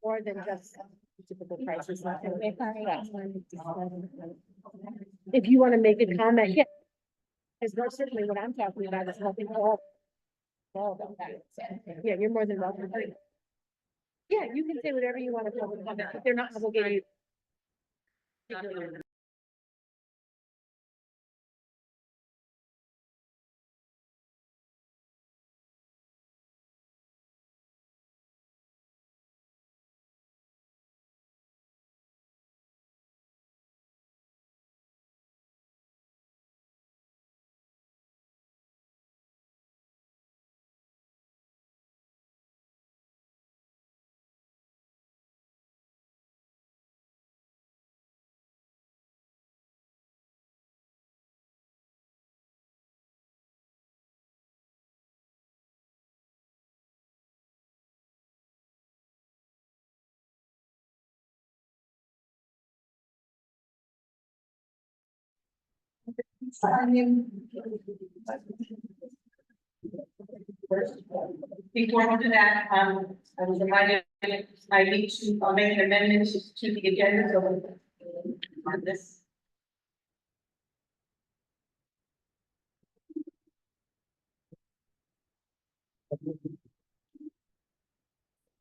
More than just typical prices. If you want to make a comment, yeah. Because most certainly what I'm talking about is helping all about that. So, yeah, you're more than welcome. Yeah, you can say whatever you want to public comment, but they're not obligated. Before we do that, I was reminded, I need to make an amendment to the agenda, so on this.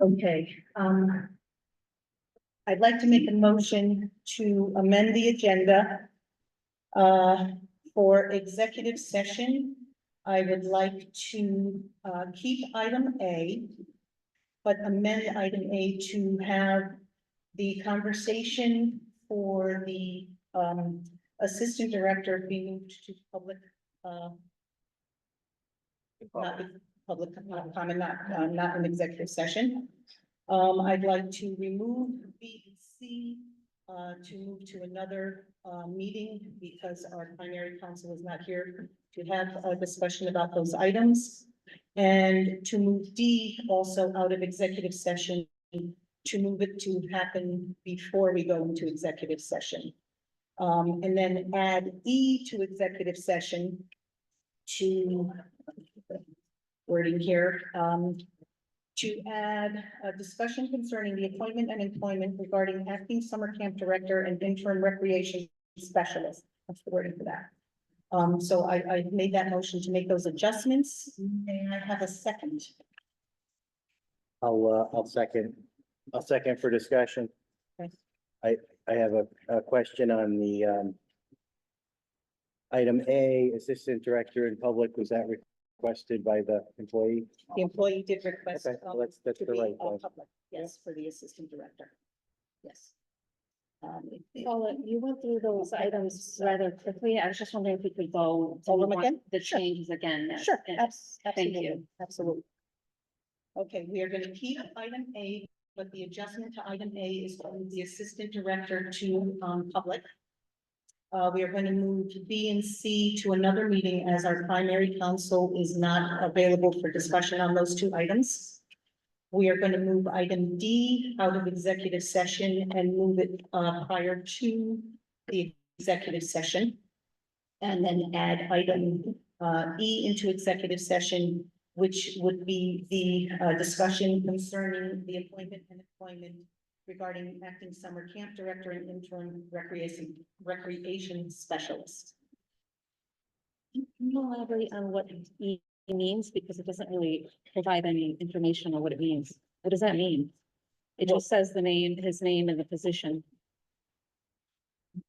Okay, I'd like to make a motion to amend the agenda for executive session. I would like to keep item A, but amend item A to have the conversation for the assistant director be moved to public, not public comment, not an executive session. I'd like to remove B and C to move to another meeting because our primary counsel is not here to have a discussion about those items. And to move D also out of executive session, to move it to happen before we go into executive session. And then add E to executive session to wording here, to add a discussion concerning the appointment and employment regarding acting summer camp director and interim recreation specialist. That's the wording for that. So I made that motion to make those adjustments. May I have a second? I'll second for discussion. Okay. I have a question on the item A, assistant director in public. Was that requested by the employee? The employee did request. Okay, well, that's to the be, right one. public. Yes, for the assistant director. Yes. Paula, you went through those items rather quickly. I was just wondering if we could go Over them again? the Sure. changes again. Sure, Yeah. Thank absolutely, you. absolutely. Okay, we are gonna keep item A, but the adjustment to item A is from the assistant director to, public. We are gonna move B and C to another meeting as our primary counsel is not available for discussion on those two items. We are gonna move item D out of executive session and move it, prior to the executive session. And then add item E into executive session, which would be the discussion concerning the appointment and employment regarding acting summer camp director and interim recreation specialist. Can you elaborate on what E means? Because it doesn't really provide any information on what it means. What does that mean? It just says the name, his name and the position.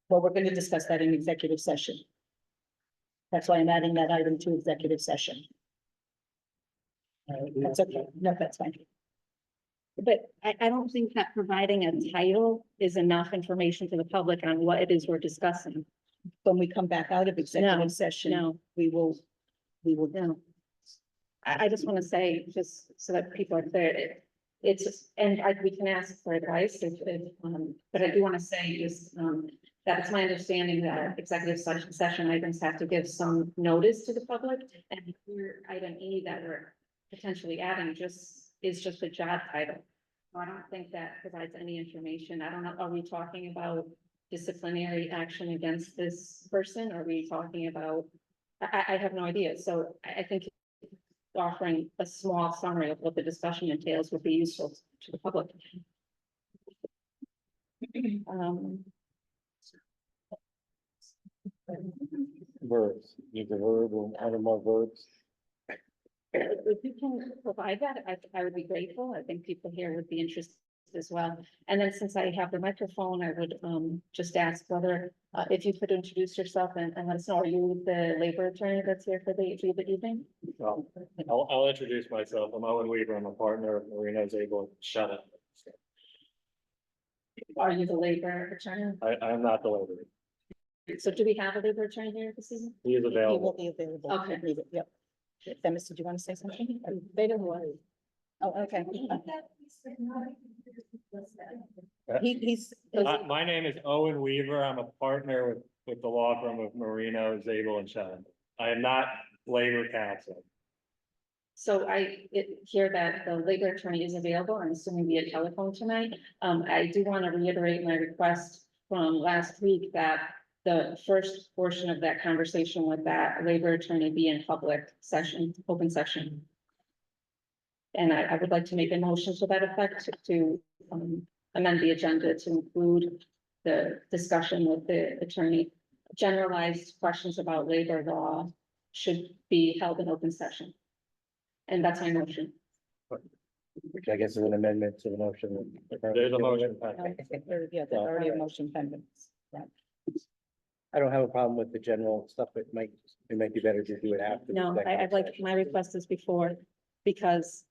Well, we're going to discuss that in executive session. That's why I'm adding that item to executive session. That's okay. No, that's fine. But I don't think that providing a title is enough information to the public on what it is we're discussing. When we come back out of executive session, No, we will no. I just want to say, just so that people are clear, we can ask for advice but I do want to say just, that it's my understanding that executive session items have to give some notice to the public. And here, item E that we're potentially adding is just a job title. So I don't think that provides any information. I don't know, are we talking about disciplinary action against this person? Are we talking about, I have no idea. So I think offering a small summary of what the discussion entails would be useful to the public. Um, Verbs, use a verb or other more verbs. if you can provide that, I would be grateful. I think people here would be interested as well. And then since I have the microphone, I would, just ask whether, if you could introduce yourself and let us know, are you the labor attorney that's here for the evening? Well, I'll introduce myself. I'm Owen Weaver. I'm a partner of Marino's Able and Shut Up. Are you the labor attorney? I'm not the labor. So do we have a labor attorney here this evening? He is He will available. be available. Okay. Yep. Dennis, did you want to say something? They don't worry. Oh, okay. He's, My name is Owen Weaver. I'm a partner with the law firm of Marino's Able and Shut Up. I am not labor counsel. So hear that the labor attorney is available, I'm assuming via telephone tonight. I do want to reiterate my request from last week that the first portion of that conversation with that labor attorney be in public session, open session. And I would like to make a motion to that effect to amend the agenda to include the discussion with the attorney. Generalized questions about labor law should be held in open session. And that's my motion. Which I guess is an amendment to the motion. There's a motion. yeah, there's already a motion pending. Right. I don't have a problem with the general stuff, it might be better to do it after. the No, executive I'd like, session. my request is before, because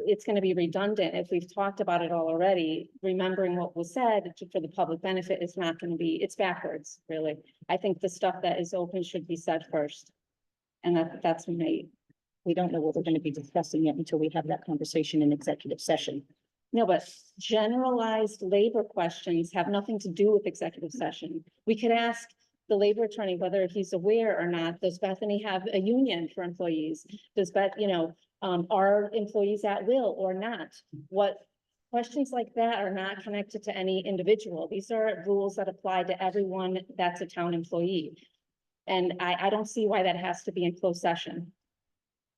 it's gonna be redundant if we've talked about it all already. Remembering what was said for the public benefit is not gonna be, it's backwards, really. I think the stuff that is open should be said first. And that's my, We don't know what we're going to be discussing yet until we have that conversation in executive session. no, but generalized labor questions have nothing to do with executive session. We could ask the labor attorney whether he's aware or not. Does Bethany have a union for employees? Does are employees at will or not? What questions like that are not connected to any individual. These are rules that apply to everyone that's a town employee. And I don't see why that has to be in closed session.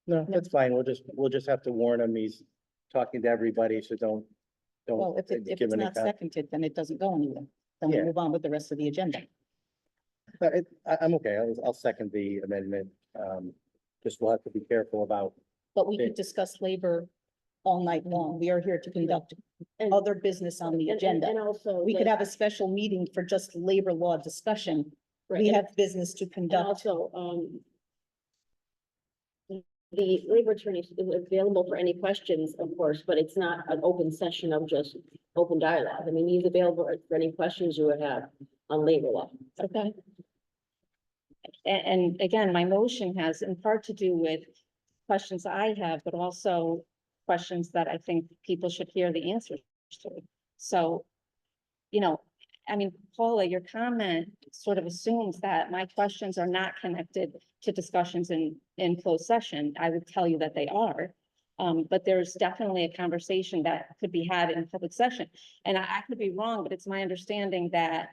No, that's fine, we'll just have to warn him, he's talking to everybody, so don't. Well, if give it's any not kind- seconded, then it doesn't go anywhere. Then we Yeah. move on with the rest of the agenda. I'm okay, I'll second the amendment, just we'll have to be careful about. But we Okay. could discuss labor all night long. We are here to conduct And- other business on the And agenda. also. We could the- have a special meeting for just labor law discussion. right, We and- have business to And conduct. also, the labor attorney is available for any questions, of course, but it's not an open session of just open dialogue. I mean, he's available for any questions you would have on labor law. Okay. And again, my motion has in part to do with questions I have, but also questions that I think people should hear the answers to. So, I mean, Paula, your comment sort of assumes that my questions are not connected to discussions in closed session. I would tell you that they are. But there's definitely a conversation that could be had in public session. And I could be wrong, but it's my understanding that,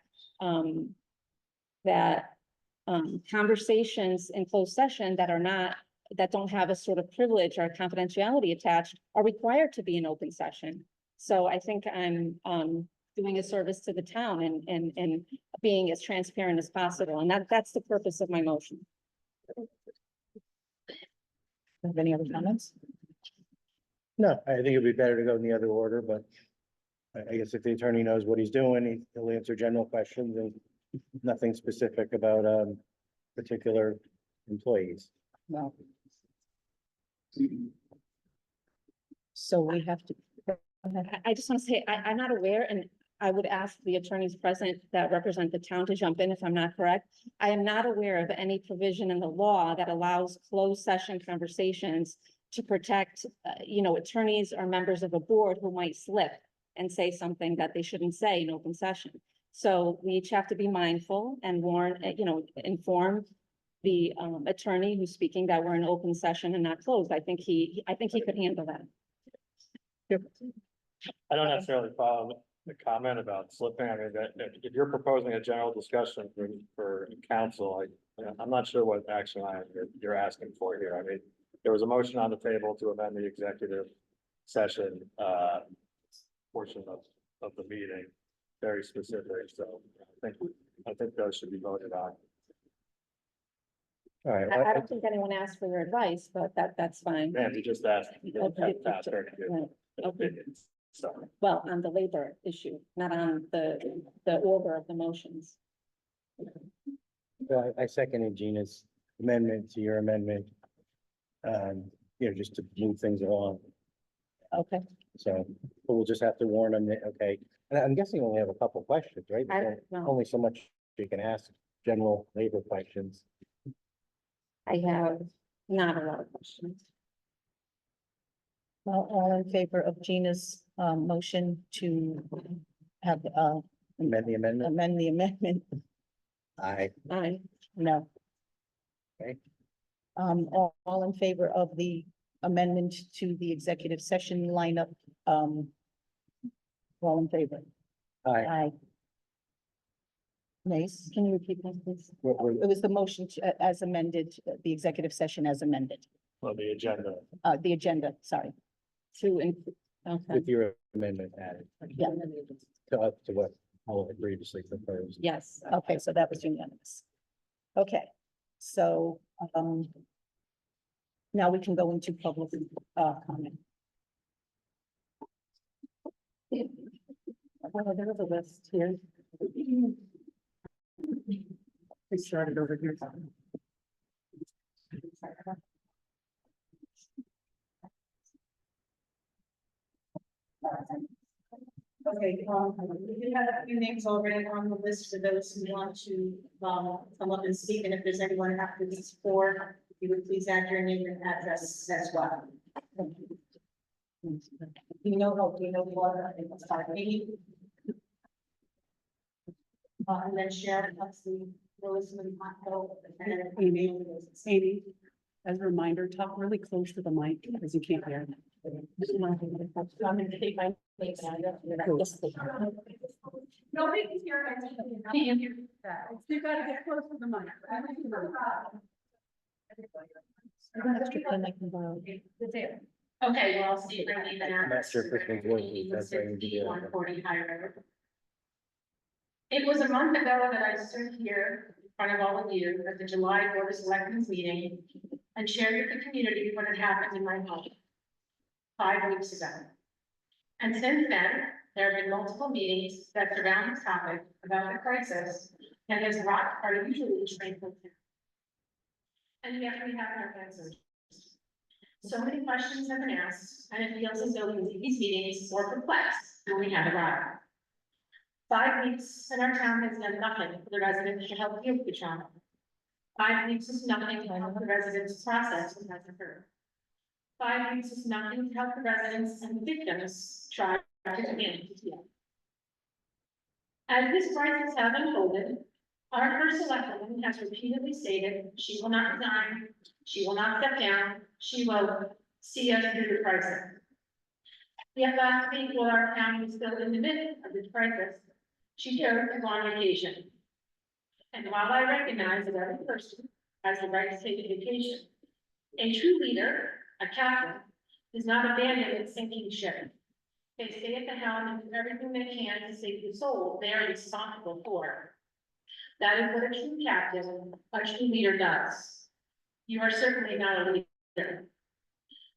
conversations in closed session that don't have a sort of privilege or confidentiality attached are required to be an open session. So I think I'm, doing a service to the town and being as transparent as possible. And that's the purpose of my motion. Have any other comments? No, I think it'd be better to go in the other order, but I guess if the attorney knows what he's doing, he'll answer general questions and nothing specific about, particular employees. No. So we have to. I just want to say, I'm not aware, and I would ask the attorneys present that represent the town to jump in if I'm not correct. I am not aware of any provision in the law that allows closed session conversations to protect, attorneys or members of a board who might slip and say something that they shouldn't say in open session. So we each have to be mindful and inform the attorney who's speaking that we're in open session and not closed. I think he could handle that. I don't necessarily follow the comment about slipping. I mean, that if you're proposing a general discussion for council, I'm not sure what action you're asking for here. I mean, there was a motion on the table to amend the executive session portion of the meeting. very specific, so I think those should be voted on. All right, I don't think anyone asked for your advice, but that's fine. Man, we just asked. Okay. Asked her to give Right. Okay. opinions, so. Well, on the labor issue, not on the order of the motions. well, I seconded Gina's amendment to your amendment. Just to move things along, Okay, so, but we'll just have to warn them that, okay, and I'm guessing we only have a couple questions, right? I There's don't know. only so much you can ask general labor questions. I have not a lot of questions. well, all in favor of Gina's, motion to have, Amend the amendment? amend the amendment? Aye. I, No. Okay. All in favor of the amendment to the executive session lineup, all in favor? Aye. Aye. Nays? can you repeat that, please? It was the motion to, as amended, the executive session as amended, Well, the agenda, the agenda, sorry. Okay, With your amendment added Yeah, to up to what I previously proposed. yes. okay, so that was unanimous. Okay, so, now we can go into public, comment. Well, there was a list here. We started over here. Okay, we do have a few names already on the list for those who want to, come up and speak, and if there's anyone after these four, if you would please add your name and address as well. You know, what, I think it's Amy. And then Sharon, that's the Roseman, and then Amy. Amy, as a reminder, talk really close to the mic because you can't hear. I'm going to take my place and Yes, please. Nobody can hear. You gotta get close to the mic. Okay, well, I'll see if I leave an I'm not address. sure if this one's working, that's why you do that. 140 High Road. It was a month ago that I stood here in front of all of you at the July Board of Selectmen's meeting and shared with the community what had happened in my home 5 weeks ago. And since then, there have been multiple meetings that surround the topic about the crisis that has rocked our usually tranquil town. And yet we have no answers. So many questions have been asked, and it feels as though we leave these meetings more perplexed than we have arrived. 5 weeks and our town has done nothing for the residents to help heal the trauma. 5 weeks is nothing to help the residents process what has occurred. 5 weeks is nothing to help the residents and the victims try to begin to heal. As this crisis has unfolded, our first selectwoman has repeatedly stated she will not resign, she will not step down, she will see us through the crisis. Yet last week, while our town was still in the midst of this crisis, she chose to go on vacation. And while I recognize that every person has the right to take a vacation, a true leader, a captain, does not abandon its sinking ship. They stay at the helm and do everything they can to save the soul they are responsible for. That is what a true captain, a true leader does. You are certainly not a leader.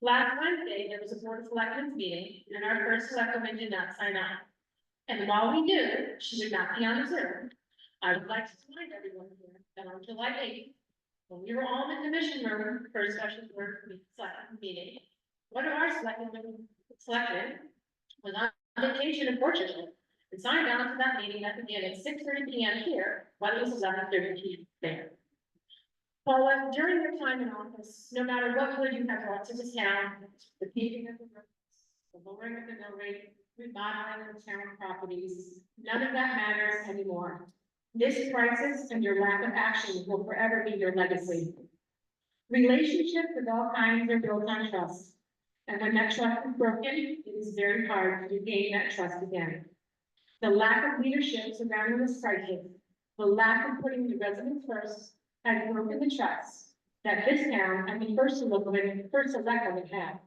Last Wednesday, there was a Board of Selectmen's meeting, and our first selectwoman did not sign on. And while we knew she would not be on the Zoom, I would like to remind everyone here that on July 8th, when we were all in the commission room for a special board meeting, one of our selectmen was on vacation in Portugal and signed on to that meeting that began at 6:30 p.m. here, while it was 11:30 p.m. there. Well, during your time in office, no matter what good you have brought to this town, the paving of the roads, the lowering of the mill rate, remodeling of town properties, none of that matters anymore. This crisis and your lack of action will forever be your legacy. Relationships of all kinds are built on trust. And when that trust is broken, it is very hard to regain that trust again. The lack of leadership surrounding this crisis, the lack of putting the residents first, has broken the trust that this town and the first selectwoman have.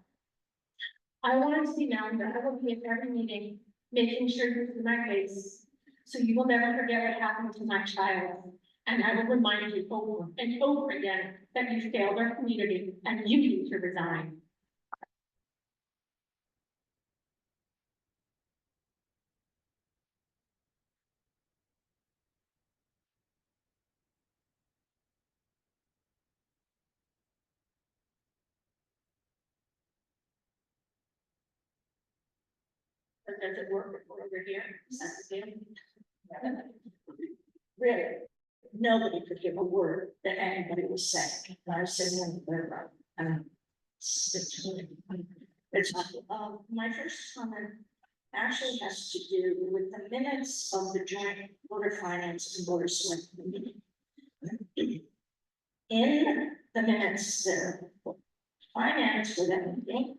I want to see now that I will be at every meeting, making sure you see my face, so you will never forget what happened to my child. And I will remind you over and over again that you failed our community and you need to resign. Or does it work over here? Really, nobody could hear a word that anybody was saying. I was sitting in the room. My first comment actually has to do with the minutes of the joint Board of Finance and Board of Selectmen meeting. In the minutes, finance for that meeting,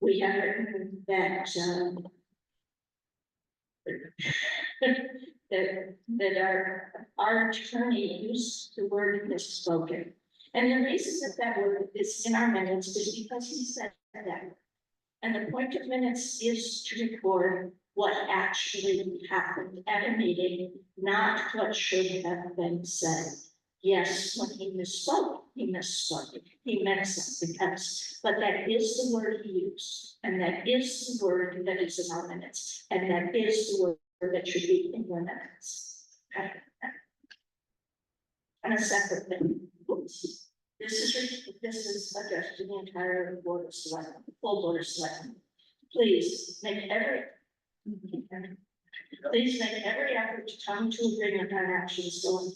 we have written that, our attorney used the word misspoken. And the reason that word is in our minutes is because he said that. And the point of minutes is to record what actually happened at a meeting, not what should have been said. Yes, when he misspoke, he meant something else, but that is the word he used, and that is the word that is in our minutes, and that is the word that should be in your minutes. Okay. And a separate thing, oops. This is addressed to the entire board of selectmen, full board of selectmen. Please make every effort to come to agreement on actions going.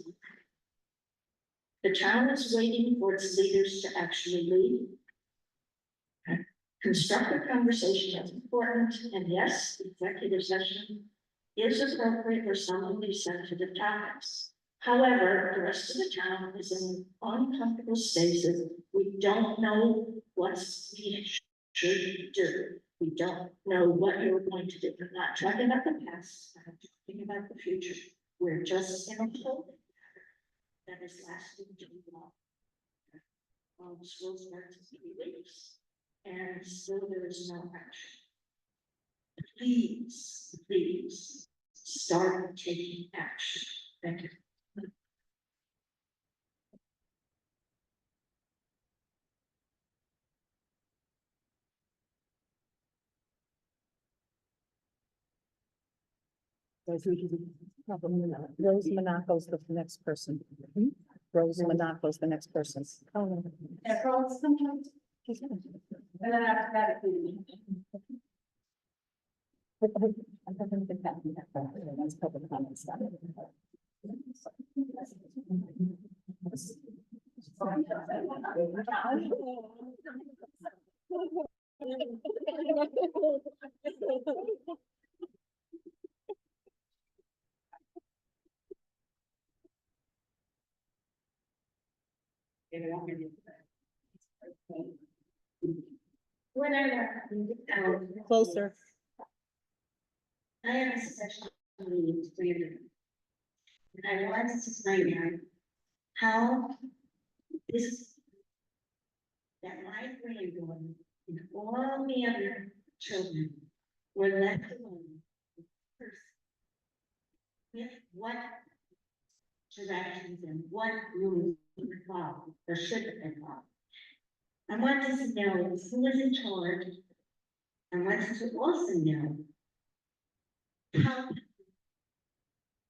The town is waiting for its leaders to actually lead. Constructive conversation is important, and yes, executive session is appropriate for some of these sensitive topics. However, the rest of the town is in uncomfortable stages. We don't know what we should do. We don't know what you're going to do. We're not talking about the past, I'm talking about the future. We're just in a holding pattern that is lasting too long. School starts in 3 weeks, and still there is no action. Please start taking action. Thank you. Rose Monaco's the next person. Rose Monaco's the next person. And then after that, That's public comment stuff. when I Closer. I have a session meeting for you. And I realize this is nightmare. How this, that my granddaughter and all the other children were left alone with what directions and what rules were followed or should have been followed. I want to know who was in charge. I want to also know how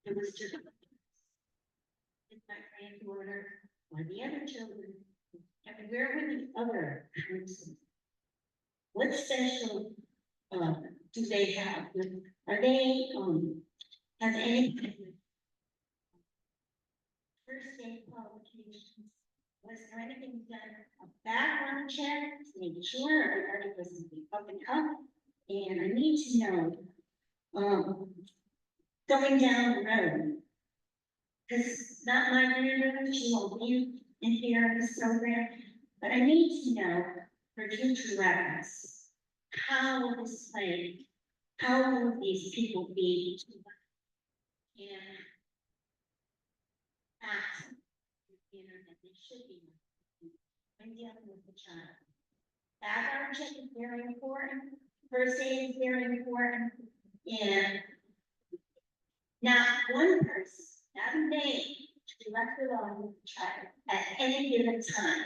it was just with my granddaughter or the other children. And where were the other person? What special do they have? Are they have any first aid qualifications? Was there anything done, a background check to make sure everybody was up and up? And I need to know, going down the road, because it's not my granddaughter, she won't be in here in this program, but I need to know for future reference, how will this play, how will these people be and act, that they should be when dealing with the child. Background check is very important, First aid is very important, and not one person, not a name, to be left alone with the child at any given time,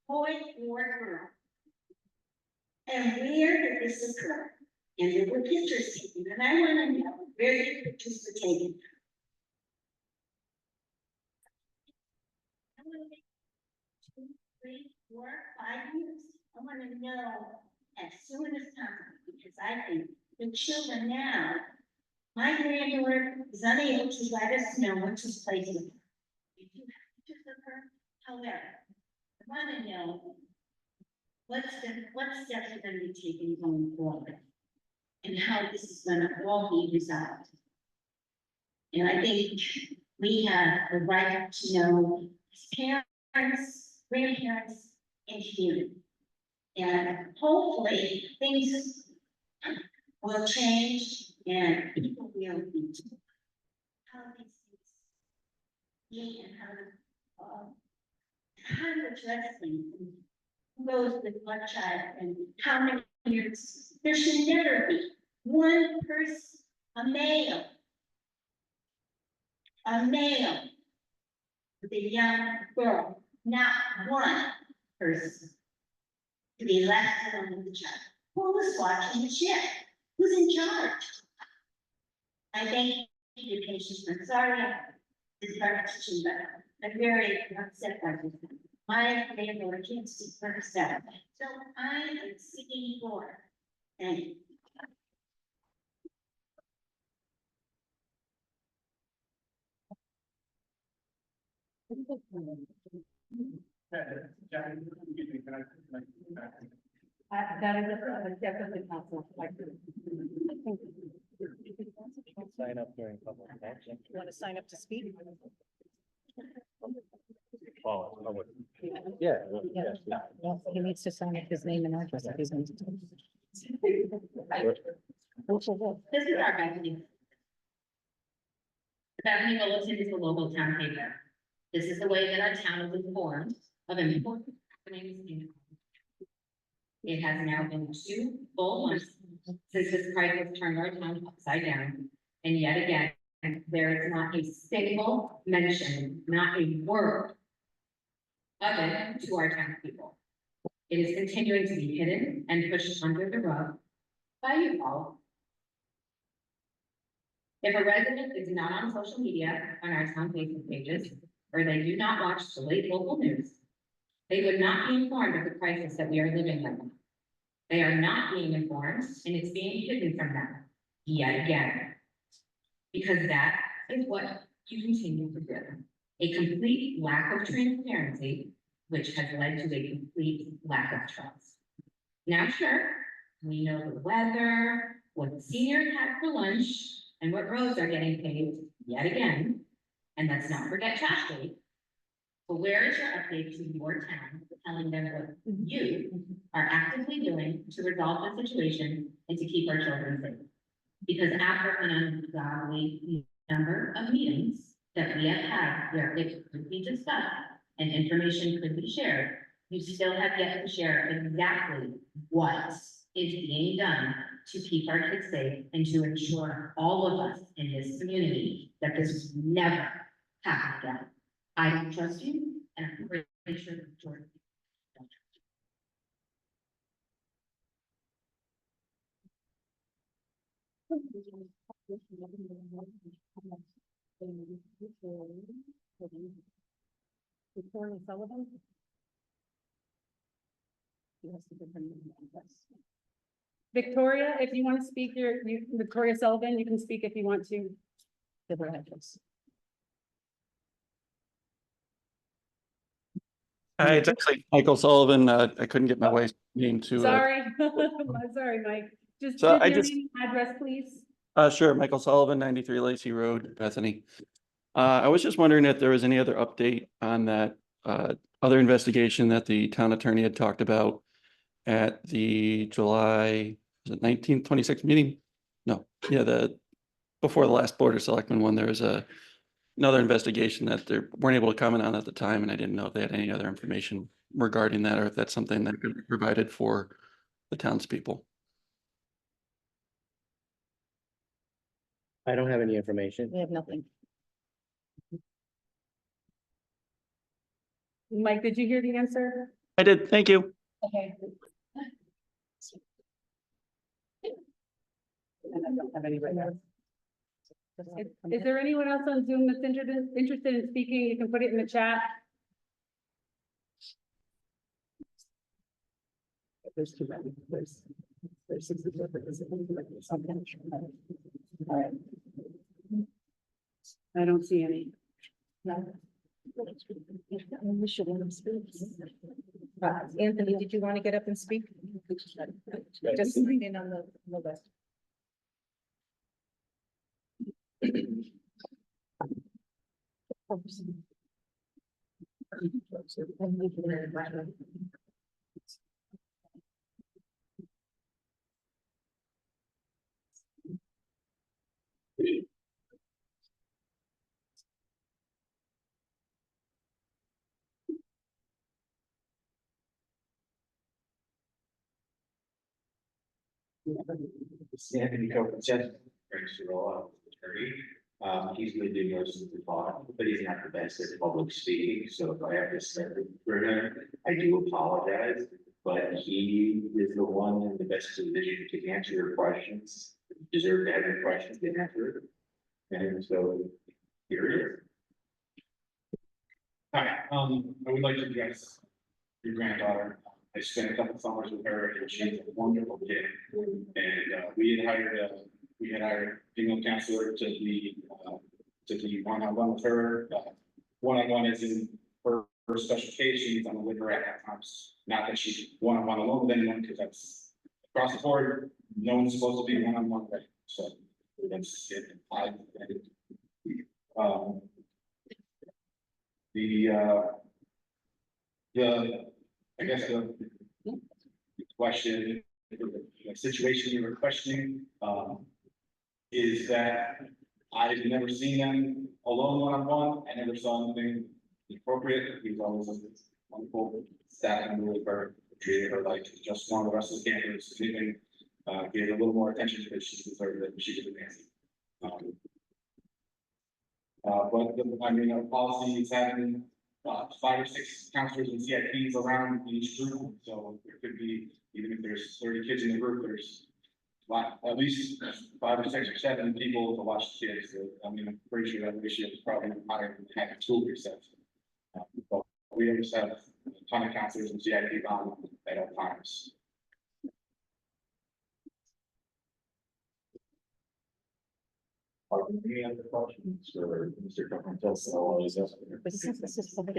boy or girl. And where did this occur? And there were pictures taken, and I want to know where the pictures were taken. I want to make 2, 3, 4, 5 years. I want to know as soon as possible, because I think the children now, my granddaughter is unable to let us know what took place with her. We do have pictures of her, however, I want to know what steps are going to be taken going forward, and how this is going to all be resolved. And I think we have the right to know as parents, grandparents, and community. And hopefully things will change and people will be told how these things be and how to address things. And who goes with what child and how many years. There should never be one person, a male with a young girl, not one person to be left alone with the child. Who was watching the ship? Who's in charge? I thank you for your patience. I'm sorry this repetition, but I'm very upset by this. My neighbor can't speak for herself, so I am seeking for. Thank you. That is a definitely council. Sign up during public comment. You want to sign up to speak? Yeah. He needs to sign up his name and address if he's going to. This is our Bethany. The Bethany Bulletin is the local town paper. This is the way that our town is informed of important happenings in. It has now been 2 full months since this crisis turned our town upside down, and yet again, there is not a single mention, not a word of it to our townspeople. It is continuing to be hidden and pushed under the rug by you all. If a resident is not on social media on our town Facebook pages, or they do not watch the late local news, they would not be informed of the crisis that we are living in. They are not being informed, and it's being hidden from them yet again. Because that is what you continue to do. A complete lack of transparency, which has led to a complete lack of trust. Now, sure, we know the weather, what the seniors had for lunch, and what roads are getting paved yet again. And let's not forget trash day. But where is your update to your town, telling them what you are actively doing to resolve the situation and to keep our children safe? Because after an ungodly number of meetings that we have had where it could be discussed and information could be shared, you still have yet to share exactly what is being done to keep our kids safe and to ensure all of us in this community that this will never happen again. I don't trust you, and I'm pretty sure that Jordan don't trust you. Victoria Sullivan. Victoria, if you want to speak, Victoria Sullivan, you can speak if you want to. Give her address. Hi, it's actually Michael Sullivan. I couldn't get my wife's name to. Sorry, I'm sorry, Mike. Just So give I your just- name and address, please. Sure, Michael Sullivan, 93 Lacey Road, Bethany. I was just wondering if there was any other update on that other investigation that the town attorney had talked about at the July, was it 19th, 26th meeting? No, yeah, before the last Board of Selectmen one, there was another investigation that they weren't able to comment on at the time, and I didn't know if they had any other information regarding that, or if that's something that could be provided for the townspeople. I don't have any information. We have nothing. Mike, did you hear the answer? I did, thank you. Okay. I don't have any right now. Is there anyone else on Zoom that's interested in speaking? You can put it in the chat. There's two. There's 64. I don't see any. Anthony, did you want to get up and speak? Just sign in on the list. Anthony Copeland, brings to roll attorney. He's gonna do most of the talk, but he's not the best at public speaking, so if I have to step in for him, I do apologize. But he is the one in the best position to answer your questions, you deserve to have your questions answered. And so, here it is. Hi, I would like to address your granddaughter. I spent a couple summers with her and she's a wonderful kid. And we had hired female counselor to be one-on-one with her. One-on-one is in her special case, she's on the with her at times. Not that she's one-on-one alone with anyone, because that's across the board, no one's supposed to be one-on-one, right? So that's it. I guess the question, the situation you were questioning, is that I've never seen them alone one-on-one. I never saw anything inappropriate. We've always had this wonderful staff member with her, treated her like just one of the rest of the campers, even gave her a little more attention because she deserved it. She was amazing. I mean, our policy is having 5 or 6 counselors and CIPs around each group, so there could be, even if there's 30 kids in the group, there's at least 5 or 6 or 7 people to watch the kids. So, I mean, I'm pretty sure that ratio is probably higher than half the school percent. But we just have a ton of counselors and CIPs on at all times. Are there any other questions for Mr. Copeland? This is public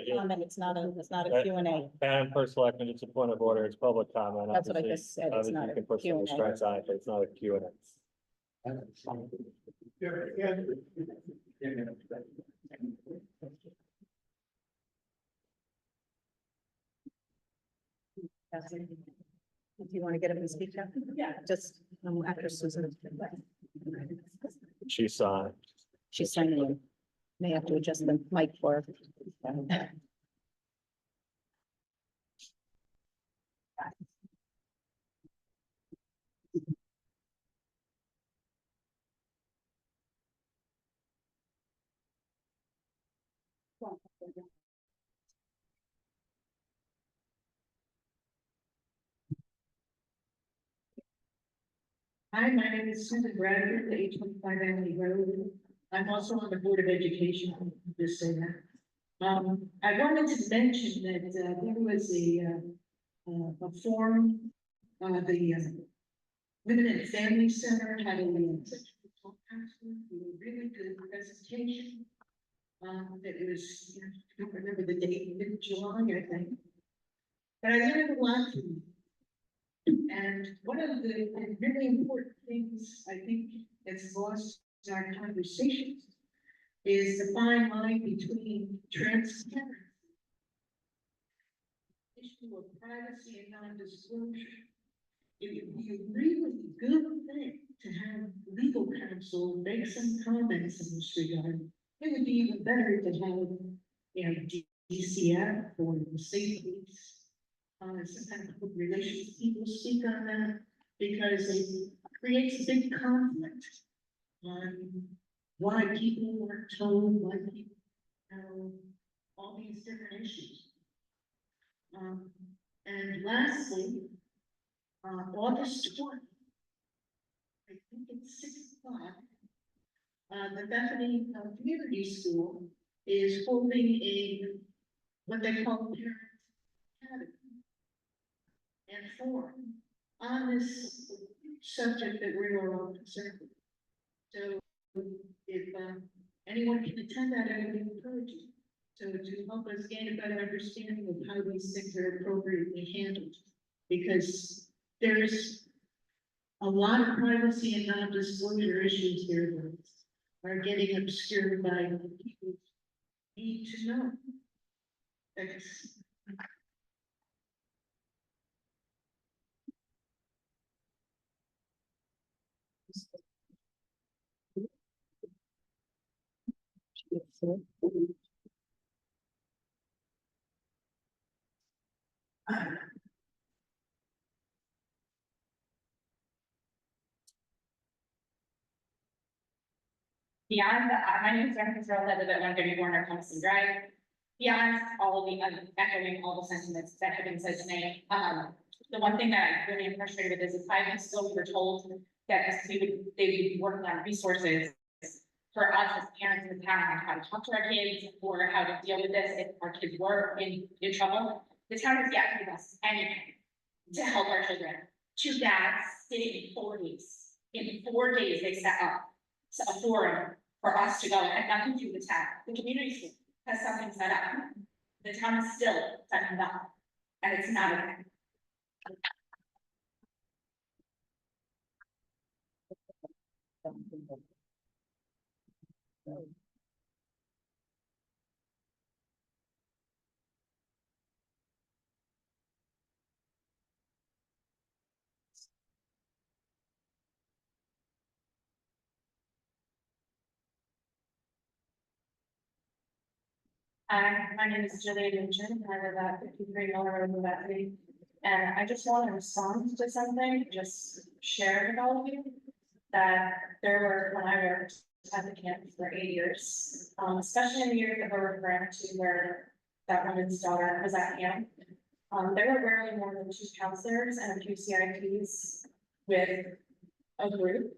comment, it's not a Q and A. Madam First Selectman, it's a point of order, it's public comment. That's what I Obviously- just said, it's obviously not you a can put some Q&A. restraints on it, but it's not a Q and A. Do you want to get up and speak, Kathy? Yeah. Just after Susan. She signed. She's signing in. May have to adjust the mic for her. Hi, my name is Susan Bradford, 825 Emily Road. I'm also on the Board of Education, just say that. I wanted to mention that there was a forum, the Women and Family Center had a really good presentation. That was, I don't remember the date, mid-July, I think. But I learned a lot from it. And one of the really important things I think that's lost in our conversations is the fine line between transparency, issue of privacy and non-disclosure. It would be a really good thing to have legal counsel make some comments in this regard. It would be even better to have, DCF or the state police. Some kind of public relations people speak on that, because it creates a big conflict on why people were told, why people, all these different issues. And lastly, August 4th, I think it's 6 o'clock, the Bethany Community School is holding what they call parent academy and forum on this subject that we were all concerned with. So if anyone can attend that, I would encourage you. So to help us gain a better understanding of how these things are appropriately handled. Because there's a lot of privacy and non-disclosure issues here that are getting obscured by people who need to know. Thanks. Beyond, my name is Jennifer Searle, I live at 130 Warner Thompson Drive. Beyond all of the, echoing all the sentiments that have been said tonight, the one thing that I really am frustrated with is 5 months ago, we were told that they would be working on resources for us as parents in the town, on how to talk to our kids, or how to deal with this if our kids were in trouble. The town has yet to give us anything to help our children. To that, sitting in 4 days. In 4 days, they set up a forum for us to go, and nothing to do with the town. The community school has something set up. The town is still setting it up, and it's not okay. My name is Jillian Nugent, I live at 53 Miller Road, Bethany. And I just want to respond to something, just share with all of you, that there were, when I worked at the camp for 8 years, especially in the year that we're referring to where that woman's daughter was at camp, there were rarely more than 2 counselors and a few CIPs with a group.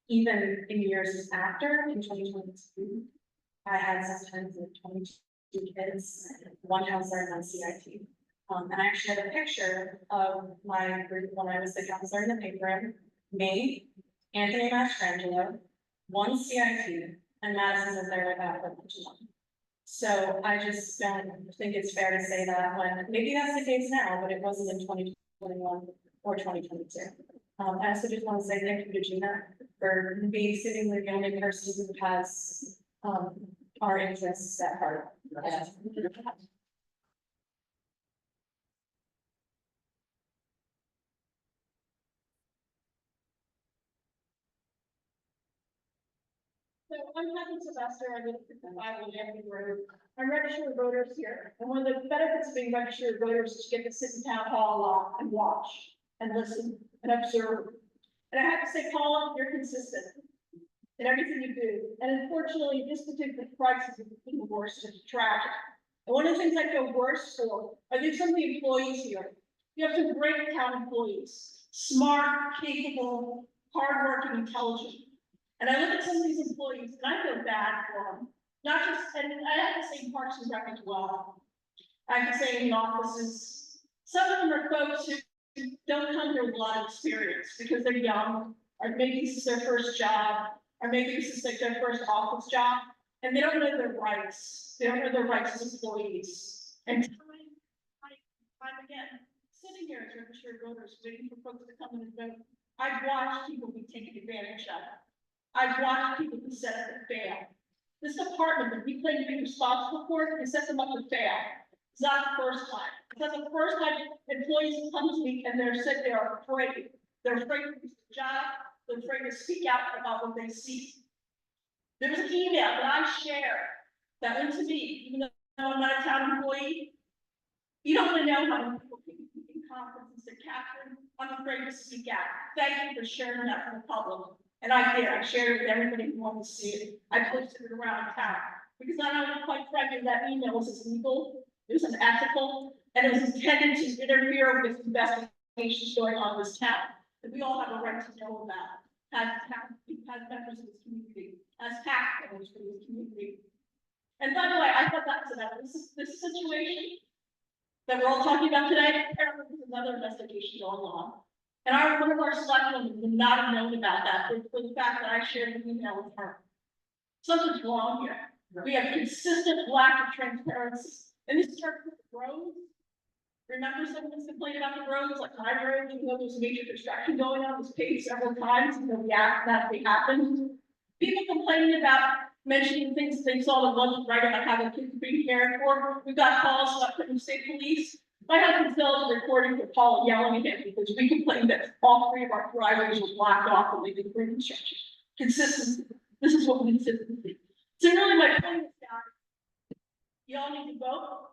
Even in years after, in 2022, I had sometimes 22 kids, 1 counselor and 1 CIT. And I actually had a picture of my group when I was the counselor in the paper, me, Anthony Mastrangelo, 1 CIT, and Madison was there about her one. So I just don't think it's fair to say that when, maybe that's the case now, but it wasn't in 2021 or 2022. I also just want to say thank you to Gina for being sitting the only person who has our interests at heart. So I'm Kathy Sylvester, I live at 5 Bethany Road. I'm registered voters here, and one of the benefits of being registered voters is you get to sit in town hall a lot and watch and listen and observe. And I have to say, Paula, you're consistent in everything you do. And unfortunately, this particular crisis is even worse, it's tragic. And one of the things I feel worse for are some of the employees here. You have some great town employees, smart, capable, hardworking, intelligent. And I look at some of these employees and I feel bad for them. Not just, and I have to say Parks and Rec as well. I have to say in the offices, some of them are folks who don't come here with a lot of experience because they're young, or maybe this is their first job, or maybe this is like their first office job, and they don't know their rights. They don't know their rights as employees. And time again, sitting here as registered voters, waiting for folks to come in and vote, I've watched people be taken advantage of. I've watched people be set up to fail. This department that we claim to be responsible for, it sets them up to fail. It's not the first time. It's not the first time employees come to me and they're said they are afraid. They're afraid to lose their job. They're afraid to speak out about what they see. There was an email that I shared that went to me, even though I'm not a town employee. You don't want to know how many people in conference and said, Catherine, I'm afraid to speak out. Thank you for sharing that for the public. And I shared it with everybody who wanted to see it. I posted it around town. Because I don't quite frankly, that email was illegal, it was unethical, and it was intended to interfere with investigations going on in this town. That we all have a right to know about, as members of this community, as taxpayers for this community. And by the way, I thought that was about this situation that we're all talking about today. Apparently, there's another investigation going on. And one of our selectmen would not have known about that for the fact that I shared an email with her. Something's wrong here. We have consistent lack of transparency. And this starts with the roads. Remember someone's complained about the roads, like my road, even though there's major construction going on, was paved several times, and the that they happened. People complaining about mentioning things they saw that wasn't right about having kids being cared for. We got calls about Clinton State Police. My husband still is recording for Paul yelling at him because we complained that all 3 of our driveways were blocked off when they did reconstruction. Consistency. This is what consistency. So really my point is, guys, y'all need to vote.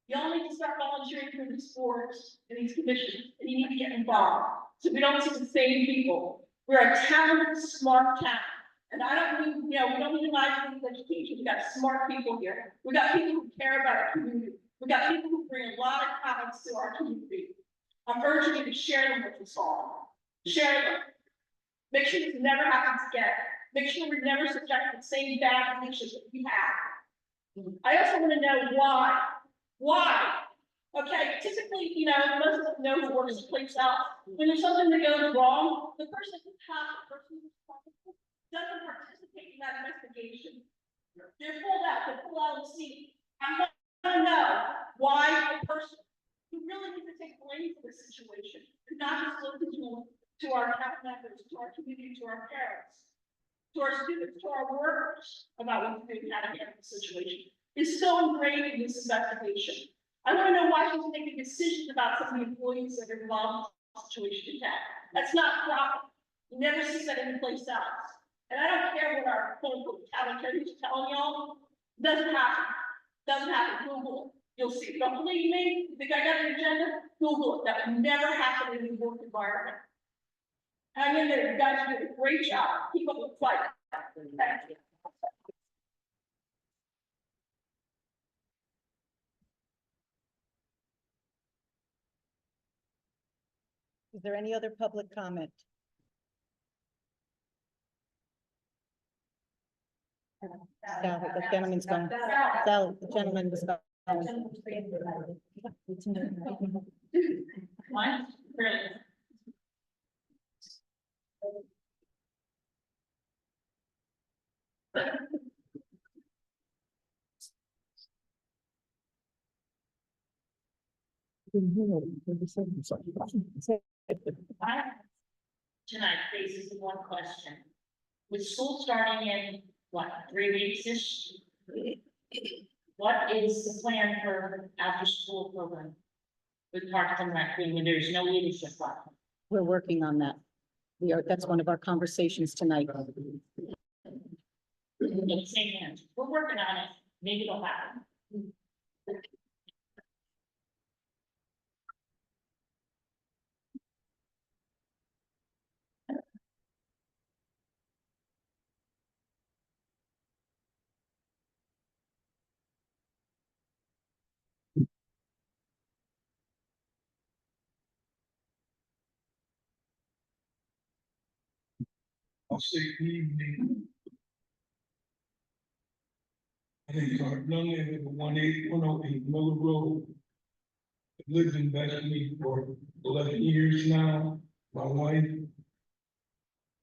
Y'all need to start volunteering for these boards and these commissions, and you need to get involved. So we don't see the same people. We're a talented, smart town. And I don't mean, we don't need to education. We got smart people here. We got people who care about our community. We got people who bring a lot of talents to our community. I'm urging you to share them with us all. Share them. Make sure this never happens again. Make sure we're never subject to the same bad conditions that we have. I also want to know why. Why? Okay, typically, most of us know who works the place out. When there's something that goes wrong, the person who's top, the person who's responsible, doesn't participate in that investigation. They're pulled out of the seat. I want to know why a person who really needs to take blame for the situation, and not just listen to our town members, to our community, to our parents, to our students, to our workers about what to do how to handle the situation, is so ingrained in this investigation. I want to know why she's making decisions about some of the employees that are involved in the situation in town. That's not proper. You never see that any place else. And I don't care what our quote unquote town attorney is telling y'all. Doesn't happen. Doesn't happen. Google it. You'll see. Don't believe me? You think I got an agenda? Google it. That would never happen in a work environment. Hang in there. You guys did a great job. Keep up the fight. Thank you. Is there any other public comment? Sal, the gentleman's gone. Sal, the gentleman was gone. Mine, really. Tonight faces one question. With school starting in, 3 weeks-ish? What is the plan for after-school program? With Parks and Rec, when there's no leadership platform? We're working on that. That's one of our conversations tonight. Same answer. We're working on it. Maybe it'll happen. I'll say good evening. I think our young man at 18108 Miller Road. I've lived in Bethany for 11 years now, my wife.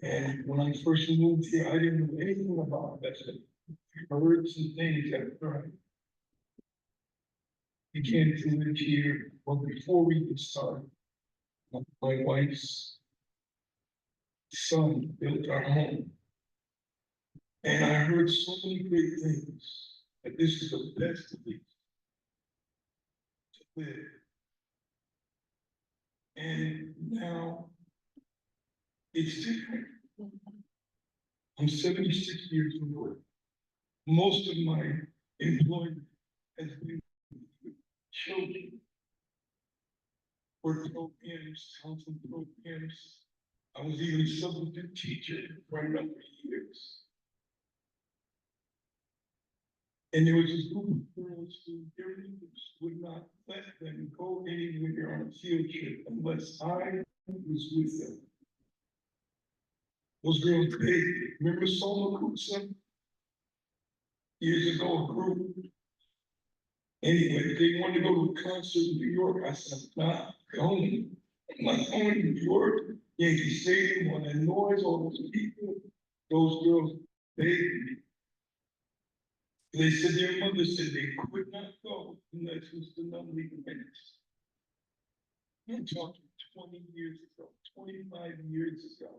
And when I first moved here, I didn't know anything about Bethany. I heard some things at first. We came to live here, but before we could start, my wife's son built our home. And I heard so many great things, that this is the best place to live. And now it's different. I'm 76 years old. Most of my employment has been with children. Work programs, counseling programs, I was even a substitute teacher for a number of years. And there was this group of girls who their leaders would not let them go anywhere on a field trip unless I was with them. Those girls, they, remember Soma Kutsa? Years ago, a group. Anyway, they wanted to go to a concert in New York. I said, I'm not going. I'm not going to New York. Yankee Stadium, all that noise, all those people, those girls, they said their mother said they could not go unless Mr. Nunley convinced. I'm talking 20 years ago, 25 years ago.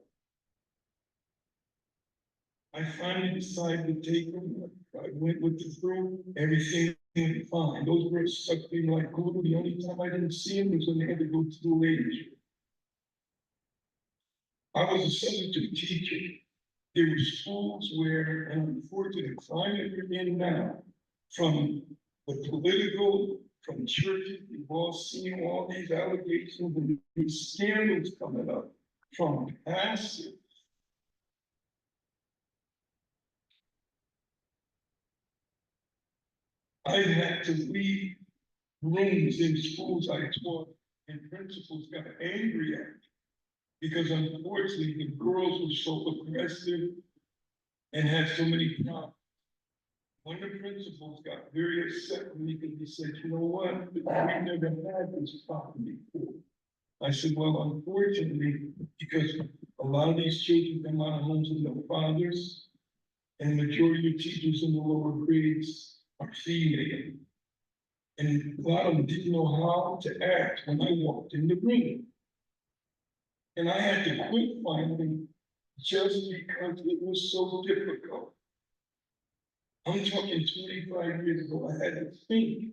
I finally decided to take them. I went with the group, everything went fine. Those girls stuck me like glue. The only time I didn't see them was when they had to go to the ladies. I was a substitute teacher. There were schools where, and unfortunately, the climate we're in now, from the political, from churches, we've all seen all these allegations and these scandals coming up from pastors. I've had to leave rooms in schools I taught, and principals got angry at me because unfortunately the girls were so aggressive and had so many problems. One of the principals got very upset with me because he said, you know what, we never had this problem before. I said, well, unfortunately, because a lot of these children come out of homes with no fathers, and the majority of teachers in the lower grades are female. And a lot of them didn't know how to act when I walked in the room. And I had to quit finally just because it was so difficult. I'm talking 25 years ago, I had to think,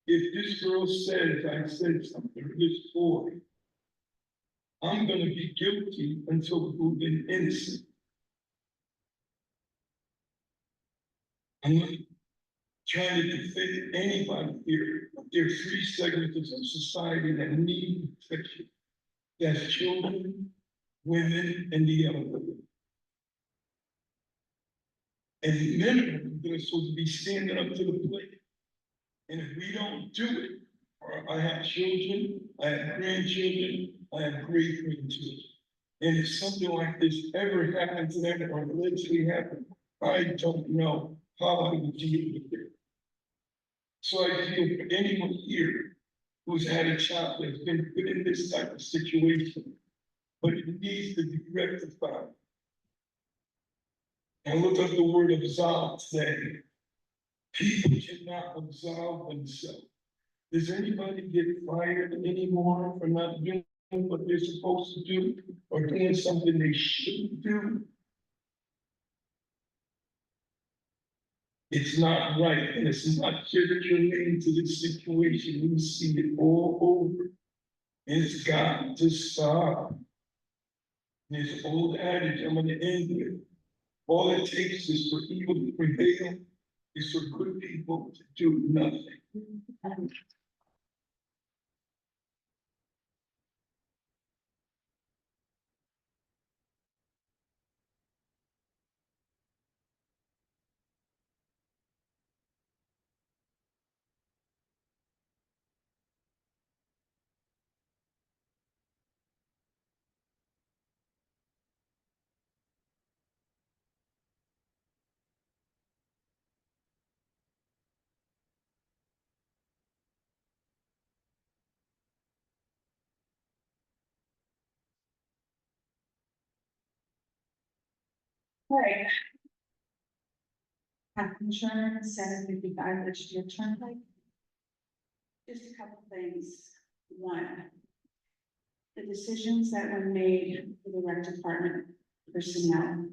if this girl says I said something, or this boy, I'm gonna be guilty until proven innocent. I'm not trying to defend anybody here, but there are three segments of society that need protection. That's children, women, and the elderly. And men are supposed to be standing up to the plate. And if we don't do it, or I have children, I have grandchildren, I have great grandchildren. And if something like this ever happens to them or allegedly happens, I don't know how I would deal with it. So I feel for anyone here who's had a child that's been put in this type of situation, but it needs to be rectified. I look up the word absolve today. People cannot absolve themselves. Does anybody get fired anymore for not doing what they're supposed to do or doing something they shouldn't do? It's not right, and it's not just related to this situation. We see it all over. And it's got to stop. This old adage, I'm gonna end with. All it takes is for evil to prevail, is for good people to do nothing. Right. Health insurance, 755 Litchfield Turnpike. Just a couple things. One, the decisions that were made for the rec department personnel.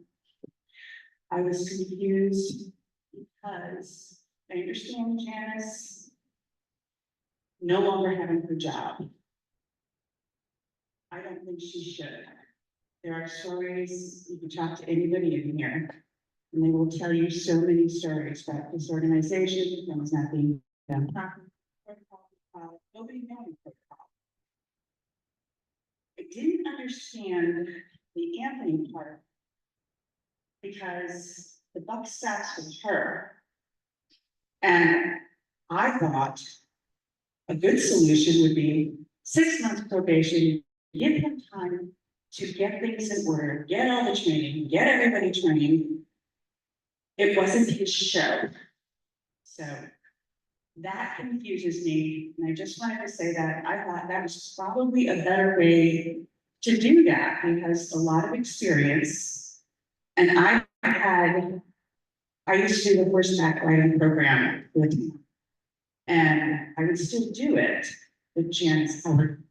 I was confused because I understand Janice no longer having her job. I don't think she should. There are stories, you can talk to anybody in here, and they will tell you so many stories about this organization, that was not being done properly. Nobody knows protocol. I didn't understand the Anthony part. Because the buck stops with her. And I thought a good solution would be 6 months probation, give him time to get things in order, get all the training, get everybody trained. It wasn't his show. So that confuses me, and I just wanted to say that I thought that was probably a better way to do that. He has a lot of experience. And I used to do the horseback riding program with him. And I would still do it, but Janice Howard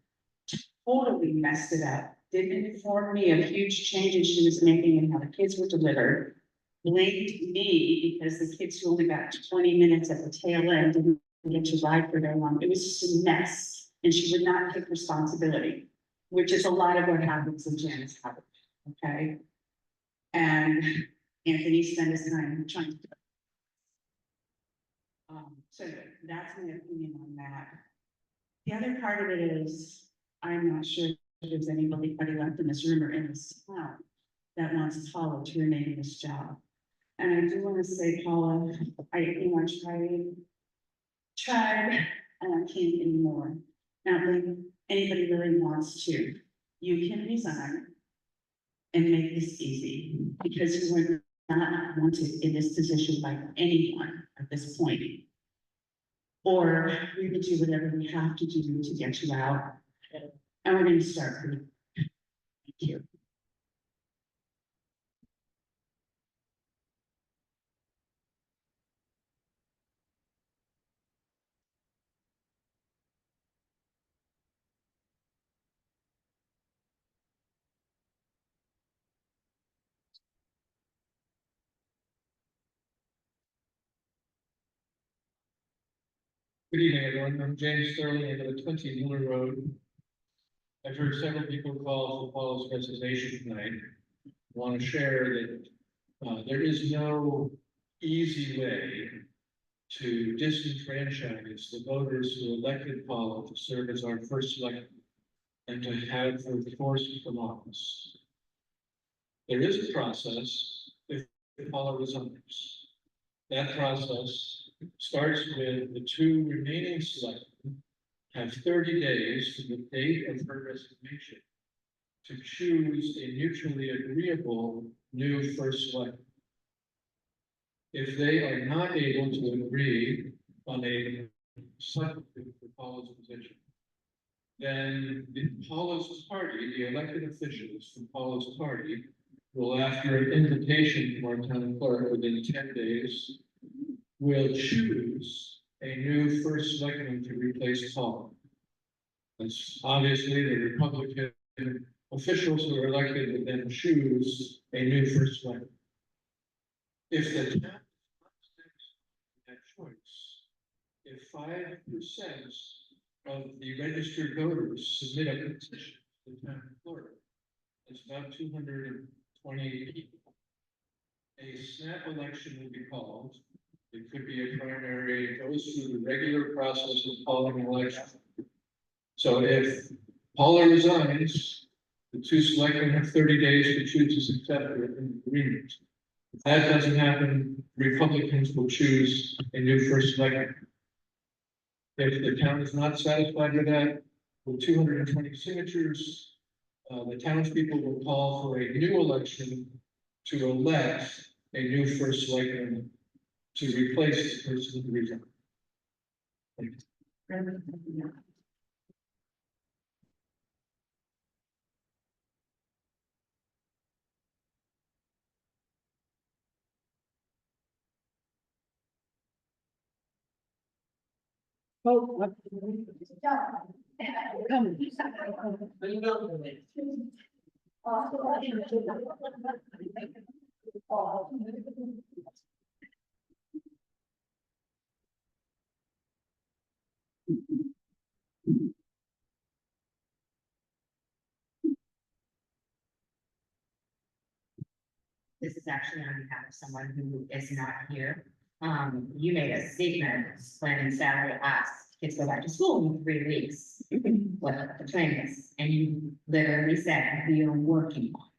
totally messed it up. Didn't inform me of huge changes she was making in how the kids were delivered. Blamed me because the kids who only got 20 minutes at the tail end didn't get to ride for very long. It was just a mess. And she would not take responsibility, which is a lot of what happens in Janice Howard. Okay. And Anthony spent his time trying to. So that's my opinion on that. The other part of it is, I'm not sure if there's anybody left in this room or in this town that wants Paula to remain in this job. And I do want to say, Paula, tried, and I can't anymore. Now, if anybody really wants to, you can resign and make this easy, because you were not wanted in this position by anyone at this point. Or we could do whatever we have to do to get you out. And we're going to start. Thank you. Good evening, everyone. I'm James Sterling, I live at 20 Miller Road. I've heard several people call for Paul's resignation tonight. I want to share that there is no easy way to disenfranchise the voters who elected Paula to serve as our first selectman and to have her forced from office. There is a process if Paula resigns. That process starts with the two remaining selectmen have 30 days from the date of her resignation to choose a mutually agreeable new first selectman. If they are not able to agree on a substitute for Paula's position, then Paula's party, the elected officials from Paula's party, will, after an invitation from our town clerk within 10 days, will choose a new first selectman to replace Paula. It's obviously the Republican officials who are elected will then choose a new first selectman. If the town that choice, if 5% of the registered voters submit a petition to the town clerk, it's about 220 people. A snap election will be called. It could be a primary, it goes through the regular process of calling an election. So if Paula resigns, the two selectmen have 30 days to choose a successor in agreement. If that doesn't happen, Republicans will choose a new first selectman. If the town is not satisfied with that, with 220 signatures, the townspeople will call for a new election to elect a new first selectman to replace the person who resigned. Oh, come. This is actually on behalf of someone who is not here. You made a statement, planning Saturday, asked kids go back to school in 3 weeks. What the plan is, and you literally said, we are working on it.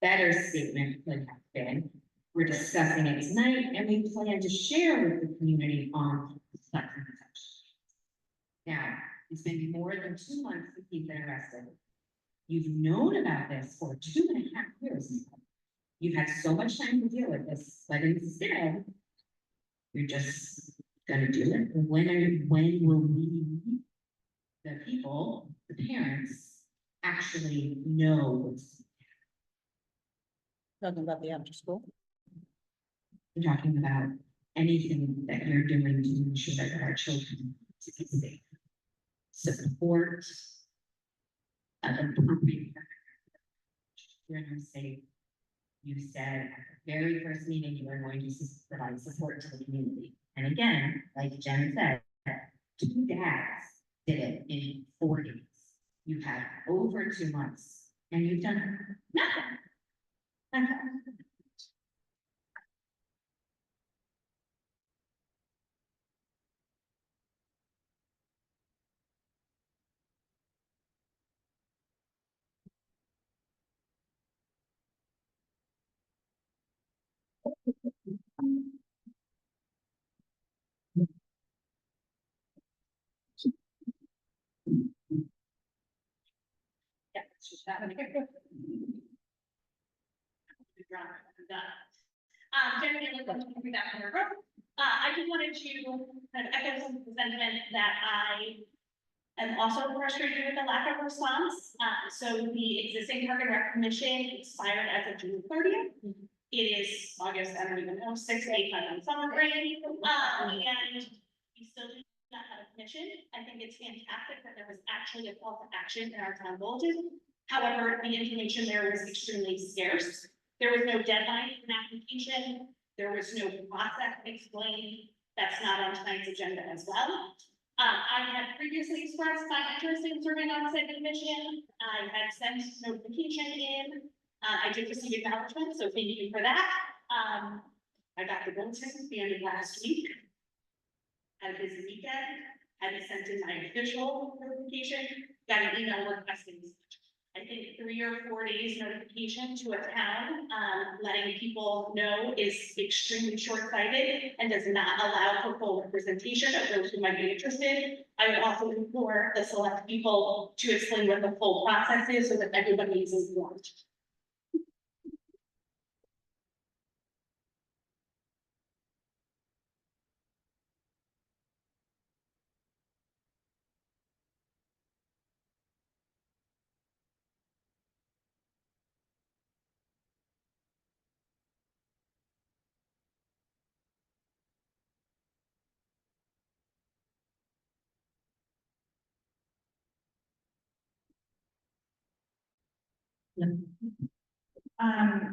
Better statement could have been, we're discussing it tonight, and we plan to share with the community on such and such. Now, it's been more than 2 months since he's been arrested. You've known about this for 2.5 years now. You've had so much time to deal with this, but instead, you're just gonna do it. When will we, the people, the parents, actually know what's, Talking about the after school. we're talking about anything that you're doing to ensure that our children to be safe. Support. Appropriate. Children are safe. You said at the very first meeting, you were going to provide support to the community. And again, like Jen said, 2 dads did it in 4 days. You've had over 2 months and you've done nothing. Yeah, it's just happening. Generally, let's go through that in a row. I just wanted to kind of echo some of the sentiment that I am also frustrated with the lack of response. So the existing Park and Rec Commission expired as of June 30th. It is August, I don't even know, 6, 8 months on summer break. And we still do not have a commission. I think it's fantastic that there was actually a call to action in our town bulletin. However, the information there was extremely scarce. There was no deadline for an application. There was no process explained. That's not on tonight's agenda as well. I had previously expressed my interest in serving on said commission. I had sent notification in. I did receive acknowledgement, so thank you for that. I got the bulletin at the end of last week. Had a busy weekend. Had sent in my official notification. Got an email requesting, I think 3 or 4 days notification to a town, letting people know is extremely short-sighted and does not allow for full representation of those who might be interested. I would also implore the select people to explain what the full process is so that everybody is informed.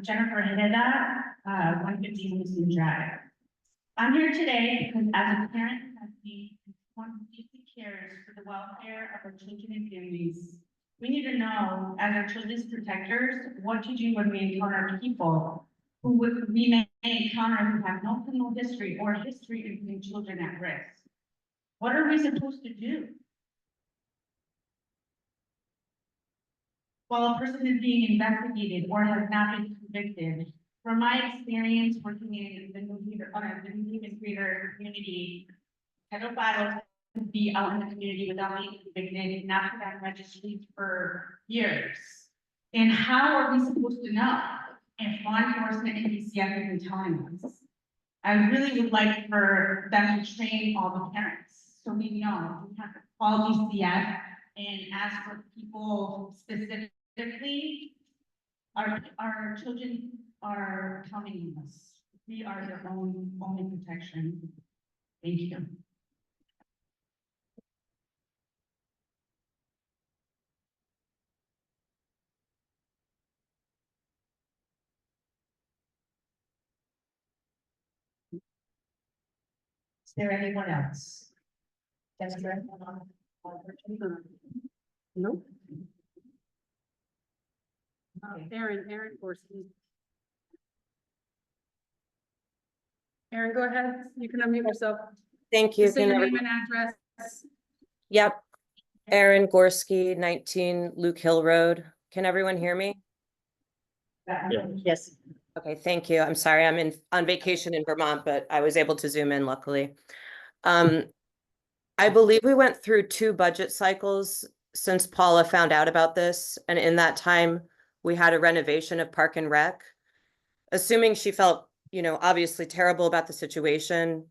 Jennifer Hineda, 150 Houston Drive. I'm here today because as a parent has been one who deeply cares for the welfare of our children and families, we need to know, as our children's protectors, what to do when we encounter people we may encounter who have no criminal history or history of putting children at risk. What are we supposed to do? While a person is being investigated or has not been convicted, from my experience working in the New Haven Greater community, pedophiles can be out in the community without being convicted, not put on registries for years. And how are we supposed to know if law enforcement and DCF is telling us? I really would like for them to train all the parents, so we know we have to call DCF and ask for people specifically. Our children are counting on us. We are their only protection. Thank you. Is there anyone else? No. Aaron Forsky. Erin, go ahead. You can unmute yourself. Thank you. Say Can your every- name and address. Yep. Erin Gorski, 19 Luke Hill Road. Can everyone hear me? Yes. Okay, thank you. I'm sorry, I'm on vacation in Vermont, but I was able to zoom in luckily. I believe we went through 2 budget cycles since Paula found out about this, and in that time, we had a renovation of Park and Rec. Assuming she felt, obviously terrible about the situation,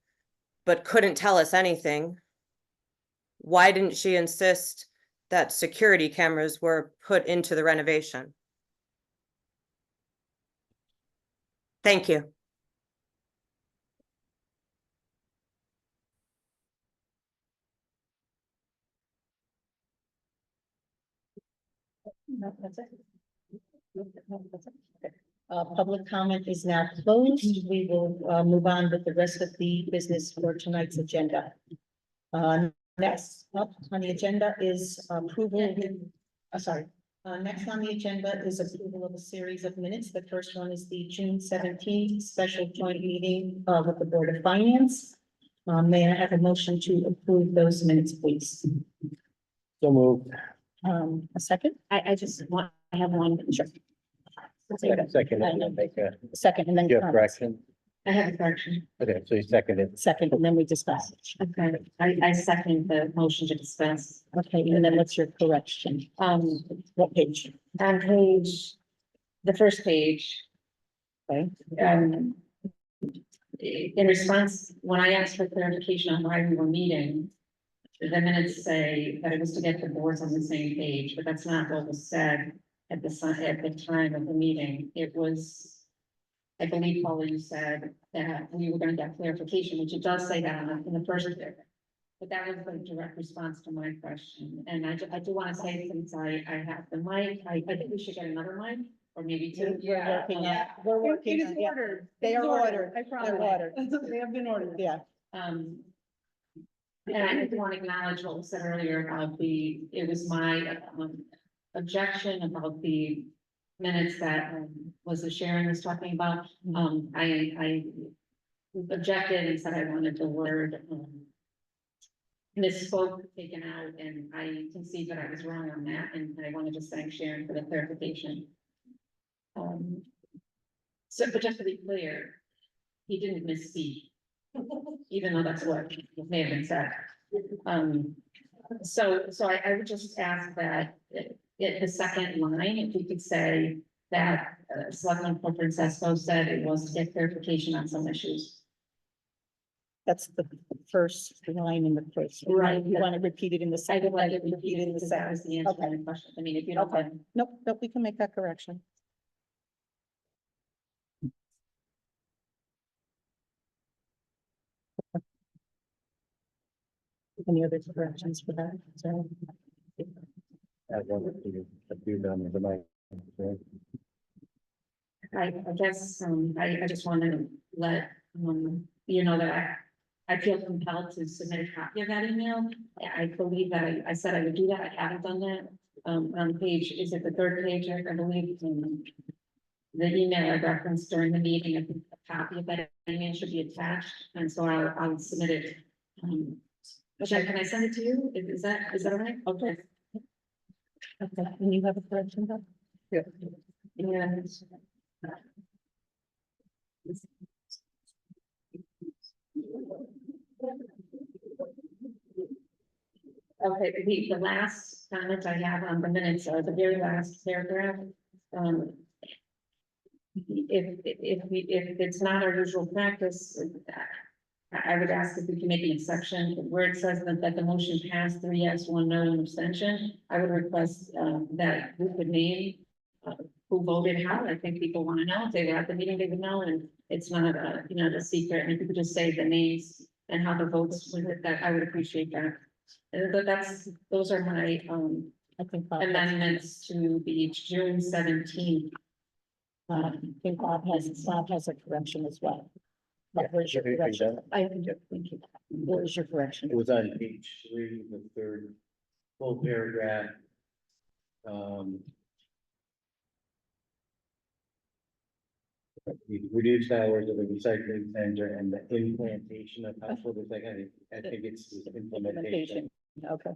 but couldn't tell us anything, why didn't she insist that security cameras were put into the renovation? Thank you. No, that's it. No, that's it. Okay. Public comment is now closed. We will move on with the rest of the business for tonight's agenda. Next up on the agenda is approval. Sorry. Next on the agenda is approval of a series of minutes. The first one is the June 17th special joint meeting with the Board of Finance. May I have a motion to approve those minutes, please? So moved. A second? I have one. Sure. Second, and then make a, Second, and then. you have correction? I have a correction. Okay, so you seconded. Second, and then we discuss. Okay, I second the motion to discuss. Okay, and then what's your correction? What page? On page, the first page. Okay. In response, when I asked for clarification on why we were meeting, the minutes say that it was to get the boards on the same page, but that's not what was said at the time of the meeting. It was, I believe, Paula, you said that we were gonna get clarification, which it does say that in the first bit. But that was the direct response to my question. And I do wanna say, since I have the mic, I think we should get another mic, or maybe 2. We're working It on is it. ordered. They are ordered. I promise. They're ordered. They have been ordered. Yeah. And I do want to acknowledge what was said earlier about it was my objection about the minutes that was the Sharon was talking about. I objected and said I wanted the word misspoke taken out, and I can see that I was wrong on that, and I wanted to thank Sharon for the clarification. So, but just to be clear, he didn't misspeak, even though that's what may have been said. So I would just ask that the second line, if you could say that Selectman Francesco said it was to get clarification on some issues. That's the first line in the first. Right. You want to repeat it in the I second? would like it Repeat it in the because that was second. the answer to Okay. the question. I mean, if you don't Okay. mind. Nope, we can make that correction. Any other corrections for that? So, I wanted to do them the mic. I guess, I just want to let, you know, that I feel compelled to submit a copy of that email. I believe that I said I would do that. I haven't done that. On page, is it the third page? I believe, the email I referenced during the meeting, I think a copy of that email should be attached, and so I'll submit it. Can I send it to you? Is that all right? Okay. okay, and you have a correction then? Yeah. Okay, the last comment I have on the minutes, the very last paragraph. If it's not our usual practice, I would ask if we can make an exception where it says that the motion passed 3 yes, 1 no, and abstention. I would request that we could name who voted how. I think people want to know. If they were at the meeting, they would know, and it's not a secret. And if you could just say the names and how the votes were, that I would appreciate that. But those are my I think amendments to the June 17th. I think Bob has a correction as well. But where's your Are you correction? done? I think, thank you. Where's your correction? It was on page 3, the third full paragraph. The reduced hours of the recycling center and the implantation of household recycling, I think it's implementation. Okay.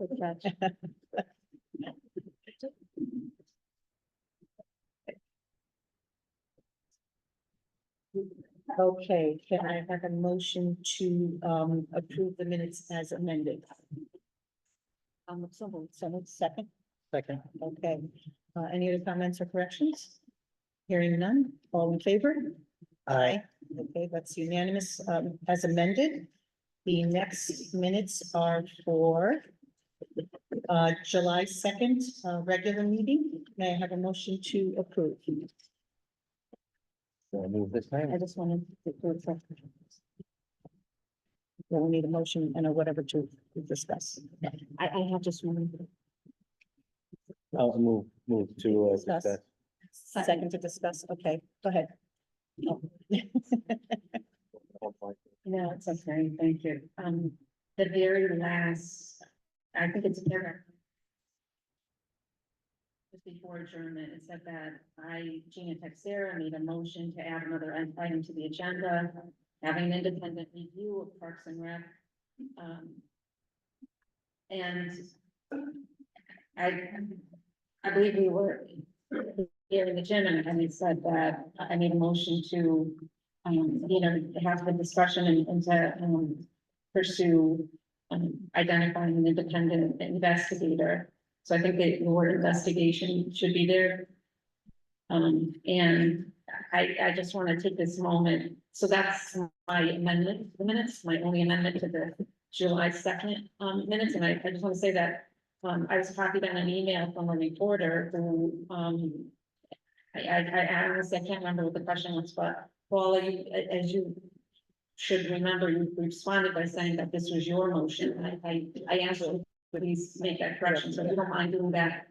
Okay, can I have a motion to approve the minutes as amended? Someone second, Second. okay. Any other comments or corrections? Hearing none, all in favor? Aye. Okay, that's unanimous, as amended. The next minutes are for July 2nd, regular meeting. May I have a motion to approve? We'll move this time. I just wanted to approve. We'll need a motion and a whatever to discuss. I have just one. I'll move to, Discuss. discuss. Second to discuss, okay, go ahead. Oh. No, it's okay, thank you. The very last, I think it's paragraph. Just before adjournment, it said that Gina Texera made a motion to add another item to the agenda, having an independent review of Parks and Rec. And I believe we were here in the gym and it said that I made a motion to, have the discussion and to, pursue, identifying an independent investigator. So I think that the word investigation should be there. And I just want to take this moment. So that's my amendment, to the minutes, my only amendment to the July 2nd, minutes. And I just want to say that, I was copied on an email from a reporter who, I honestly, I can't remember what the question was, but Paula, you, as you should remember, you responded by saying that this was your motion. I asked you, please make that correction. So if you don't mind doing that,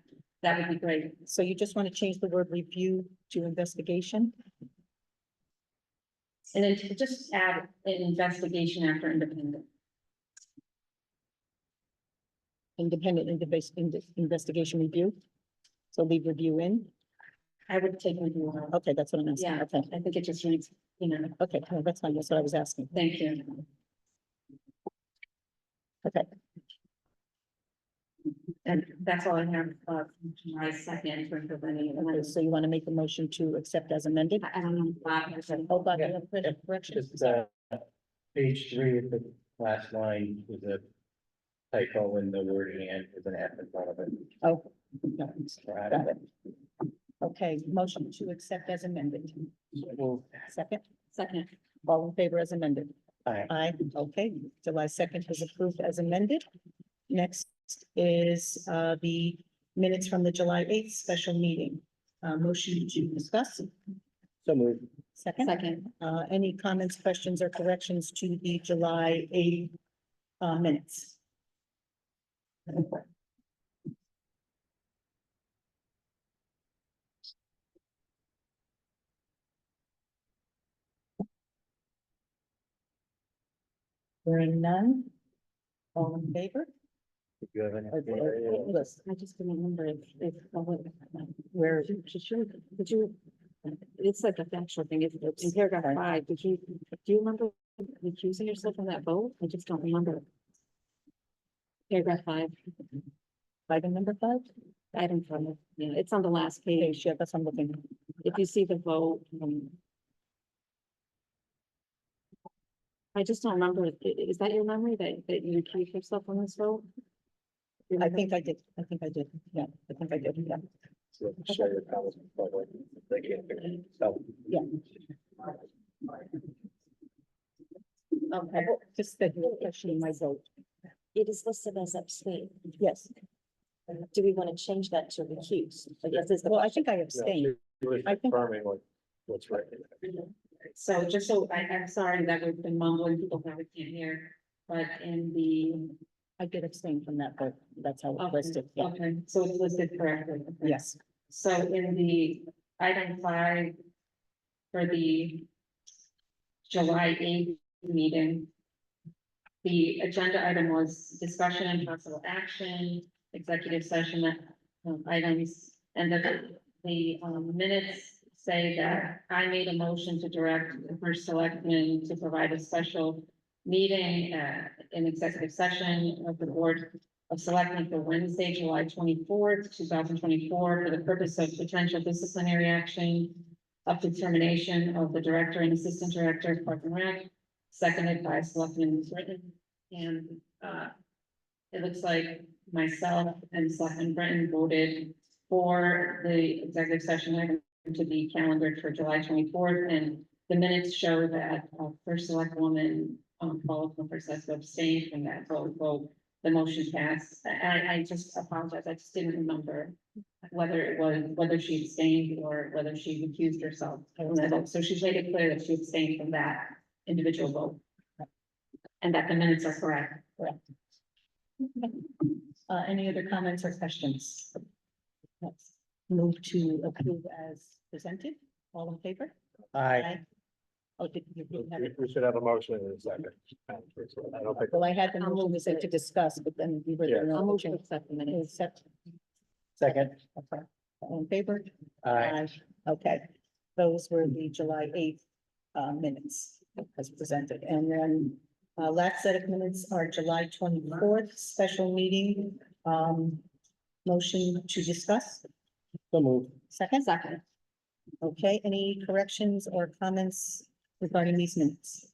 that would be great. So you just want to change the word review to investigation? And then to just add an investigation after independent. Independent investigation review? So leave review in? I would take review out. Okay, that's what I'm asking. Yeah, Okay, I think it just reads, okay, no, that's fine. That's what I was asking. thank you. Okay, And that's all I have, my second for Bethany. okay, so you want to make a motion to accept as amended? I don't know. Bob, I said- Oh, Bob, you Yeah. have a correction? Just, page 3 of the last line is a typo in the word and with an F in front of it. Oh, no, Right. got it. Okay, motion to accept as amended. Well, Second, Second, all in favor as amended? aye. Aye, okay, July 2nd is approved as amended. Next is the minutes from the July 8th special meeting. Motion to discuss. So moved. Second, second, any comments, questions, or corrections to the July 8th minutes? Hearing none. All in favor? If you have any. List, I just couldn't remember if, where, did you, it's like a factual thing, it's in paragraph 5, do you remember recusing yourself from that vote? I just don't remember. Paragraph 5, item number 5? item 5, yeah, it's on the last page. Okay, sure, that's what I'm looking. If you see the vote, I just don't remember, is that your memory that you recused yourself from this vote? I think I did, yeah, I think I did, yeah. So share your comments with the public. They can't figure it out. Yeah. Okay, just the question in my vote, It is listed as abstain. yes, Do we want to change that to recuse? I guess is the well, I question. think I abstained. I think- Confirming what's right. So just so, I'm sorry that we've been mumbling, people probably can't hear, but in the. I did abstain from that vote, that's how it's Okay, listed, yeah, okay, so it's listed correctly. Okay. yes. So in the item 5 for the July 8th meeting, the agenda item was discussion and possible action, executive session items, and the minutes say that I made a motion to direct the first selectman to provide a special meeting, in executive session of the Board of Selectmen for Wednesday, July 24th, 2024, for the purpose of potential disciplinary action up to termination of the director and assistant director of Park and Rec, seconded by Selectman Britton. And, it looks like myself and Selectman Britton voted for the executive session item to be calendared for July 24th, and the minutes show that, first select woman, Paula Clifford has abstained from that vote, so the motion passed. I just apologize, I just didn't remember whether she abstained or whether she recused herself from that vote. So she's made it clear that she abstained from that individual vote. And that the minutes are correct. Correct. Any other comments or questions? Let's move to approve as presented. All in favor? Aye. Oh, did you have it? We should have a motion in a second. I don't think. Well, I had the motion to say to discuss, but then we were. Yeah. no I'll move to motion. accept the minutes. Accept. Second. Okay. All in favor? Aye. Okay, those were the July 8th minutes as presented. And then last set of minutes are July 24th, special meeting. Motion to discuss. So moved. Second? Second. Okay, any corrections or comments regarding these minutes?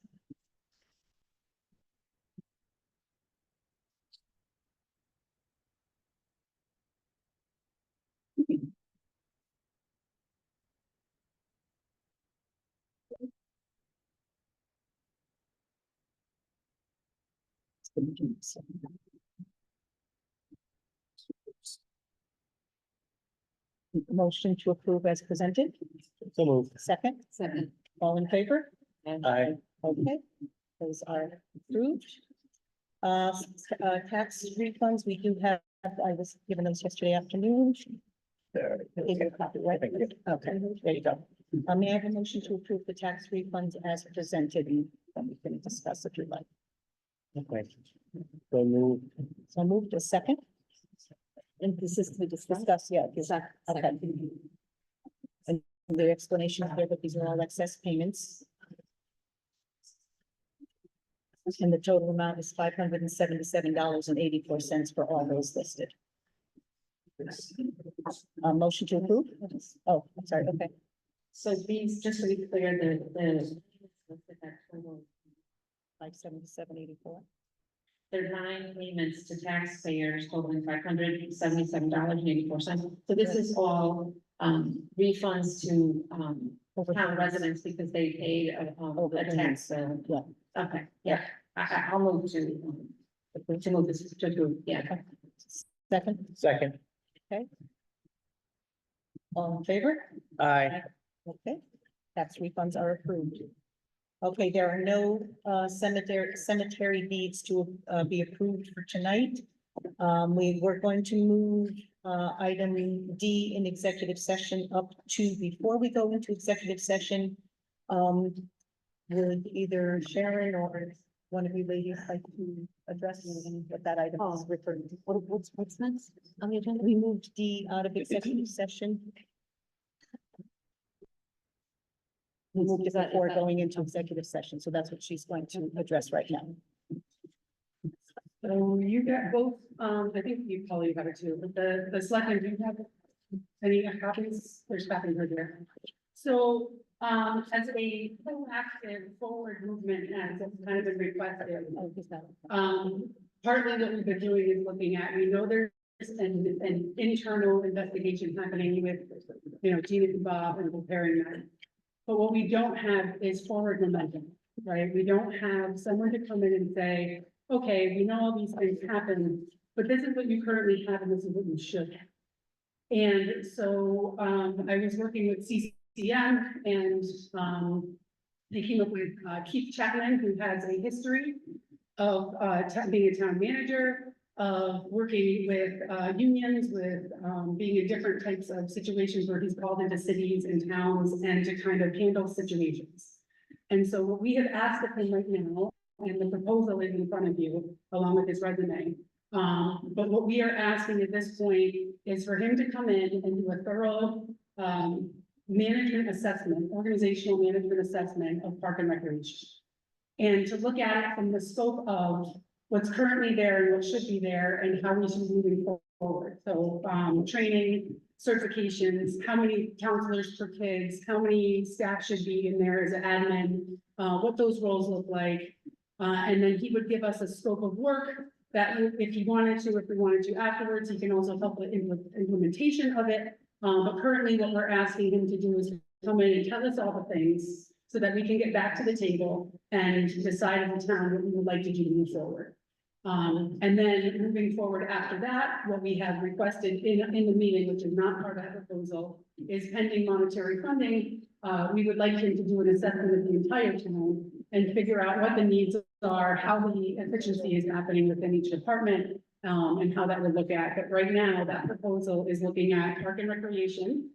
Motion to approve as presented. So moved. Second? Second. All in favor? Aye. Okay, those are approved. Tax refunds, we do have, I was given those yesterday afternoon. There. Is your copy, right? Thank you. Okay, there you go. May I have a motion to approve the tax refunds as presented, and then we can discuss if you like. Okay. So moved. So moved to second. And this is to Discuss, yeah. Okay. And the explanation here that these are all excess payments. And the total amount is $577.84 for all those listed. Motion to approve? Oh, I'm sorry, okay. So these, just to be clear, the. 577.84. There are 9 payments to taxpayers totaling $577.84. So this is all refunds to town residents because they paid a tax. Yeah. Okay, yeah, I'll move to move this to approve, yeah. Second, Second. all in favor? Aye. Okay, tax refunds are approved. Okay, there are no cemetery deeds to be approved for tonight. We were going to move item D in executive session up to, before we go into executive session. Would either Sharon or one of you ladies like to address what that item is referring to? What's next on the agenda? We moved D out of executive session. We moved it before going into executive session, so that's what she's going to address right now. So you got both, I think you probably have it too, but the selectmen, do you have any copies? There's nothing right there. So, as a proactive forward movement, as it's kind of been requested, partly what we've been doing is looking at, we know there's an internal investigation happening with, Gina and Bob and preparing that. But what we don't have is forward momentum, right? We don't have someone to come in and say, okay, we know all these things happen, but this is what you currently have and this is what you should have. And so, I was working with CCM and, they came up with, Keith Chapman, who has a history of, being a town manager, of working with, unions, with, being in different types of situations where he's called into cities and towns and to kind of handle situations. And so what we have asked of him right now, and the proposal is in front of you, along with his resume. But what we are asking at this point is for him to come in and do a thorough, management assessment, organizational management assessment of Park and Recreation. And to look at it from the scope of what's currently there and what should be there and how we should be moving forward. So, training, certifications, how many counselors per kids, how many staff should be in there as an admin, what those roles look like. And then he would give us a scope of work that if we wanted to afterwards, he can also help with implementation of it. But currently what we're asking him to do is come in and tell us all the things so that we can get back to the table and decide as a town what we would like to do to move forward. And then moving forward after that, what we have requested in the meeting, which is not part of the proposal, is pending monetary funding. We would like him to do an assessment of the entire town and figure out what the needs are, how the efficiency is happening within each department, and how that would look at. But right now, that proposal is looking at Park and Recreation,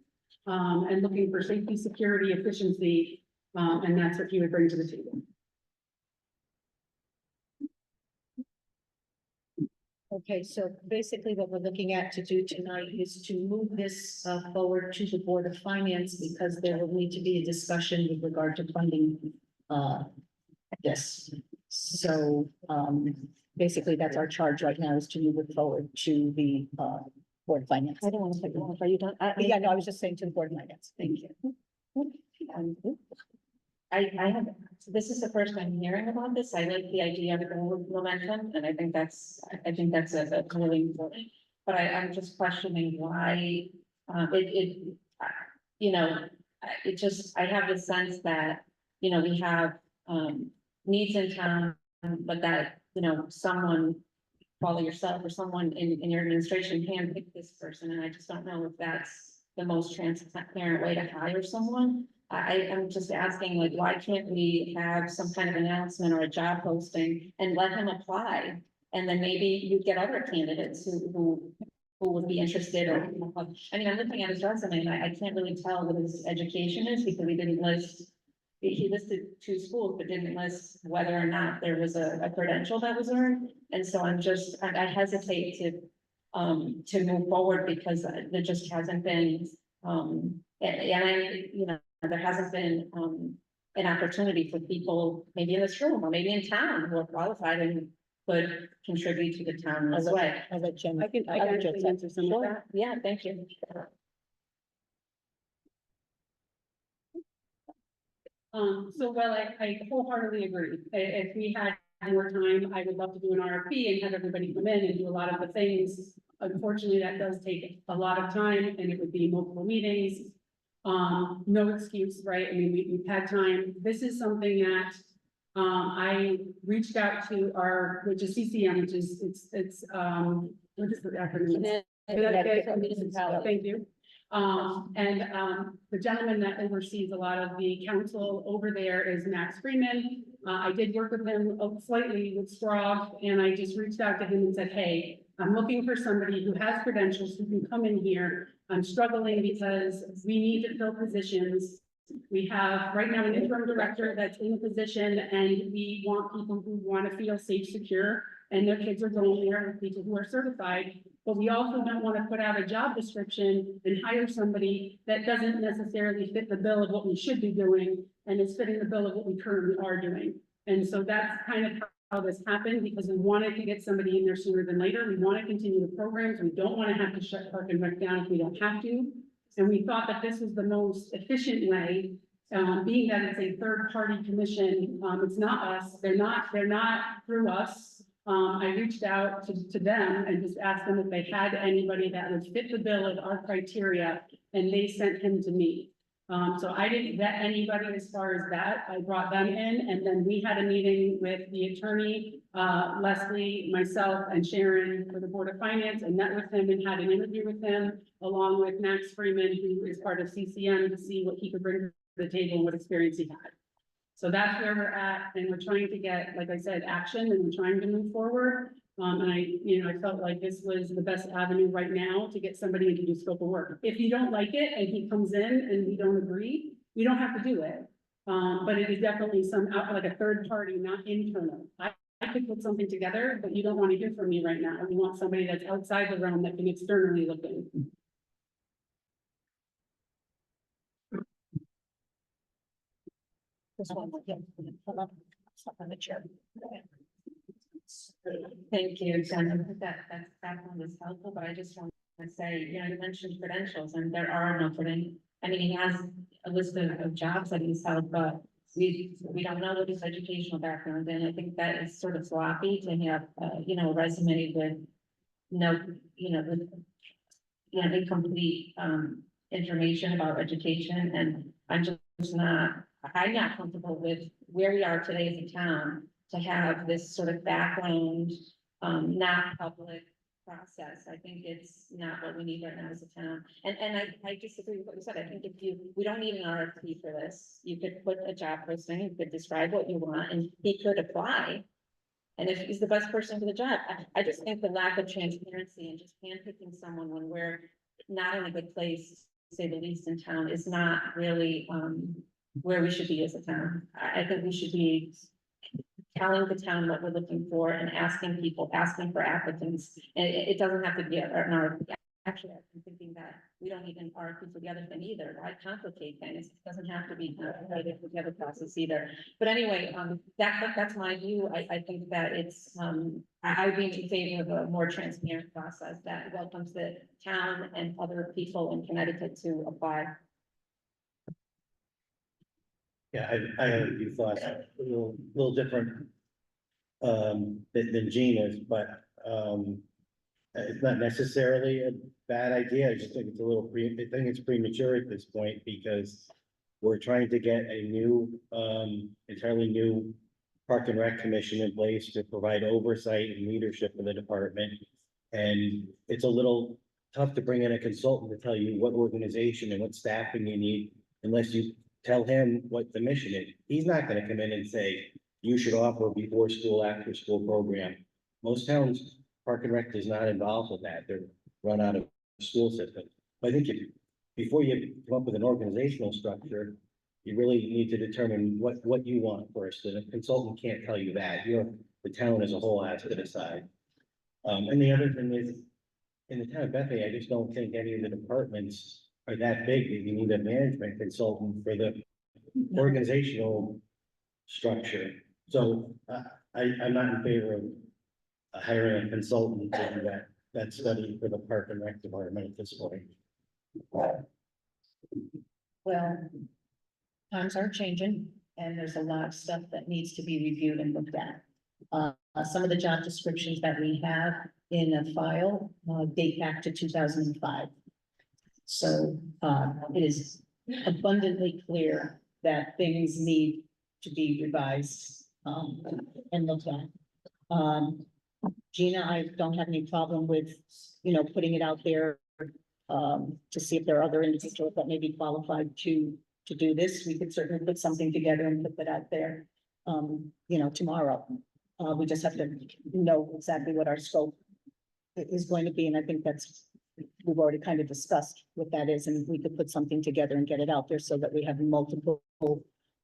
and looking for safety, security, efficiency, and that's what he would bring to the table. Okay, so basically what we're looking at to do tonight is to move this forward to the Board of Finance because there will need to be a discussion with regard to funding this. So basically that's our charge right now is to move it forward to the Board of Finance. I don't want to take long. Are you done? Yeah, no, I was just saying to the Board of Finance. Thank you. I have, this is the first I'm hearing about this. I like the idea of the momentum, and I think that's a really important. But I'm just questioning why, you know, it just, I have the sense that, you know, we have, needs in town, but that, you know, someone, probably yourself or someone in your administration can pick this person, and I just don't know if that's the most transparent way to hire someone. I'm just asking, like, why can't we have some kind of announcement or a job posting and let him apply? And then maybe you get other candidates who would be interested or, I mean, I'm looking at his resume and I can't really tell what his education is because he didn't list, he listed 2 schools, but didn't list whether or not there was a credential that was earned. And so I hesitate to move forward because there just hasn't been, and you know, there hasn't been an opportunity for people, maybe in this room or maybe in town, who are qualified and could contribute to the town in this way. I'll let Jen. I can actually answer some of that. Yeah, thank you. So while I wholeheartedly agree, if we had more time, I would love to do an RFP and have everybody come in and do a lot of the things. Unfortunately, that does take a lot of time and it would be multiple meetings. No excuse, right? I mean, we've had time. This is something that I reached out to which is CCM, which is, what is the acronym? Thank you. The gentleman that oversees a lot of the council over there is Max Freeman. I did work with him slightly with Sprague, and I just reached out to him and said, hey, I'm looking for somebody who has credentials who can come in here. I'm struggling because we need to fill positions. We have right now an interim director that's in a position, and we want people who want to feel safe, secure, and their kids are going there with people who are certified. But we also don't want to put out a job description and hire somebody that doesn't necessarily fit the bill of what we should be doing and is fitting the bill of what we currently are doing. And so that's kind of how this happened, because we wanted to get somebody in there sooner than later. We want to continue the programs. We don't want to have to shut Park and Rec down if we don't have to. And we thought that this was the most efficient way, being that it's a third-party commission. It's not us. They're not through us. I reached out to them and just asked them if they had anybody that would fit the bill of our criteria, and they sent him to me. So I didn't vet anybody as far as that. I brought them in, and then we had a meeting with the attorney, Leslie, myself, and Sharon for the Board of Finance, and met with him and had an interview with him, along with Max Freeman, who is part of CCM, to see what he could bring to the table and what experience he had. So that's where we're at, and we're trying to get, like I said, action, and we're trying to move forward. And I felt like this was the best avenue right now to get somebody into do scope of work. If you don't like it and he comes in and we don't agree, we don't have to do it. But it is definitely like a third party, not internal. I could put something together, but you don't want to hear from me right now. You want somebody that's outside the realm that can externally look in. This one, yeah, hold on. Stop on the chair. Thank you, Jen. That one was helpful, but I just want to say, you know, you mentioned credentials and there are no credentials. I mean, he has a list of jobs that he's held, but we don't know what his educational background, and I think that is sort of sloppy to have, you know, a resume with no, you know, with, you know, incomplete, information about education, and I'm I'm not comfortable with where we are today as a town to have this sort of background, not public process. I think it's not what we need right now as a town. And I disagree with what you said. I think we don't need an RFP for this. You could put a job posting, you could describe what you want, and he could apply. And if he's the best person for the job, I just think the lack of transparency and just handpicking someone when we're not in a good place, to say the least, in town is not really, where we should be as a town. I think we should be telling the town what we're looking for and asking for applicants. And it doesn't have to be an RFP. Actually, I'm thinking that we don't need an RFP for the other thing either. Why complicate things? It doesn't have to be complicated with the other process either. But anyway, that's my view. I think that it's, I would be in favor of a more transparent process that welcomes the town and other people in Connecticut to apply. Yeah, I have a few thoughts, a little different than Gina's, but it's not necessarily a bad idea. I just think it's I think it's premature at this point because we're trying to get a new, entirely new Park and Rec Commission in place to provide oversight and leadership in the department. And it's a little tough to bring in a consultant to tell you what organization and what staffing you need unless you tell him what the mission is. He's not gonna come in and say, you should offer a before school, after school program. Most towns, Park and Rec is not involved with that. They're run out of school system. But I think before you come up with an organizational structure, you really need to determine what you want first. And a consultant can't tell you that. The town as a whole has to decide. And the other thing is, in the town of Bethany, I just don't think any of the departments are that big that you need a management consultant for the organizational structure. So I'm not in favor of hiring a consultant to do that study for the Park and Rec department at this point. Well, times are changing and there's a lot of stuff that needs to be reviewed and looked at. Some of the job descriptions that we have in a file date back to 2005. So it is abundantly clear that things need to be revised and looked at. Gina, I don't have any problem with, you know, putting it out there to see if there are other individuals that may be qualified to do this. We could certainly put something together and put that out there, you know, tomorrow. We just have to know exactly what our scope is going to be, and I think we've already kind of discussed what that is, and we could put something together and get it out there so that we have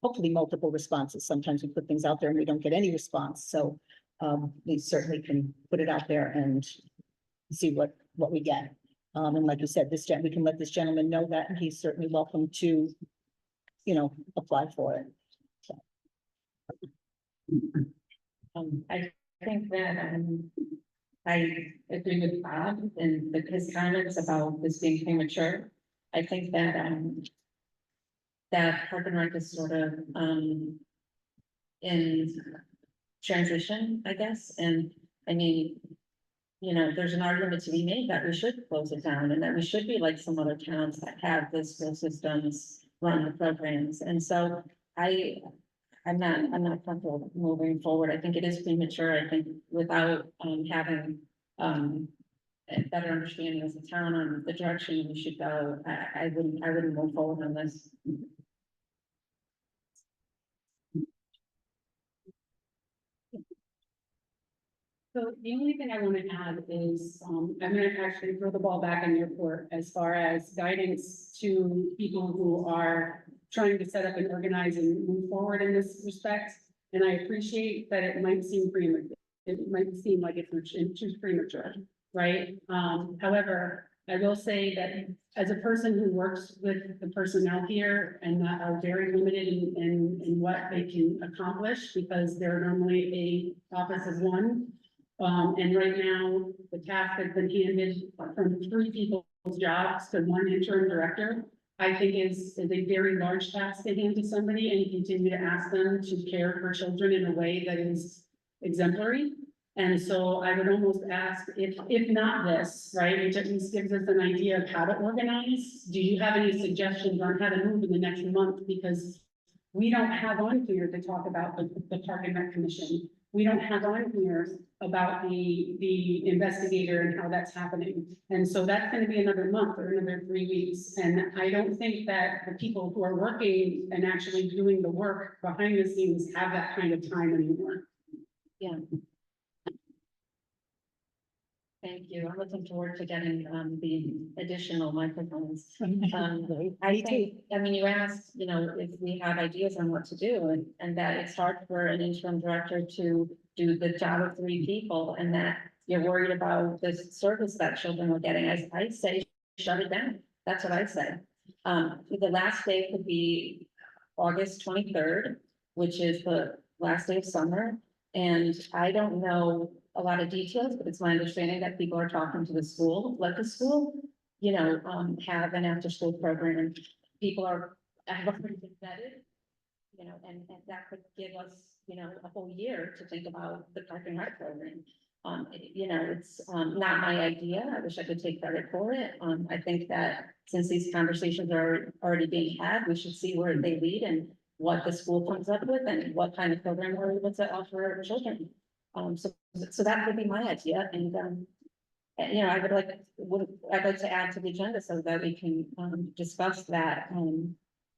hopefully multiple responses. Sometimes we put things out there and we don't get any response, so we certainly can put it out there and see what we get. And like you said, we can let this gentleman know that, and he's certainly welcome to, you know, apply for it. I think that, I agree with Bob and with his comments about this being premature. I think that, that Park and Rec is sort of, in transition, I guess, and I mean, you know, there's an argument to be made that we should close it down and that we should be like some other towns that have the school systems run the programs. And so I'm not comfortable moving forward. I think it is premature. I think without having a better understanding as a town on the direction we should go, I wouldn't move forward on this. So the only thing I want to add is, I'm going to actually throw the ball back in your court as far as guidance to people who are trying to set up and organize and move forward in this respect. And I appreciate that it might seem premature. It might seem like it's too premature, right? However, I will say that as a person who works with the personnel here and that are very limited in what they can accomplish, because they're normally a office of one. And right now, the task has been handed from 3 people's jobs to 1 interim director. I think is a very large task to hand to somebody and continue to ask them to care for children in a way that is exemplary. And so I would almost ask if not this, right, which at least gives us an idea of how to organize. Do you have any suggestions on how to move in the next month? Because we don't have on here to talk about the Park and Rec Commission. We don't have on here about the investigator and how that's happening. And so that's gonna be another month or another 3 weeks. And I don't think that the people who are working and actually doing the work behind the scenes have that kind of time anymore. Yeah. Thank you. I'm looking forward to getting the additional microphones. I think, I mean, you asked, you know, if we have ideas on what to do and that it's hard for an interim director to do the job of 3 people and that you're worried about the service that children are getting. I say, shut it down. That's what I say. The last day could be August 23rd, which is the last day of summer. And I don't know a lot of details, but it's my understanding that people are talking to the school, let the school, you know, have an after-school program. People have already been vetted, you know, and that could give us, you know, a whole year to think about the Park and Rec program. You know, it's not my idea. I wish I could take credit for it. I think that since these conversations are already being had, we should see where they lead and what the school comes up with and what kind of program we're able to offer our children. So that would be my idea, and you know, I'd like to add to the agenda so that we can discuss that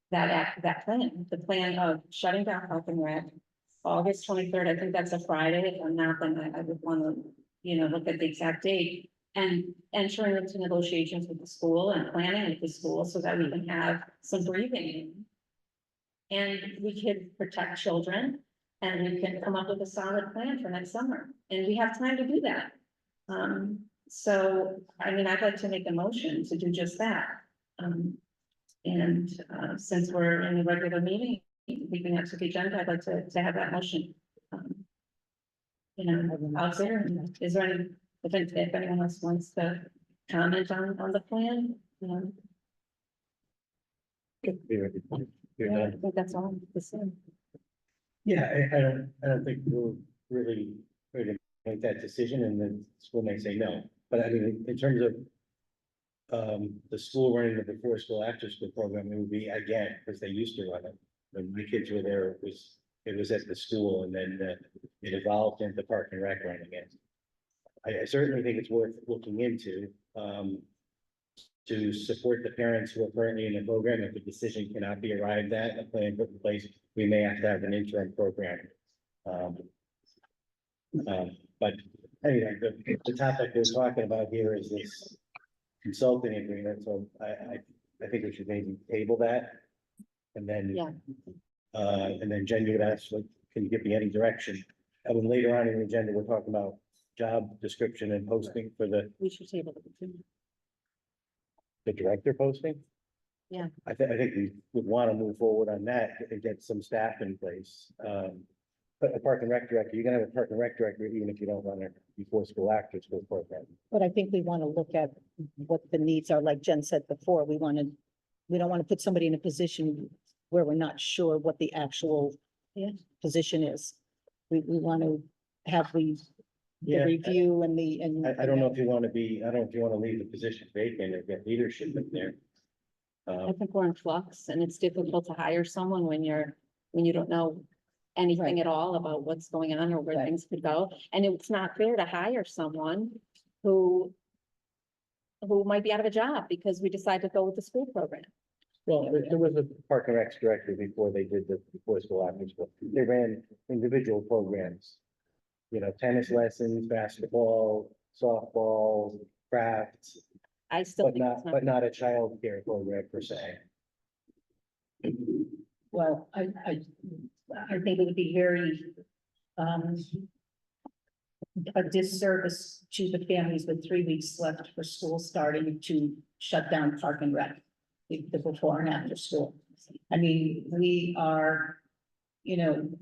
that plan, the plan of shutting down Park and Rec. August 23rd, I think that's a Friday. If I'm not, then I would want to, you know, look at the exact date and entering into negotiations with the school and planning with the school so that we can have some breathing room. And we can protect children. And we can come up with a solid plan for next summer, and we have time to do that. So, I mean, I'd like to make a motion to do just that. Since we're in a regular meeting, we can add to the agenda, I'd like to have that motion. You know, out there, is there any, if anyone else wants to comment on the plan, you know? Yeah, I think that's all to say. Yeah, I don't think we're really ready to make that decision and then school may say no. But I mean, in terms of the school running the before school, after school program, it would be again, because they used to run it. When my kids were there, it was at the school and then it evolved into Park and Rec running it. I certainly think it's worth looking into to support the parents who are currently in the program. If the decision cannot be arrived at, a plan put in place, we may have to have an interim program. But anyway, the topic we're talking about here is this consulting agreement, so I think we should maybe table that. And then, and then Jen, you would ask, like, can you give me any direction? And then later on in the agenda, we're talking about job description and posting for We should table it. the director posting. Yeah. I think we would want to move forward on that and get some staff in place. But a Park and Rec director, you're gonna have a Park and Rec director even if you don't run a before school, after school program. But I think we want to look at what the needs are, like Jen said before, we don't want to put somebody in a position where we're not sure what the actual position is. We want to have the review and I don't know if you want to I don't know if you want to leave the position vacant or get leadership in there. I think we're in flux and it's difficult to hire someone when you don't know anything at all about what's going on or where things could go. And it's not fair to hire someone who might be out of a job because we decided to go with the school program. Well, there was a Park and Rec director before they did the before school, after school. They ran individual programs. You know, tennis lessons, basketball, softball, crafts, I still but think it's but not a child care program per se. well, I think it would be very, a disservice to the families with 3 weeks left for school starting to shut down Park and Rec, the before and after school. I mean, we are,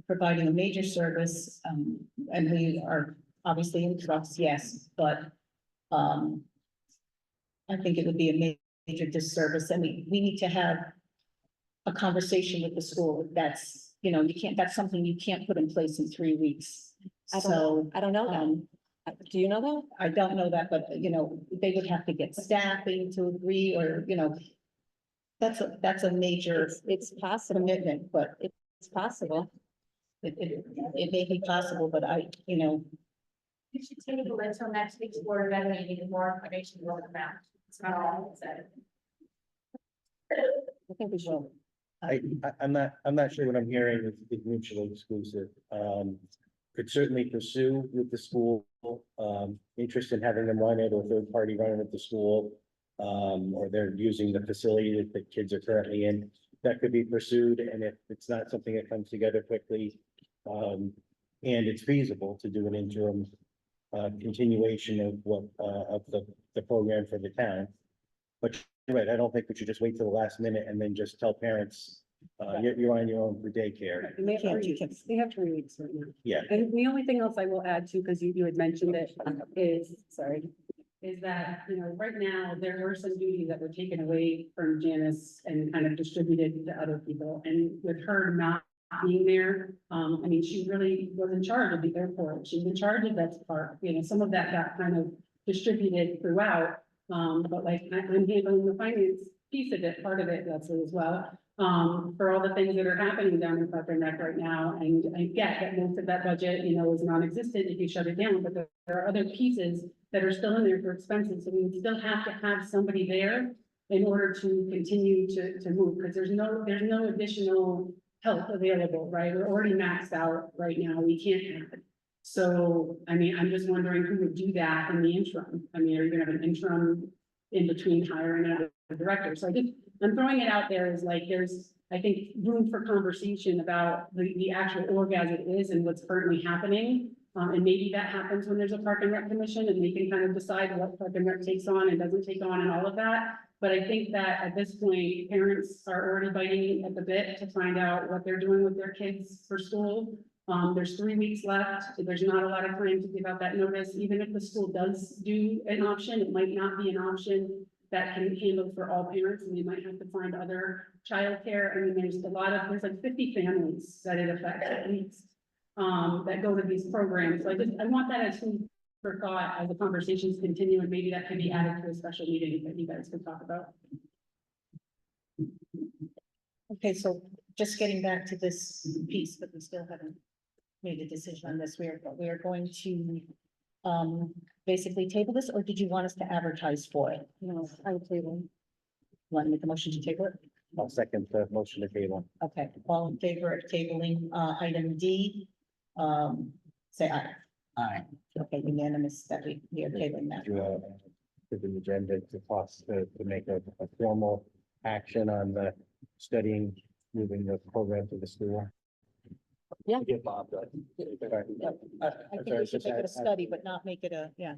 providing a major service, and we are obviously in trucks, yes, but, I think it would be a major disservice, and we need to have a conversation with the school. That's, that's something you can't put in place in 3 weeks. So, I don't know that. Do you know that? I don't know that, but, they would have to get staffing to agree, or, that's a major It's possible. commitment, but It's possible. it may be possible, but You should table it until next week's board of ed meeting and more information will come out. It's not all said. I think we should. I'm not sure what I'm hearing is mutually exclusive. Could certainly pursue with the school, interest in having them run it, or third party running at the school. Or they're using the facility that the kids are currently in, that could be pursued, and if it's not something that comes together quickly. And it's feasible to do an interim, continuation of what, of the program for the town. But you're right, I don't think we should just wait till the last minute and then just tell parents, you're on your own for daycare. And they Can't have do 3 weeks. They have 3 weeks right now. Yeah, And the only thing else I will add to, because you had mentioned it, is that, right now, there were some duties that were taken away from Janice and kind of distributed to other people. And with her not being there, I mean, she really was in charge of the airport. She was in charge of that part, some of that got kind of distributed throughout. But like, I'm handling the finance piece of it, part of it, that's it as well. For all the things that are happening down in Park and Rec right now, and I get that most of that budget, is non-existent if you shut it down, but there are other pieces that are still in there for expenses, so we would still have to have somebody there in order to continue to move, because there's no additional help available, right? We're already maxed out right now, we can't have it. So, I mean, I'm just wondering who would do that in the interim. I mean, are you gonna have an interim in between hiring a director? So I'm throwing it out there as like, there's, I think, room for conversation about the actual org as it is and what's currently happening. And maybe that happens when there's a Park and Rec commission and they can kind of decide what Park and Rec takes on and doesn't take on and all of that. But I think that at this point, parents are already biting at the bit to find out what they're doing with their kids for school. There's 3 weeks left. There's not a lot of time to give out that notice. Even if the school does do an option, it might not be an option that can be handled for all parents, and they might have to find other childcare. I mean, there's like 50 families that it affects at least, that go to these programs. So I want that as food for thought as the conversations continue, and maybe that can be added to a special meeting that you guys could talk about. Okay, so just getting back to this piece, but we still haven't made a decision on this. We are going to basically table this, or did you want us to advertise for it? No, I would table. Want to make a motion to table it? I'll second the motion to table. Okay, all in favor of tabling item D, say aye. Aye. Okay, unanimous that we are tabling that. To the agenda to make a formal action on the studying, moving the program to the school. Yeah. Get Bob, right? I think we should make it a study, but not make it a, yeah.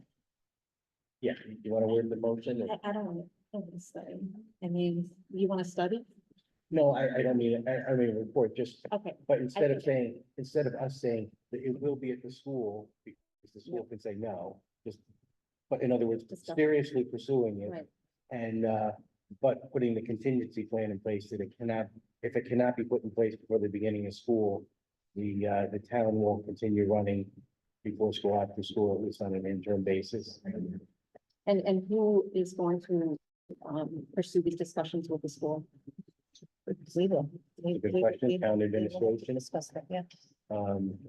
Yeah, you want to word the motion? I don't want to study. I mean, you want to study? No, I don't mean, I mean, report, just, Okay. but instead of us saying that it will be at the school, because the school can say no, just, but in other words, Discuss. seriously pursuing it. Right. And, but putting the contingency plan in place that if it cannot be put in place before the beginning of school, the town will continue running before school, after school, at least on an interim basis. And who is going to pursue these discussions with the school? We will. It's a good question, town administration. Discuss that, yeah. Town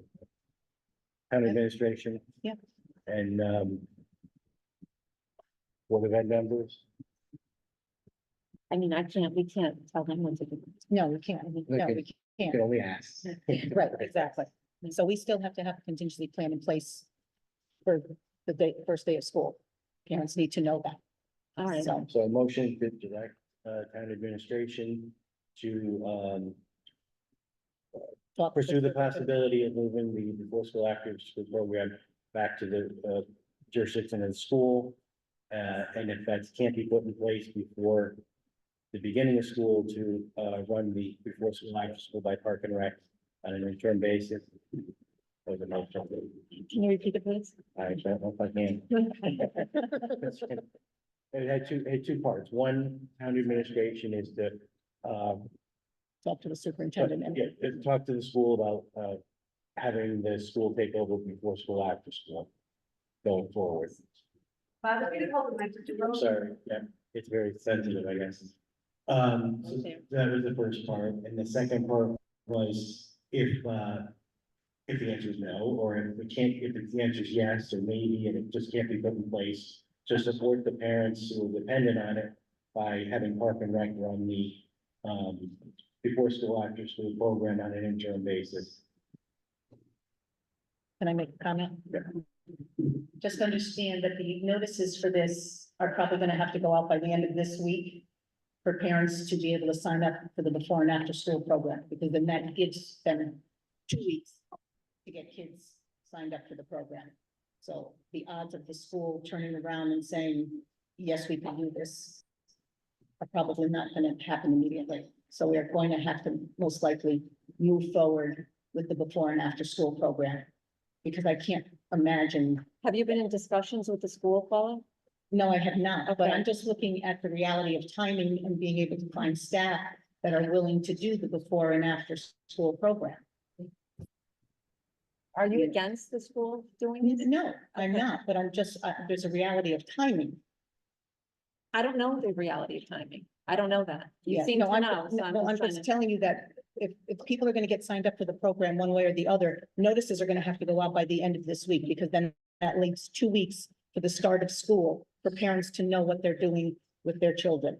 administration. Yeah. And, Board of Ed members. I mean, we can't tell them what to do. No, we can't. No, we You can't. can only ask. Right, exactly. So we still have to have a contingency plan in place for the first day of school. Parents need to know that. All right. So, So a motion to direct, town administration to, talk- pursue the possibility of moving the before school after school program back to the jurisdiction of the school. And if that can't be put in place before the beginning of school to run the before school, after school by Park and Rec on an interim basis. Those are my comments. Can you repeat it, please? I don't know if I can. It had two parts. One, town administration is to, Talk to the superintendent and yeah, talk to the school about, having the school take over before school, after school, going forward. I'm sorry, yeah, it's very sensitive, I guess. So that was the first part, and the second part was if the answer is no, or if we can't, if the answer is yes, or maybe, and it just can't be put in place, to support the parents who are dependent on it by having Park and Rec run the, before school, after school program on an interim basis. can I make a comment? Just understand that the notices for this are probably gonna have to go out by the end of this week for parents to be able to sign up for the before and after school program, because then that gives them 2 weeks to get kids signed up for the program. So the odds of the school turning around and saying, yes, we can do this are probably not gonna happen immediately. So we are going to have to most likely move forward with the before and after school program. Because I can't imagine, Have you been in discussions with the school, Paula? no, I have not, but Okay. I'm just looking at the reality of timing and being able to find staff that are willing to do the before and after school program. Are you against the school doing it? No, I'm Okay. not, but I'm just, there's a reality of timing. I don't know the reality of timing. I don't know that. You Yeah, seem no, to I'm, know, so I'm no, I'm just trying just to. telling you that if people are gonna get signed up for the program one way or the other, notices are gonna have to go out by the end of this week, because then that leaves 2 weeks for the start of school for parents to know what they're doing with their children.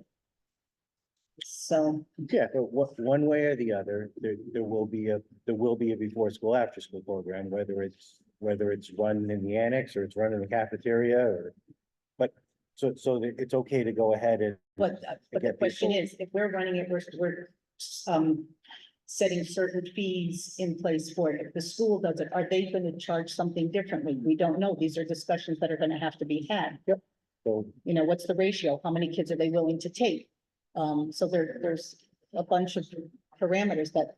So, Yeah, but one way or the other, there will be a before school, after school program, whether it's run in the annex or it's run in the cafeteria or. But so that it's okay to go ahead and. but the get question people- is, if we're running it, we're setting certain fees in place for it. If the school does it, are they gonna charge something differently? We don't know. These are discussions that are gonna have to be had. So, You know, what's the ratio? How many kids are they willing to take? So there's a bunch of parameters that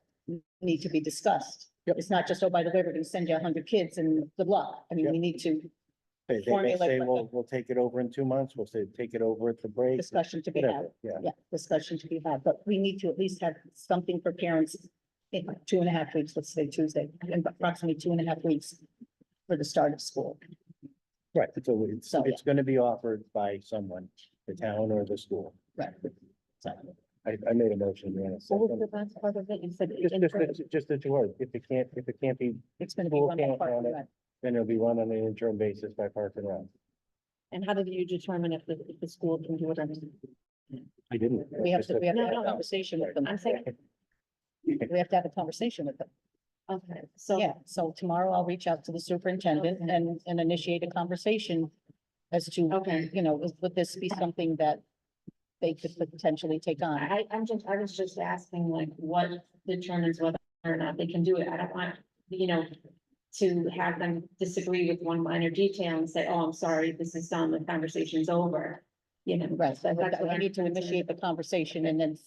need to be discussed. It's not just, oh, by the way, we're gonna send you 100 kids and good luck. I mean, we need to they may formulate say, what we'll take it over in 2 months, we'll say, take it over at the break. discussion to be had. Whatever, yeah. Yeah, discussion to be had, but we need to at least have something for parents in 2.5 weeks, let's say Tuesday, and approximately 2.5 weeks for the start of school. Right, so So, it's gonna be offered by someone, the town or the school. Right. So, I made a motion, yeah. What was the last part of it? You said. Just the 2 words, if it can't be, it's gonna be School run by can't Park run and it. Rec. then it'll be run on an interim basis by Park and Rec. And how did you determine if the school can do it or not? I didn't. We have to have No, a no, no. conversation with them. I'm saying, We have to have a conversation with them. okay, so. Yeah, so tomorrow I'll reach out to the superintendent and initiate a conversation as to, Okay. you know, would this be something that they could potentially take on? I was just asking like what determines whether or not they can do it. I don't want, to have them disagree with one minor detail and say, oh, I'm sorry, this is done, the conversation's over. Right, so That's what I I'm need to concerned initiate the conversation and then,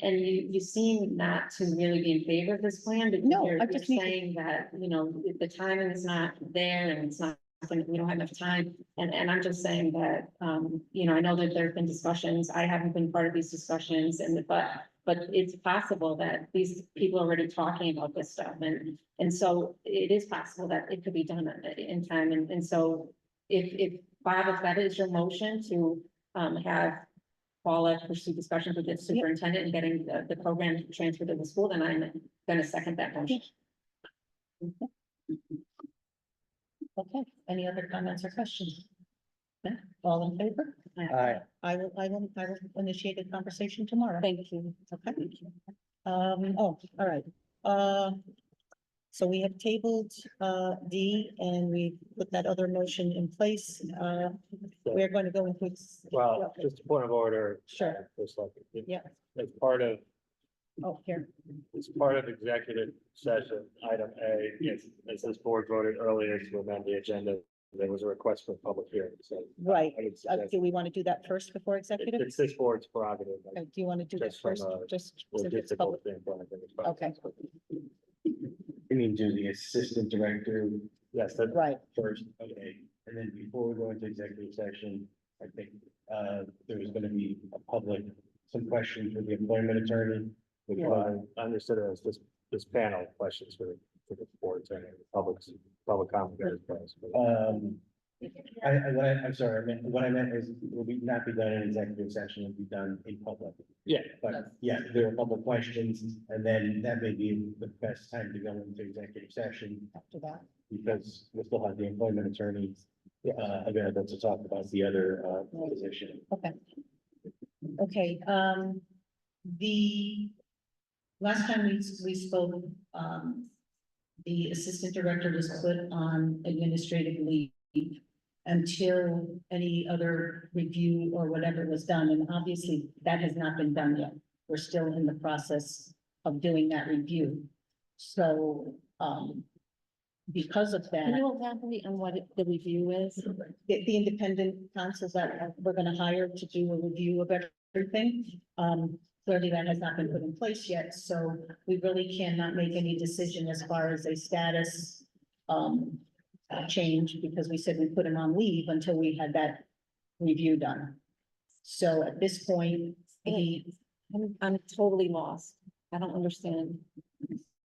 And you seem not to really be in favor of this plan, because No, you're I just need to- saying that, the timing is not there and it's not, we don't have enough time. And I'm just saying that, I know that there have been discussions, I haven't been part of these discussions but it's possible that these people are already talking about this stuff and so it is possible that it could be done in time. And so if Bob, if that is your motion to, have Paula pursue discussions with the superintendent and getting the program transferred to the school, then I'm gonna second that motion. okay, any other comments or questions? No? All in favor? I will initiate a conversation tomorrow. Thank you. Okay. All right, so we have tabled, D and we put that other motion in place. We're going to go into. Well, just a point of order. Sure. Just like, Yeah. as part of Oh, here. It's part of executive session, item A, yes, as this board voted earlier to amend the agenda, there was a request for a public hearing, so. Right. I would suggest- Do we want to do that first before executive? It's this board's prerogative. Do you want to do that Just from first? a Just since it's logistical public? standpoint, I think it's fine. Okay, You mean to the assistant director Yes, that, right. first, okay, and then before we go into executive session, I think, there was gonna be some questions for the employment attorney. Which I understood it as this panel questions for the boards and public comment. I'm sorry, what I meant is, it will not be done in executive session, it'll be done in public. Yeah. But, yeah, there are public questions, and then that may be the best time to go into executive session, After that. because we'll still have the employment attorney available to talk about the other, position. Okay. Okay, the last time we spoke, the assistant director was put on administrative leave until any other review or whatever was done, and obviously that has not been done yet. We're still in the process of doing that review. So, because of Can that, you elaborate on what the review is? the independent counsels that we're gonna hire to do a review of everything. Clearly that has not been put in place yet, so we really cannot make any decision as far as a status change, because we said we put him on leave until we had that review done. So at this point, I'm totally lost. I don't understand.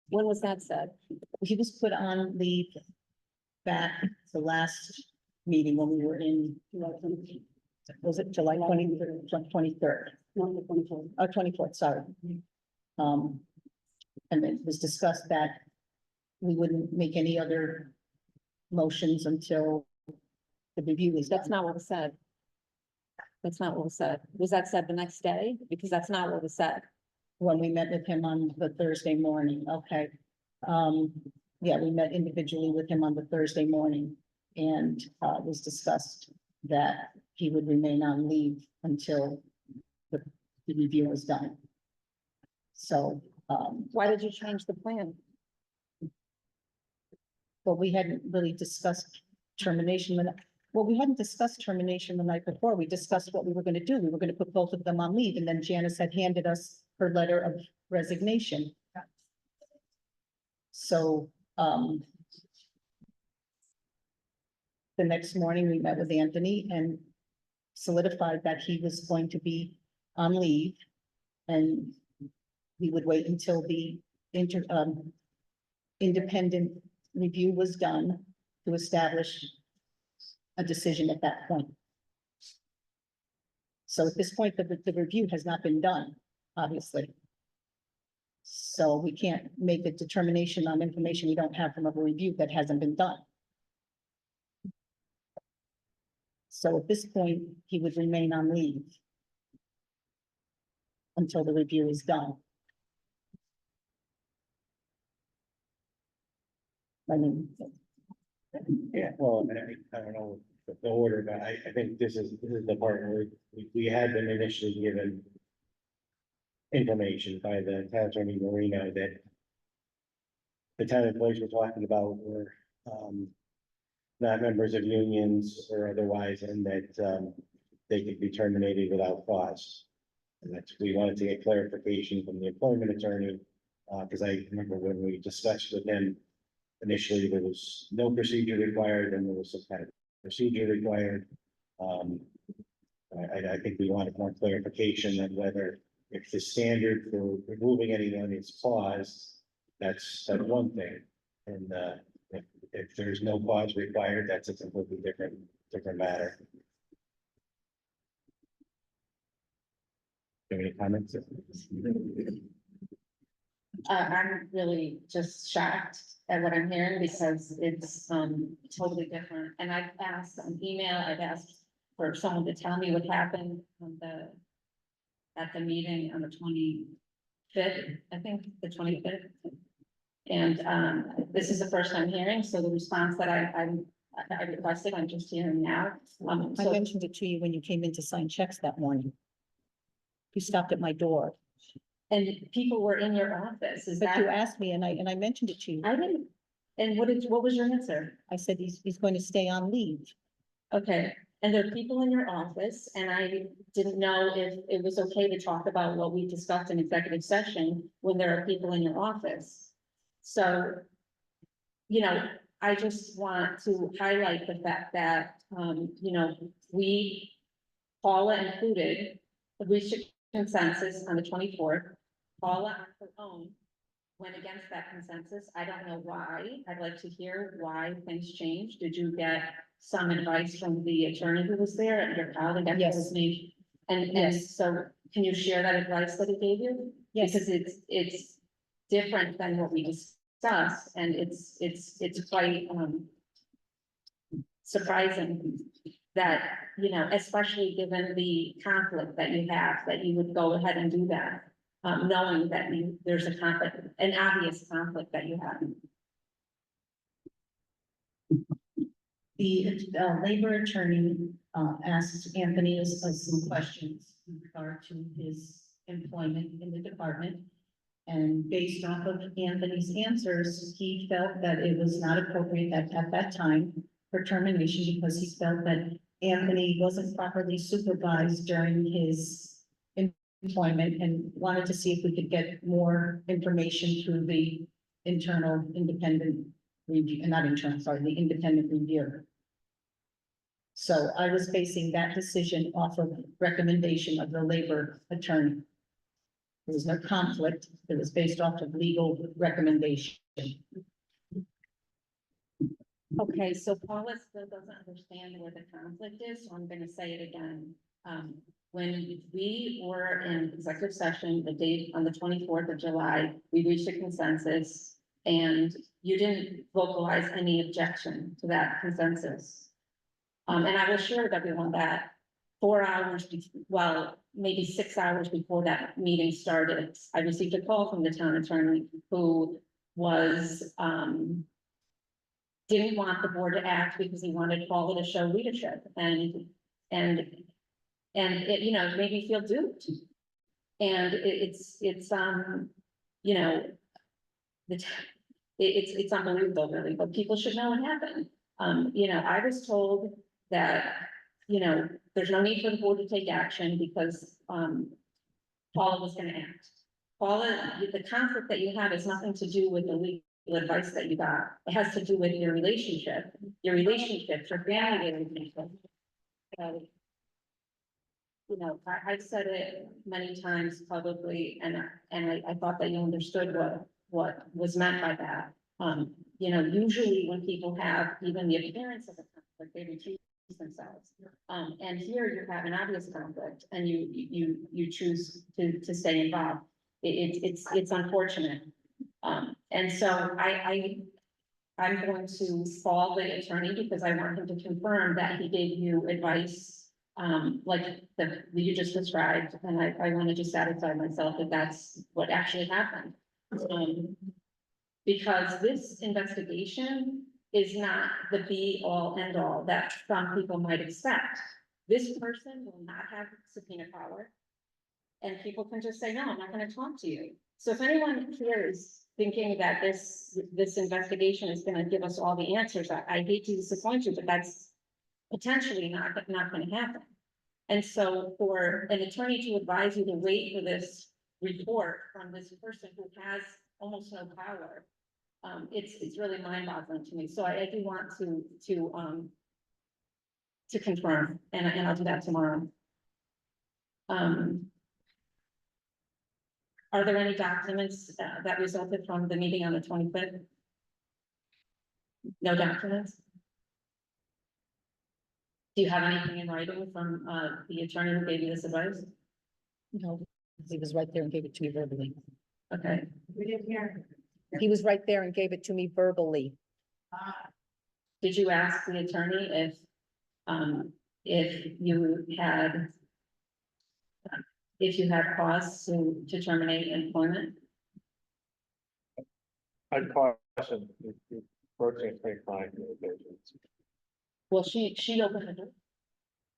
When was that said? he was put on leave back the last meeting when we were in, was it July 23rd? Not the 24th. 24th, sorry. And it was discussed that we wouldn't make any other motions until the review is That's done. not what was said. That's not what was said. Was that said the next day? Because that's not what was said. When we met with him on the Thursday morning, okay. Yeah, we met individually with him on the Thursday morning, and it was discussed that he would remain on leave until the review was done. So, Why did you change the plan? but we hadn't really discussed termination. Well, we hadn't discussed termination the night before. We discussed what we were gonna do. We were gonna put both of them on leave, and then Janice had handed us her letter of resignation. So, the next morning, we met with Anthony and solidified that he was going to be on leave. And we would wait until the independent review was done to establish a decision at that point. So at this point, the review has not been done, obviously. So we can't make a determination on information we don't have from a review that hasn't been done. So at this point, he would remain on leave until the review is done. I mean, Yeah, well, I don't know the order, but I think this is the part where we had been initially given information by the town attorney Marino that the town employees were talking about were, not members of unions or otherwise, and that, they could be terminated without cause. And that's, we wanted to get clarification from the employment attorney, because I remember when we discussed with him, initially, there was no procedure required, and there was some kind of procedure required. I think we wanted more clarification on whether if the standard for removing anyone is cause, that's one thing. And, if there's no cause required, that's a completely different matter. Do you have any comments? I'm really just shocked at what I'm hearing because it's totally different. And I've asked on email, I've asked for someone to tell me what happened on at the meeting on the 25th, I think, the 25th. And this is the first I'm hearing, so the response that I requested, I'm just hearing now. I So mentioned it to you when you came in to sign checks that morning. You stopped at my door And people were in your office, is But you that, asked me and I mentioned it to you. I didn't, and what was your answer? I said he's going to stay on leave. Okay, and there are people in your office, and I didn't know if it was okay to talk about what we discussed in executive session when there are people in your office. So, you know, I just want to highlight the fact that, you know, we, Paula included, reached a consensus on the 24th. Paula on her own went against that consensus. I don't know why. I'd like to hear why things changed. Did you get some advice from the attorney who was there and your colleague? I forget his name. And Yes. so can you share that advice that he gave you? Yes. Because it's different than what we discussed, and it's quite surprising that, you know, especially given the conflict that you have, that you would go ahead and do that, knowing that there's a conflict, an obvious conflict that you have. The labor attorney asked Anthony some questions in regard to his employment in the department. And based off of Anthony's answers, he felt that it was not appropriate at that time for termination because he felt that Anthony wasn't properly supervised during his employment and wanted to see if we could get more information through the internal independent review, not internal, sorry, the independent review. So I was basing that decision off of recommendation of the labor attorney. There was no conflict. It was based off of legal recommendation. Okay, so Paula still doesn't understand where the conflict is, so I'm gonna say it again. When we were in executive session, the date on the 24th of July, we reached a consensus, and you didn't vocalize any objection to that consensus. And I will share with everyone that 4 hours, well, maybe 6 hours before that meeting started, I received a call from the town attorney who was, didn't want the board to act because he wanted Paula to show leadership, and it, you know, made me feel duped. And it's, you know, it's unbelievable, really, but people should know what happened. You know, I was told that, you know, there's no need for the board to take action because, Paula was gonna act. Paula, the conflict that you have has nothing to do with the legal advice that you got. It has to do with your relationships, your family relationship. So, you know, I've said it many times publicly, and I thought that you understood what was meant by that. You know, usually when people have even the appearance of a conflict, they recuse themselves. And here you have an obvious conflict, and you choose to stay involved. It's unfortunate. And so I'm going to call the attorney because I want him to confirm that he gave you advice, like you just described, and I want to just satisfy myself that that's what actually happened. Because this investigation is not the be all end all that some people might expect. This person will not have subpoena power. And people can just say, no, I'm not gonna talk to you. So if anyone here is thinking that this investigation is gonna give us all the answers, I hate to disappoint you, but that's potentially not gonna happen. And so for an attorney to advise you to wait for this report from this person who has almost no power, it's really mind-boggling to me. So I do want to confirm, and I'll do that tomorrow. Are there any documents that resulted from the meeting on the 25th? No documents? Do you have anything in writing from the attorney who gave you this advice? No, he was right there and gave it to me verbally. Okay, We didn't hear. He was right there and gave it to me verbally. did you ask the attorney if you had cause to terminate employment? I'd caution, approaching client communications. Well, she opened the door.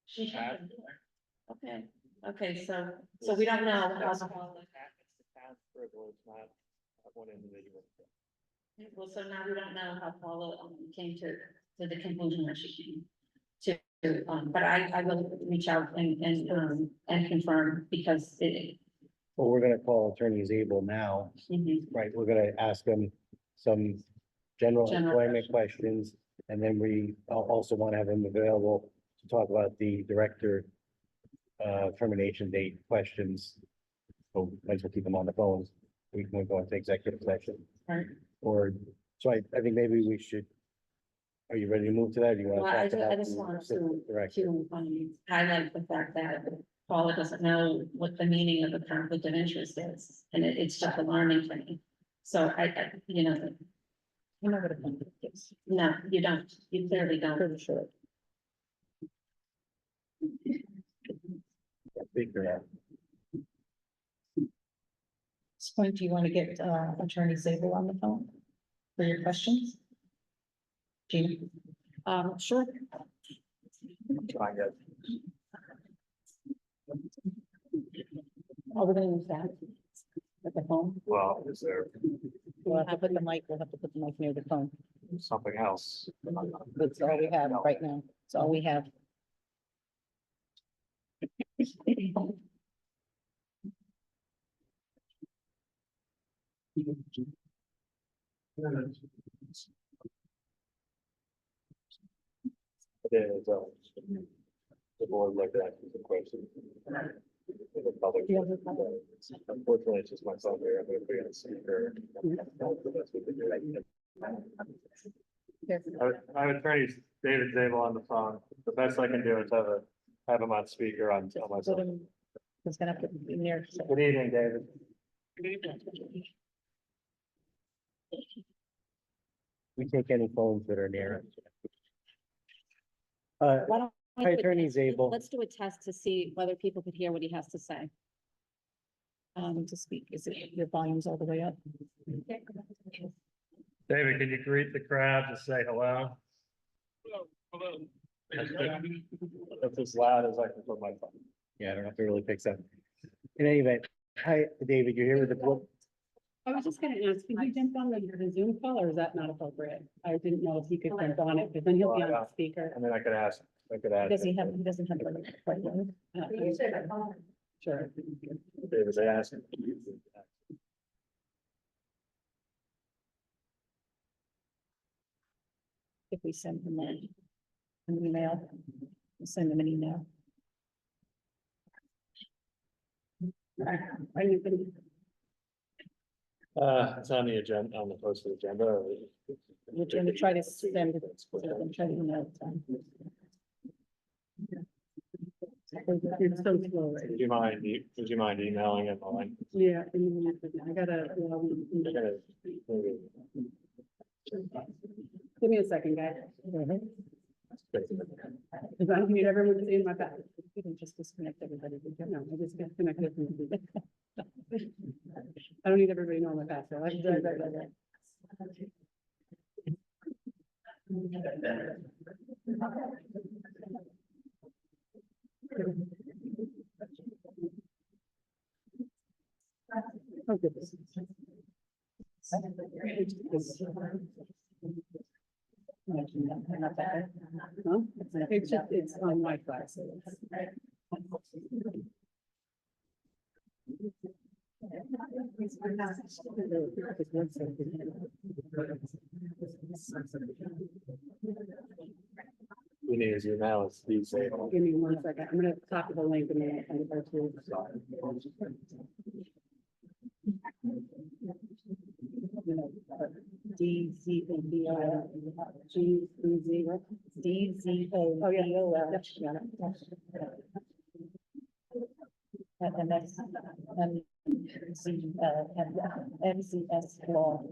She opened the door. Okay, so we don't know how. it's not one individual. Well, so now we don't know how Paula came to the conclusion that she came to, but I will reach out and confirm because it. Well, we're gonna call Attorney Zabel now, right? We're gonna ask him some general General employment questions. And then we also want to have him available to talk about the director termination date questions. So might as well keep him on the phone. We can go into executive session. Right. Or, so I think maybe we should. Are you ready to move to that? Do you Well, want I to talk just, about? I just the wanted assistant director? to highlight the fact that Paula doesn't know what the meaning of the conflict of interest is, and it's just alarming for me. So you know. You know what a conflict is. No, you don't. You clearly don't. Pretty sure. Figure out. At this point, do you want to get Attorney Zabel on the phone for your questions? Gina? Sure. Try and get Are we gonna use that? At the phone? Well, is there We'll have to put the mic near the phone. something else? That's all we have right now. That's all we have. There's, the board looked at the question. The public. Unfortunately, it's just myself here. I'm gonna be on speaker. That's what they do. I have attorney David Zabel on the phone. The best I can do is have him on speaker on my Put phone. him, he's gonna have to be near. Good evening, David. We take any phones that are near us. Why don't we Hi, do a Attorney test? Zabel. Let's do a test to see whether people could hear what he has to say. To speak, is it your volume's all the way up? David, can you greet the crowd to say hello? Hello. That's as loud as I can put my phone. Yeah, I don't know if it really picks up. In any event, hi, David, you're here with the board. I was just gonna ask, can you jump on the Zoom call or is that not appropriate? I didn't know if he could jump on it, because then he'll be on the speaker. I mean, I could ask. He doesn't have the right one. Sure. David, they asked. If we send him an email, we'll send him an email. Are you gonna? It's on the agenda, on the posted agenda. We're going to try to send it, try to email it. It's so slow, right? Would you mind emailing him on? Yeah, I gotta, give me a second, guys. Because I don't need everyone to see in my back. You can just disconnect everybody. No, I just disconnected from the. I don't need everybody to know my password. Oh, goodness. Huh? It's just, it's on my class. We need his email, it's Steve Zabel. Give me 1 second. I'm gonna copy the link and then I'll go to. DZOBO, DZOBO. And that's, MCS law.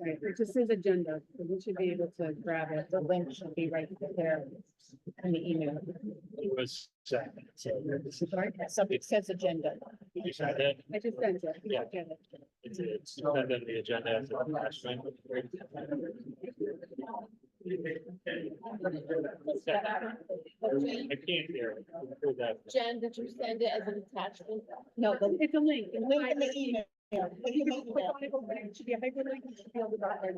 Right, it just says agenda, so we should be able to grab it. The link should be right there in the email. It was second. Something says agenda. You said that? I just sent it. Yeah. It's on the agenda as an attachment. I can't hear. Jen, did you send it as an attachment? No, the It's a link. link in the email. Link in the email. It should be a hyperlink. You should be able to go there.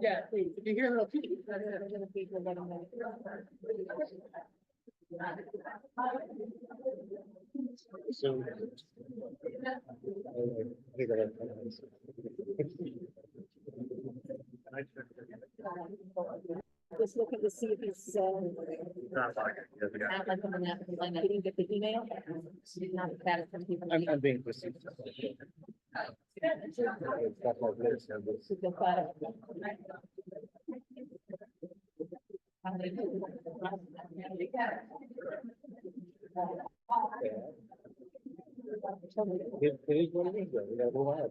Yeah, please, if you hear little people, let them know. So. Just looking to see if he's, Sound like I'm gonna have to find out. Did you get the email? Not bad from people. I'm being received. Stuff like this, and this. To go file. It is what it is, though. We gotta move on.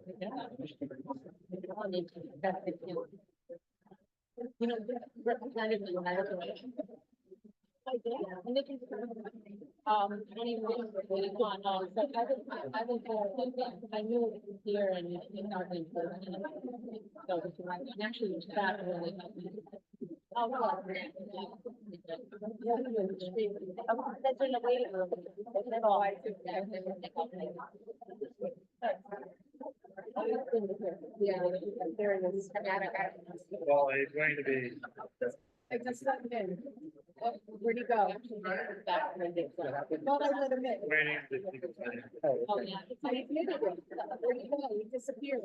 You know, representative, when I look away. And they can, anyway, so I knew it was here and it's not going to. So, and actually, that really helped me. Oh, well. That's in the waiting room. That's all I took. Yeah, there it is. Well, it's going to be. I just let him in. Oh, where'd he go? Well, I let him in. Waiting. Oh, yeah. Where'd he go? He disappeared.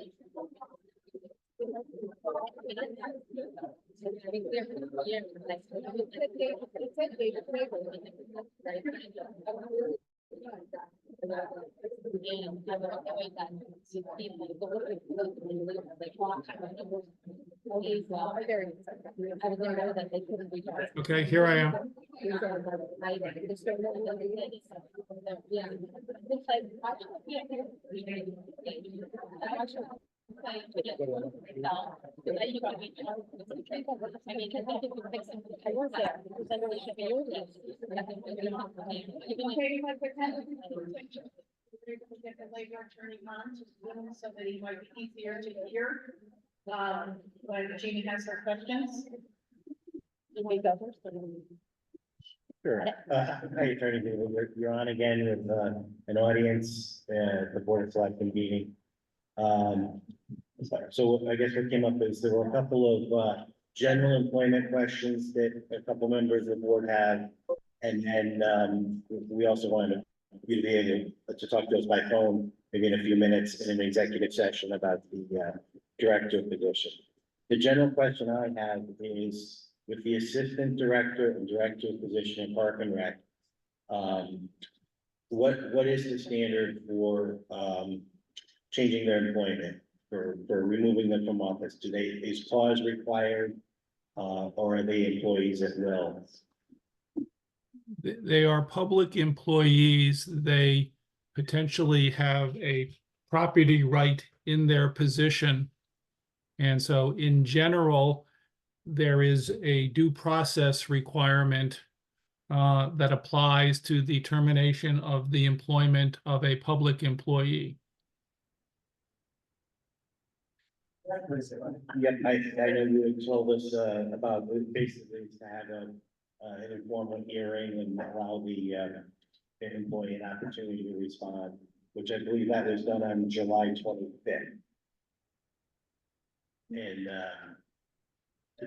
Okay, here I am. get the labor attorney on to Zoom so that he might be easier to hear. When Jeannie has her questions. You may go first. Sure. Hi, Attorney David. You're on again with, an audience, the Board of Selectmen meeting. So I guess what came up is there were a couple of, general employment questions that a couple members of the board have. And then, we also wanted you to be able to talk to us by phone, maybe in a few minutes in an executive session about the, director position. The general question I have is with the assistant director and director position in Park and Rec. What is the standard for, changing their employment, for removing them from office? Is cause required? Or are they employees at will? They are public employees. They potentially have a property right in their position. And so in general, there is a due process requirement that applies to the termination of the employment of a public employee. Yep, I know you had told us, about basically to have an informal hearing and allow the employee an opportunity to respond, which I believe that was done on July 25th. And,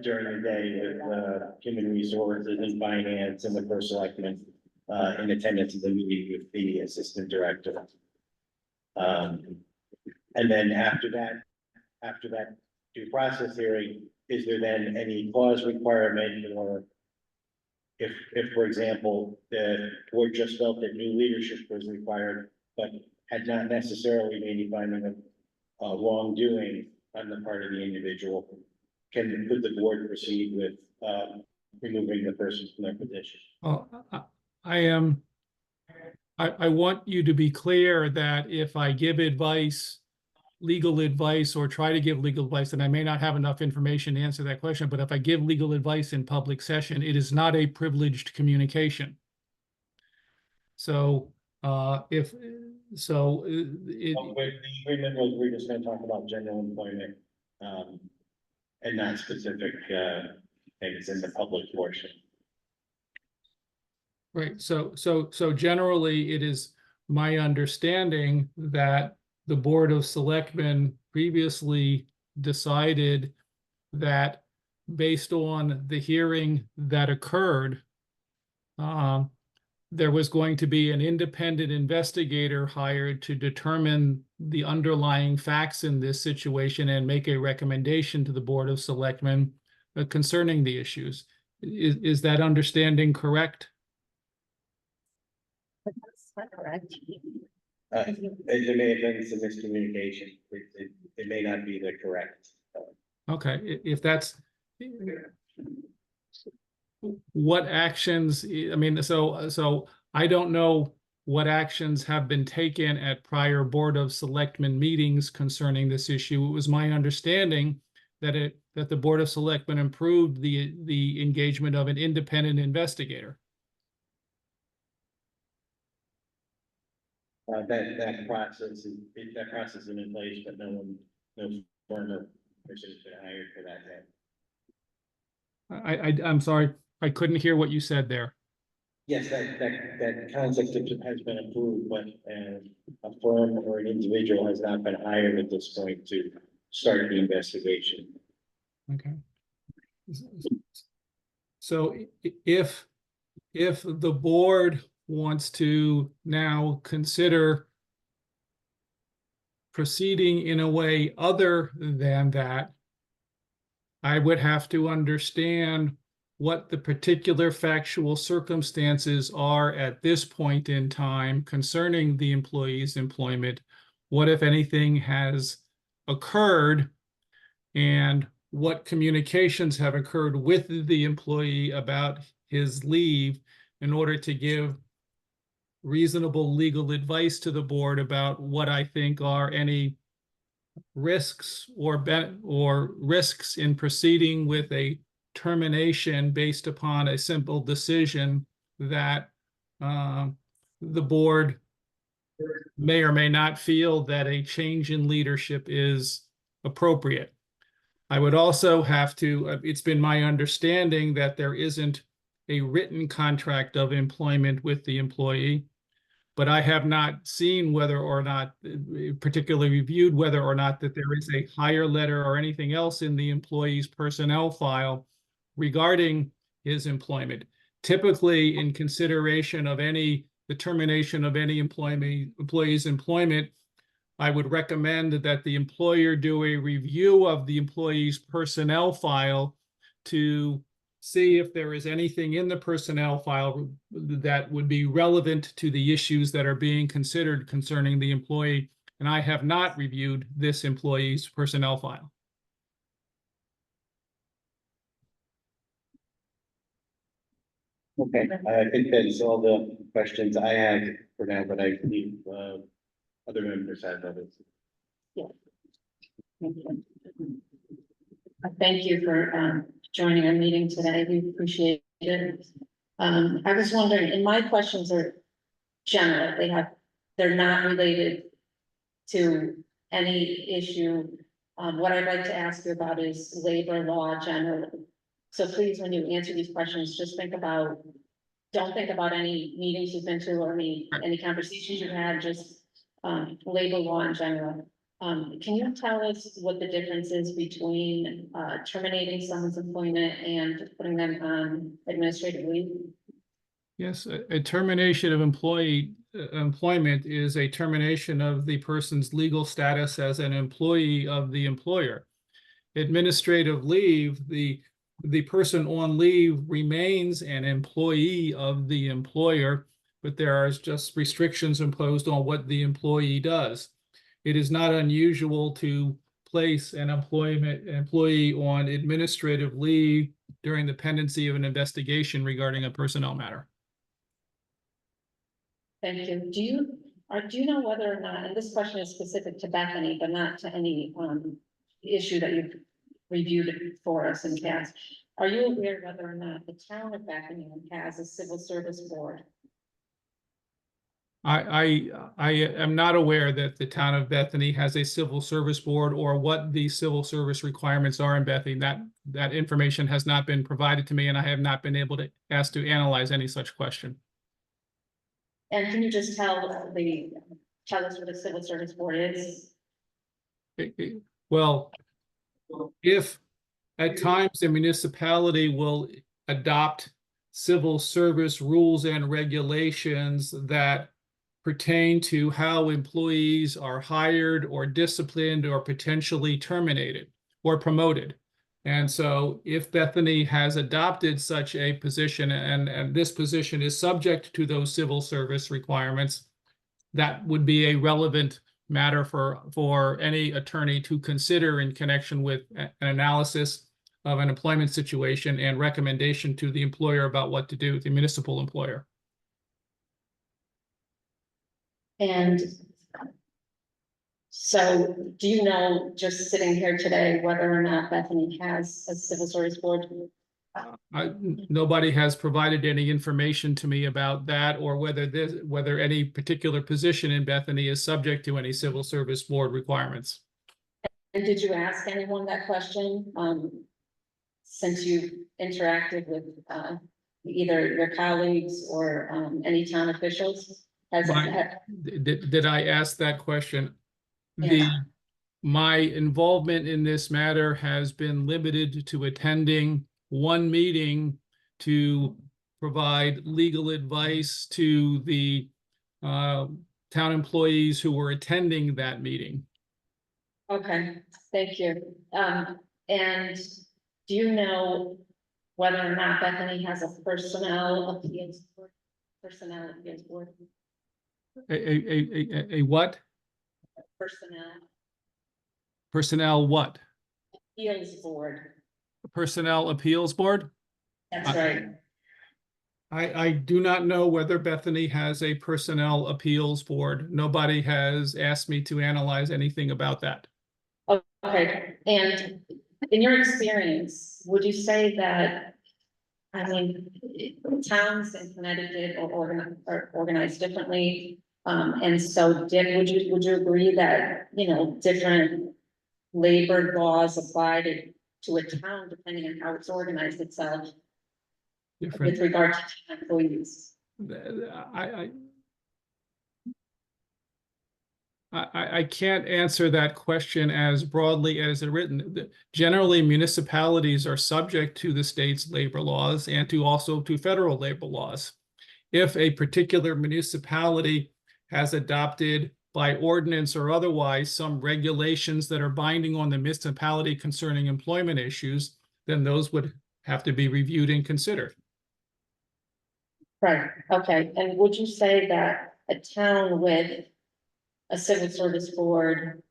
during the day with, human resources and finance and the first selectman, in attendance of the meeting with the assistant director. And then after that due process hearing, is there then any cause requirement or if, for example, the board just felt that new leadership was required, but had not necessarily made any finding of wrongdoing on the part of the individual, could the board proceed with removing the person from their position? Well, I want you to be clear that if I give advice, legal advice, or try to give legal advice, and I may not have enough information to answer that question, but if I give legal advice in public session, it is not a privileged communication. So, if, so, it, The agreement was, we're just gonna talk about general employment, and not specific, things in the public portion. right, so generally, it is my understanding that the Board of Selectmen previously decided that based on the hearing that occurred, there was going to be an independent investigator hired to determine the underlying facts in this situation and make a recommendation to the Board of Selectmen concerning the issues. Is that understanding correct? That's correct. There may have been some miscommunication. It may not be the correct. Okay, if that's what actions, I mean, so I don't know what actions have been taken at prior Board of Selectmen meetings concerning this issue. It was my understanding that the Board of Selectmen approved the engagement of an independent investigator. That process is in place, but no formal person has been hired for that yet. I'm sorry, I couldn't hear what you said there. Yes, that concept has been approved, but a firm or an individual has not been hired at this point to start the investigation. Okay. So if the board wants to now consider proceeding in a way other than that, I would have to understand what the particular factual circumstances are at this point in time concerning the employee's employment. What, if anything, has occurred, and what communications have occurred with the employee about his leave in order to give reasonable legal advice to the board about what I think are any risks or risks in proceeding with a termination based upon a simple decision that the board may or may not feel that a change in leadership is appropriate. I would also have to, it's been my understanding that there isn't a written contract of employment with the employee, but I have not seen whether or not, particularly reviewed whether or not that there is a hire letter or anything else in the employee's personnel file regarding his employment. Typically, in consideration of any determination of any employee's employment, I would recommend that the employer do a review of the employee's personnel file to see if there is anything in the personnel file that would be relevant to the issues that are being considered concerning the employee. And I have not reviewed this employee's personnel file. Okay, I think that's all the questions I have for now, but I believe other members have others. Thank you. Thank you for joining our meeting today. We appreciate it. I was wondering, and my questions are general. They're not related to any issue. What I'd like to ask you about is labor law generally. So please, when you answer these questions, just don't think about any meetings you've been to or any conversations you've had, just labor law in general. Can you tell us what the difference is between terminating someone's employment and putting them on administrative leave? Yes, a termination of employment is a termination of the person's legal status as an employee of the employer. Administrative leave, the the person on leave remains an employee of the employer, but there are just restrictions imposed on what the employee does. It is not unusual to place an employee on administrative leave during the pendency of an investigation regarding a personnel matter. Thank you. Do you know whether or not, and this question is specific to Bethany, but not to any, issue that you've reviewed for us in past. Are you aware whether or not the town of Bethany has a civil service board? I am not aware that the town of Bethany has a civil service board or what the civil service requirements are in Bethany. That information has not been provided to me, and I have not been able to ask to analyze any such question. And can you just tell us what a civil service board is? Well, if at times the municipality will adopt civil service rules and regulations that pertain to how employees are hired or disciplined or potentially terminated or promoted. And so if Bethany has adopted such a position and this position is subject to those civil service requirements, that would be a relevant matter for any attorney to consider in connection with an analysis of an employment situation and recommendation to the employer about what to do, the municipal employer. And so do you know, just sitting here today, whether or not Bethany has a civil service board? Nobody has provided any information to me about that or whether any particular position in Bethany is subject to any civil service board requirements. And did you ask anyone that question, since you've interacted with, either your colleagues or, any town officials? Did I ask that question? Yeah. My involvement in this matter has been limited to attending one meeting to provide legal advice to the town employees who were attending that meeting. Okay, thank you. And do you know whether or not Bethany has a personnel appeals board? Personnel appeals board? A what? Personnel what? Appeals board. Personnel appeals board? That's right. I do not know whether Bethany has a personnel appeals board. Nobody has asked me to analyze anything about that. Okay, and in your experience, would you say that, I mean, towns in Connecticut are organized differently? And so would you agree that, different labor laws apply to a town depending on how it's organized itself with regard to employees? I can't answer that question as broadly as it's written. Generally, municipalities are subject to the state's labor laws and also to federal labor laws. If a particular municipality has adopted by ordinance or otherwise some regulations that are binding on the municipality concerning employment issues, then those would have to be reviewed and considered. Right, okay, and would you say that a town with a civil service board,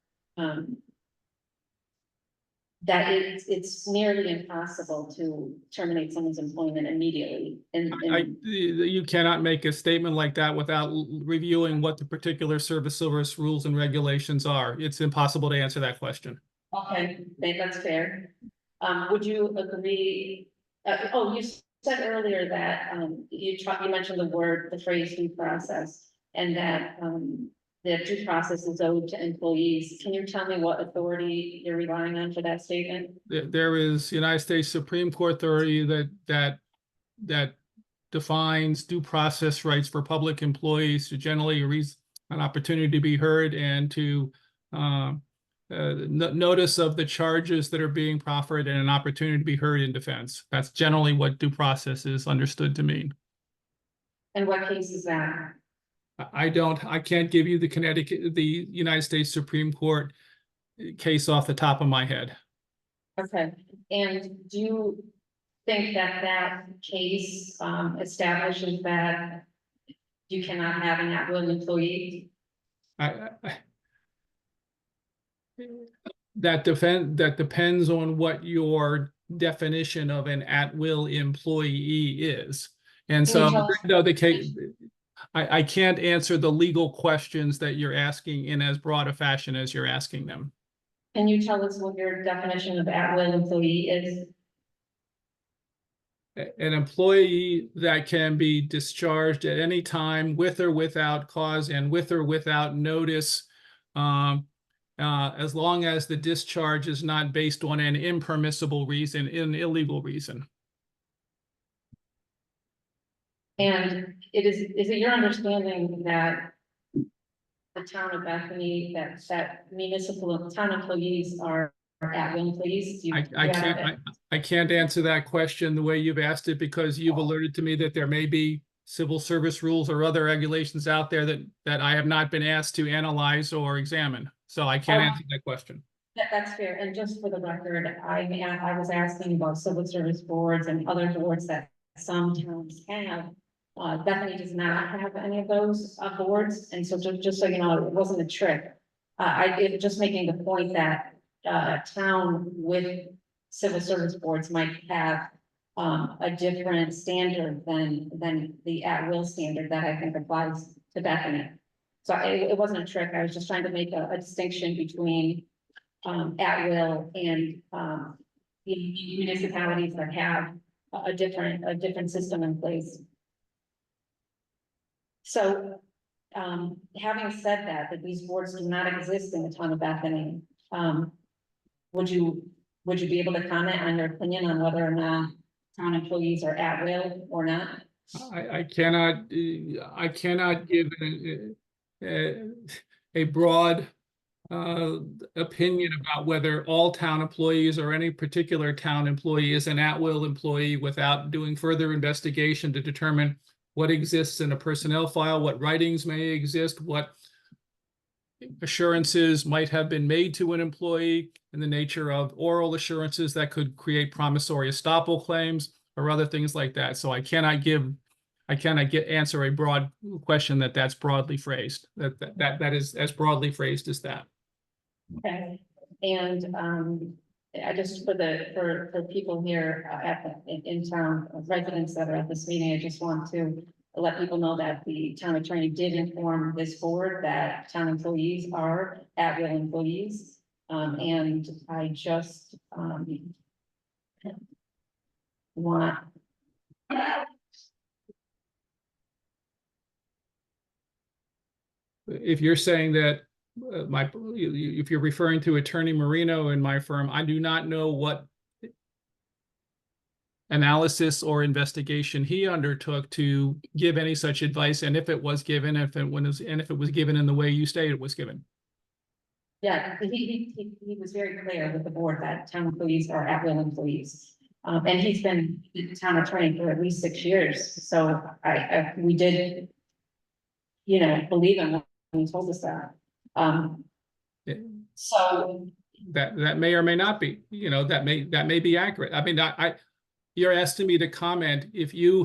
that it's nearly impossible to terminate someone's employment immediately? You cannot make a statement like that without reviewing what the particular service rules and regulations are. It's impossible to answer that question. Okay, that's fair. Would you agree? You said earlier that you mentioned the phrase due process, and that the due process is owed to employees. Can you tell me what authority you're relying on for that statement? There is United States Supreme Court authority that defines due process rights for public employees to generally an opportunity to be heard and to notice of the charges that are being proffered and an opportunity to be heard in defense. That's generally what due process is understood to mean. And what case is that? I can't give you the United States Supreme Court case off the top of my head. Okay, and do think that that case, establishes that you cannot have an at-will employee? That depends on what your definition of an at-will employee is. And Can you so, tell us- no, the case, I can't answer the legal questions that you're asking in as broad a fashion as you're asking them. Can you tell us what your definition of at-will employee is? An employee that can be discharged at any time with or without cause and with or without notice, as long as the discharge is not based on an impermissible reason, an illegal reason. And is it your understanding that the town of Bethany, that municipal town employees are at-will employees? I can't answer that question the way you've asked it, because you've alerted to me that there may be civil service rules or other regulations out there that I have not been asked to analyze or examine. So I can't answer that question. That's fair. And just for the record, I was asking about civil service boards and other boards that some towns have. Bethany does not have any of those boards. And so just so you know, it wasn't a trick. Just making the point that a town with civil service boards might have a different standard than the at-will standard that I think applies to Bethany. So it wasn't a trick. I was just trying to make a distinction between at-will and municipalities that have a different system in place. So having said that these boards do not exist in the town of Bethany, would you be able to comment on your opinion on whether or not town employees are at will or not? I cannot give a broad opinion about whether all town employees or any particular town employee is an at-will employee without doing further investigation to determine what exists in a personnel file, what writings may exist, what assurances might have been made to an employee in the nature of oral assurances that could create promissory estoppel claims or other things like that. So I cannot answer a broad question that's broadly phrased, that is as broadly phrased as that. Okay, and I just for people here in town, residents that are at this meeting, I just want to let people know that the town attorney did inform this board that town employees are at-will employees. And I just want If you're saying that if you're referring to Attorney Marino in my firm, I do not know what analysis or investigation he undertook to give any such advice, and if it was given, if it was given in the way you stated it was given. Yeah, he was very clear with the board that town employees are at-will employees. And he's been the town attorney for at least 6 years. So we did, believe him when he told us that. So that may or may not be, that may be accurate. I mean, you're asking me to comment if you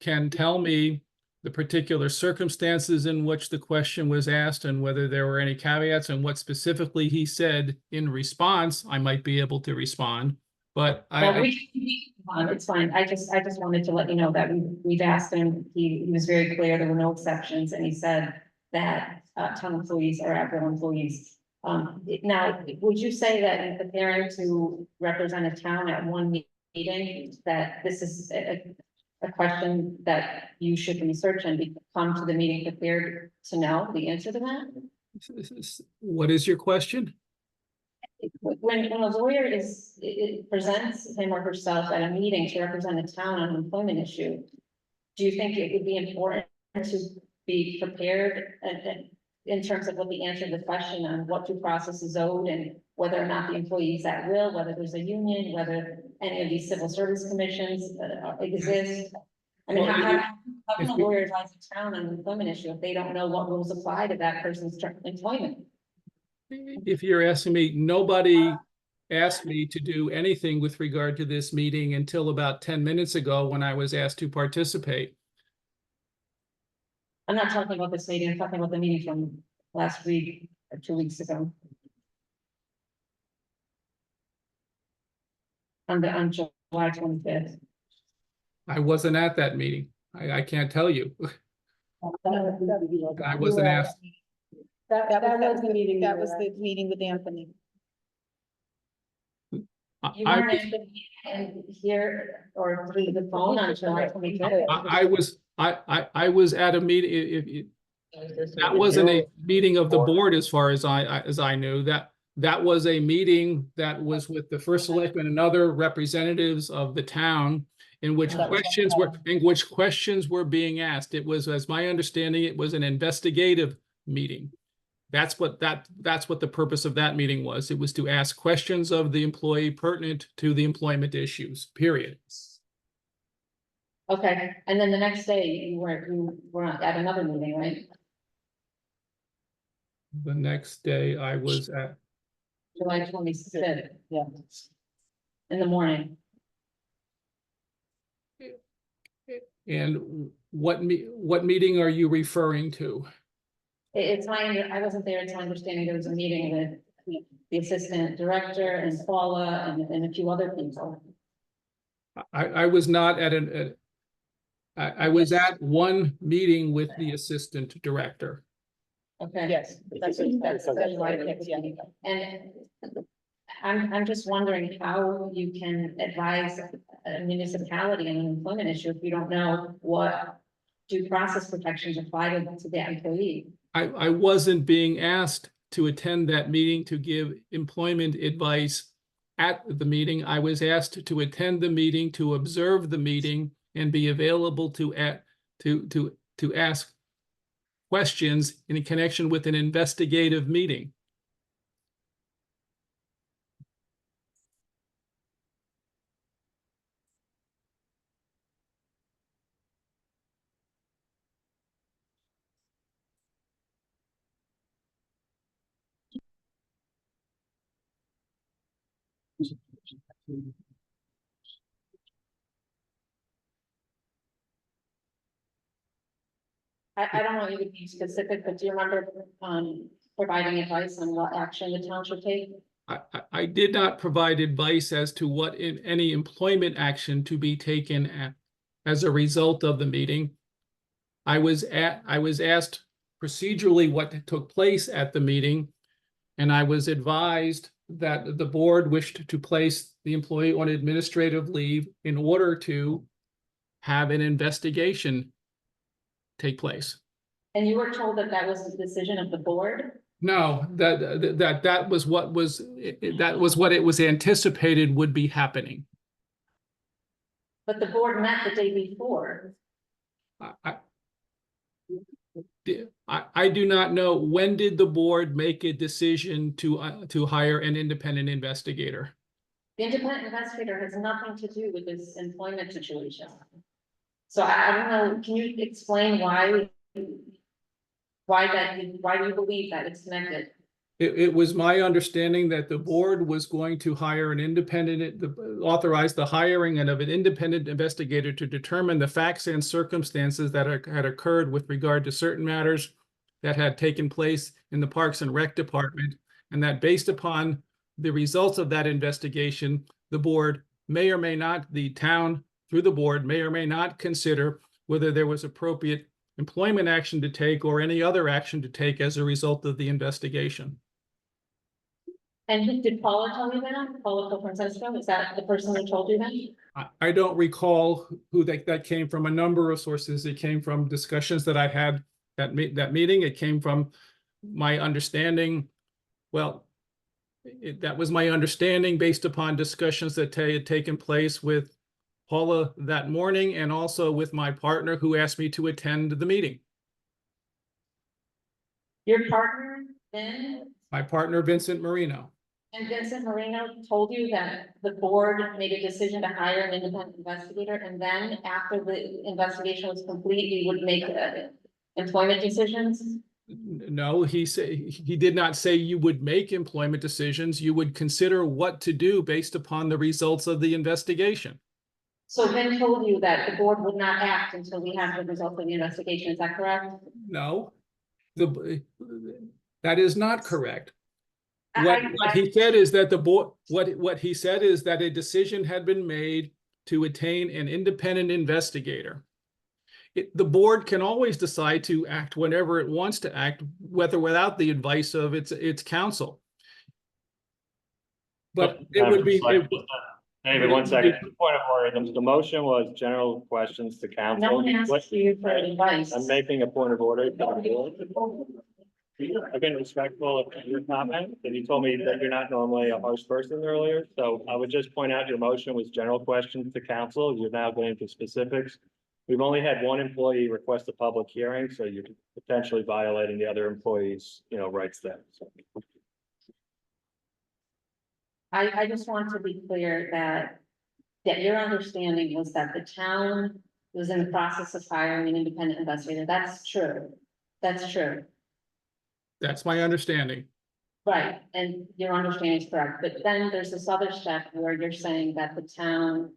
can tell me the particular circumstances in which the question was asked and whether there were any caveats and what specifically he said in response, I might be able to respond. But it's fine. I just wanted to let you know that we've asked him. He was very clear. There were no exceptions, and he said that town employees are at-will employees. Now, would you say that in preparing to represent a town at one meeting, that this is a question that you should research and come to the meeting prepared to know the answer to that? What is your question? When a lawyer presents him or herself at a meeting to represent a town on an employment issue, do you think it would be important to be prepared in terms of what the answer to the question on what due process is owed and whether or not the employee is at will, whether there's a union, whether any of these civil service commissions exist? I mean, how can a lawyer advise a town on an employment issue if they don't know what rules apply to that person's employment? If you're asking me, nobody asked me to do anything with regard to this meeting until about 10 minutes ago when I was asked to participate. I'm not talking about this meeting, I'm talking about the meeting from last week or 2 weeks ago. On July 25th. I wasn't at that meeting. I can't tell you. I You wasn't were at asked. That was the meeting. That you was were the meeting with Anthony. You I weren't was- in here or through the phone on July 25th? I was at a meeting, that wasn't a meeting of the board as far as I knew, that was a meeting that was with the first selectman and other representatives of the town in which questions were being asked. It was, as my understanding, it was an investigative meeting. That's what the purpose of that meeting was. It was to ask questions of the employee pertinent to the employment issues, period. Okay, and then the next day you were at another meeting, right? The next day I was at, July 25th, Yeah. in the morning. and what meeting are you referring to? It's I wasn't there, it's my understanding there was a meeting with the assistant director and Paula and a few other people. I was not at I was at one meeting with the assistant director. Okay. Yes, that's why I kept, yeah. And I'm just wondering how you can advise a municipality on an employment issue if you don't know what due process protections apply to the employee. I wasn't being asked to attend that meeting to give employment advice at the meeting. I was asked to attend the meeting, to observe the meeting, and be available to ask questions in connection with an investigative meeting. I don't want you to be specific, but do you remember providing advice on what action the town should take? I did not provide advice as to what in any employment action to be taken as a result of the meeting. I was asked procedurally what took place at the meeting, and I was advised that the board wished to place the employee on administrative leave in order to have an investigation take place. And you were told that that was the decision of the board? No, that was what it was anticipated would be happening. But the board met the day before. I do not know, when did the board make a decision to hire an independent investigator? The independent investigator has nothing to do with this employment situation. So I don't know, can you explain why you believe that it's connected? It was my understanding that the board was going to hire an independent, authorize the hiring of an independent investigator to determine the facts and circumstances that had occurred with regard to certain matters that had taken place in the Parks and Rec Department, and that based upon the results of that investigation, the board may or may not, the town through the board may or may not consider whether there was appropriate employment action to take or any other action to take as a result of the investigation. And did Paula tell you that? Paula Francisco, is that the person who told you that? I don't recall who that came from. A number of sources. It came from discussions that I had that meeting. It came from my understanding. Well, that was my understanding based upon discussions that had taken place with Paula that morning and also with my partner who asked me to attend the meeting. Your partner, then? My partner, Vincent Marino. And Vincent Marino told you that the board made a decision to hire an independent investigator, and then after the investigation was complete, you would make employment decisions? No, he did not say you would make employment decisions. You would consider what to do based upon the results of the investigation. So Ben told you that the board would not act until we have the result of the investigation, is that correct? No, that is not correct. I- What he said is that the board, what he said is that a decision had been made to attain an independent investigator. The board can always decide to act whenever it wants to act, whether without the advice of its counsel. But it would be. David, one second, point of order, the motion was general questions to council. No one asked you for advice. I'm making a point of order. I've been respectful of your comment, and you told me that you're not normally a harsh person earlier, so I would just point out your motion was general questions to council. You're now going into specifics. We've only had one employee request a public hearing, so you're potentially violating the other employees', rights there. So. I just want to be clear that your understanding was that the town was in the process of hiring an independent investigator. That's true. That's true. That's my understanding. Right, and your understanding is correct, but then there's this other step where you're saying that the town.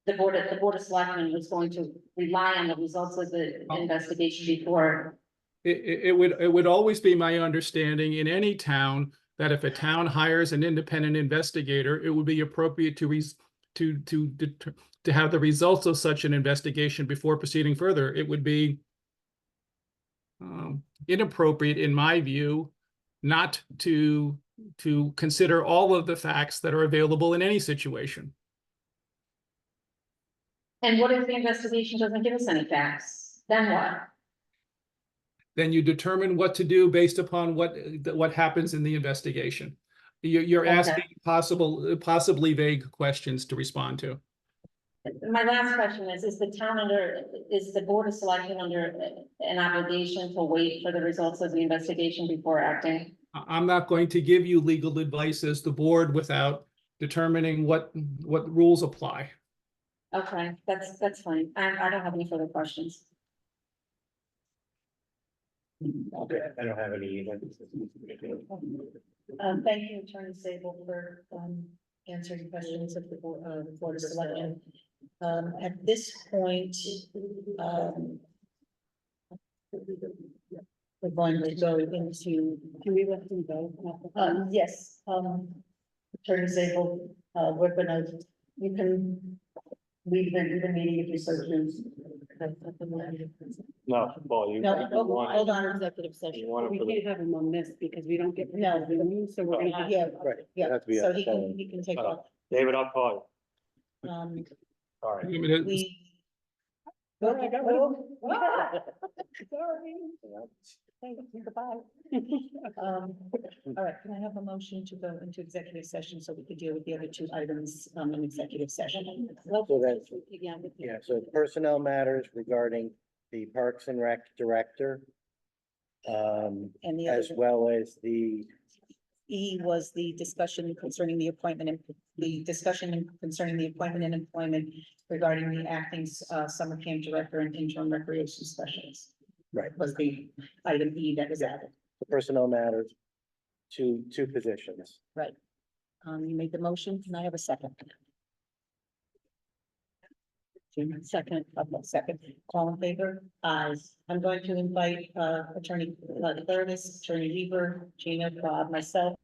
The board of selectmen was going to rely on the results of the investigation before. It would always be my understanding in any town that if a town hires an independent investigator, it would be appropriate to have the results of such an investigation before proceeding further. It would be inappropriate, in my view, not to consider all of the facts that are available in any situation. And what if the investigation doesn't give us any facts? Then what? Then you determine what to do based upon what happens in the investigation. You're asking possibly vague questions to respond to. My last question is the board of selectmen under an obligation to wait for the results of the investigation before acting? I'm not going to give you legal advice as the board without determining what rules apply. Okay, that's fine. I don't have any further questions. Okay, I don't have any either. Thank you, Attorney Sable, for answering questions of the board of selectmen. At this point, we're going to go into. Can we let them go? Yes, Attorney Sable, you can leave the meeting if you so choose. No, Paul, you. No, you want- hold on. Executive session. You want it We for the- can't have them on this because we don't get. No. So we're gonna have. Yeah, Right. yeah, Have to be so on he phone. can take Oh. off. David, I'll call Um, you. Sorry. we. Sorry. Goodbye. All right, can I have a motion to go into executive session so we could deal with the other two items in executive session? So that's, yeah, so personnel matters regarding the Parks and Rec director. And the As other, well as the, E was the discussion concerning the appointment and employment regarding the acting summer camp director and interim recreation specialist. right, Was the item E that was added. the personnel matters, two positions. You made the motion. Can I have a second? Second, second. All in favor? Aye. I'm going to invite Attorney Claris, Attorney Weaver, Gina, Bob, myself,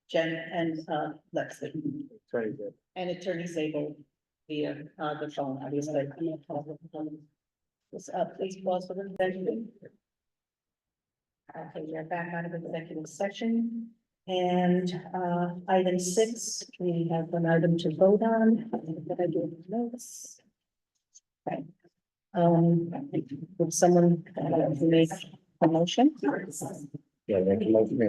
Jen, and Lexi, Very good. and Attorney Sable via the phone, obviously. Please pause for the executive. Okay, we are back out of executive session. And item 6, we have an item to vote on. Did I do notes? Okay. Would someone make a motion? Yeah, make a motion.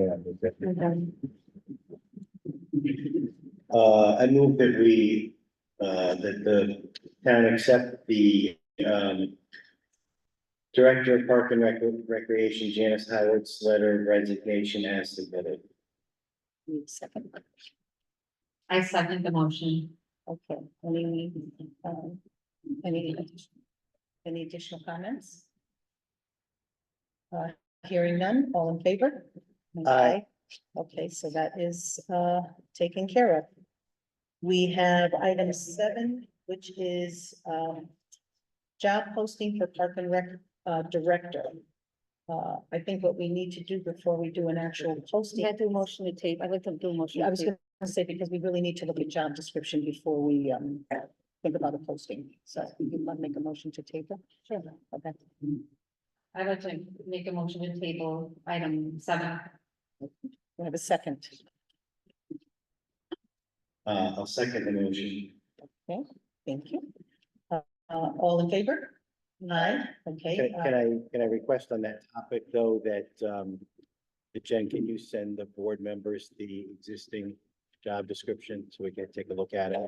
I move that that the town accept the, Director of Park and Recreation, Janice Howard's letter of resignation as submitted. Second. I second the motion. Okay, any additional comments? Hearing none, all in favor? Aye. Okay, so that is taken care of. We have item 7, which is job posting for Park and Rec director. I think what we need to do before we do an actual posting. Yeah, do motion to tape. I'd like to do a motion. I to was table. gonna say, because we really need to look at job description before we think about a posting. So you'd like to make a motion to table? Sure. Okay. I'd like to make a motion to table item 7. We have a second. I'll second the motion. Okay, thank you. All in favor? Aye, okay. Can I request on that topic, though, that, Jen, can you send the board members the existing job description so we can take a look at it?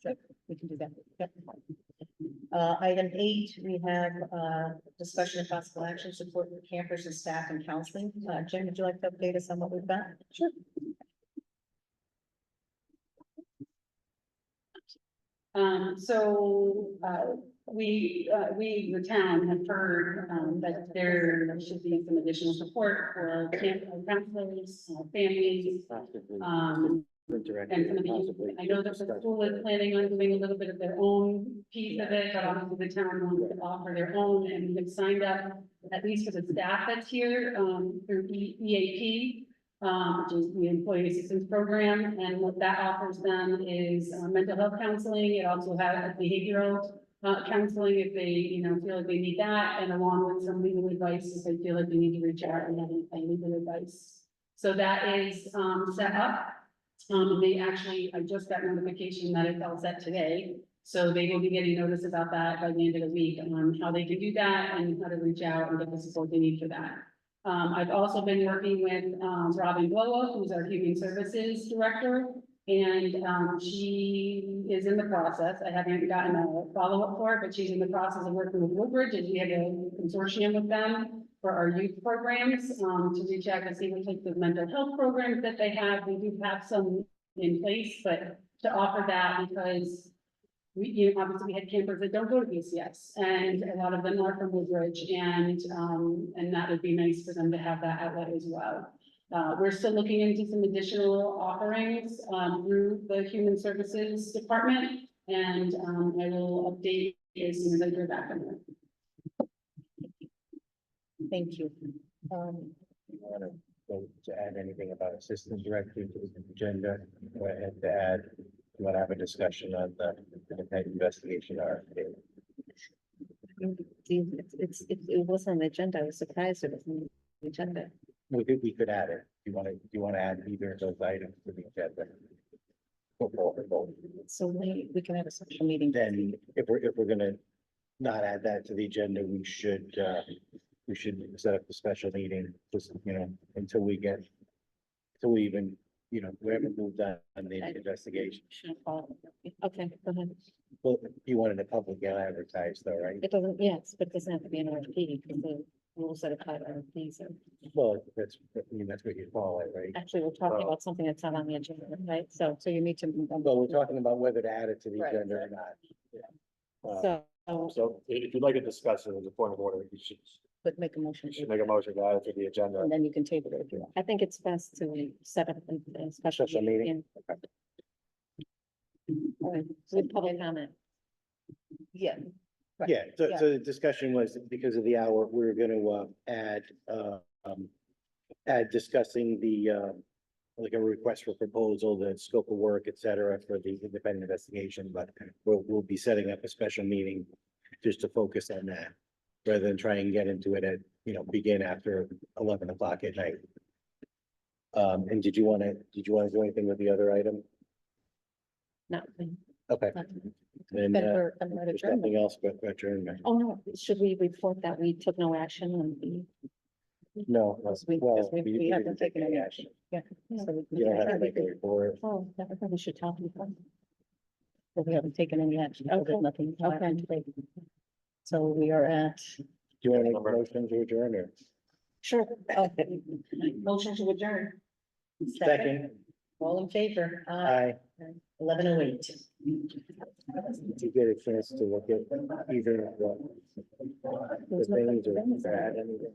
Sure, we can do that. Yep. Item 8, we have discussion of possible action support for campers and staff and counseling. Jen, would you like to update us on what we've got? Sure. We, the town, have heard, that there should be some additional support for counselors, families, and some of the, I know that the school is planning on doing a little bit of their own piece of it, but obviously the town wants to offer their own, and we've signed up, at least for the staff that's here, through EAP, which is the Employee Assistance Program, and what that offers them is mental health counseling. It also has behavioral counseling if they, feel like they need that, and along with some legal advice if they feel like they need to reach out and have any legal advice. So that is set up. They actually, I just got notification that it's all set today. So they will be getting notice about that by the end of the week on how they can do that and how to reach out and get the support they need for that. I've also been working with Robin Blowout, who's our Human Services Director, and she is in the process. I haven't gotten a follow-up for it, but she's in the process of working with Woodbridge, and we have a consortium with them for our youth programs, to reach out and see what types of mental health programs that they have. We do have some in place, but to offer that because we, obviously we had campers that don't go to BCS, and a lot of them are from Woodbridge, and that would be nice for them to have that outlet as well. We're still looking into some additional offerings, through the Human Services Department, and, I will update as soon as I hear back on that. Thank you. You want to go to add anything about assistant director to the agenda? Go ahead to add, you want to have a discussion on the independent investigation RFP? It wasn't on the agenda. I was surprised it was on the agenda. We could add it. Do you want to add either of those items to the agenda? So we can have a special meeting. Then if we're gonna not add that to the agenda, we should set up a special meeting, just, until we even, we haven't moved on the investigation. Okay, go ahead. Well, you wanted a public advertised though, right? It doesn't, yes, but it doesn't have to be an RFP because the rules that apply to RFPs are, Well, that's what you call it, right? actually, we're talking about something that's not on the agenda, right? So You need to. But we're talking about whether to add it to the Right. agenda or not. So, So if you'd like to discuss it as a point of order, you should Make a motion, make a motion to add it to the agenda. and then you can table it if you want. I think it's best to set up a special Special meeting. All right, with public comment. Yeah. Right. Yeah, so the discussion was, because of the hour, we were gonna add discussing the like a request for proposal, the scope of work, et cetera, for the independent investigation, but we'll be setting up a special meeting just to focus on that, rather than try and get into it at, begin after 11 o'clock at night. And did you want to do anything with the other item? No. Okay, then Better, there's nothing else but adjournment. Oh, no, should we report that we took no action on the? No, we haven't taken any action. Yeah. So you don't have to make a report. Oh, that we probably should talk about. But we haven't taken any action. So there's nothing. So we are at. Do you want to make a motion to adjourn or? Sure. Okay. Motion to adjourn. Second. All in favor? Aye. 11:08. Did you get a chance to look at either of the things or add anything?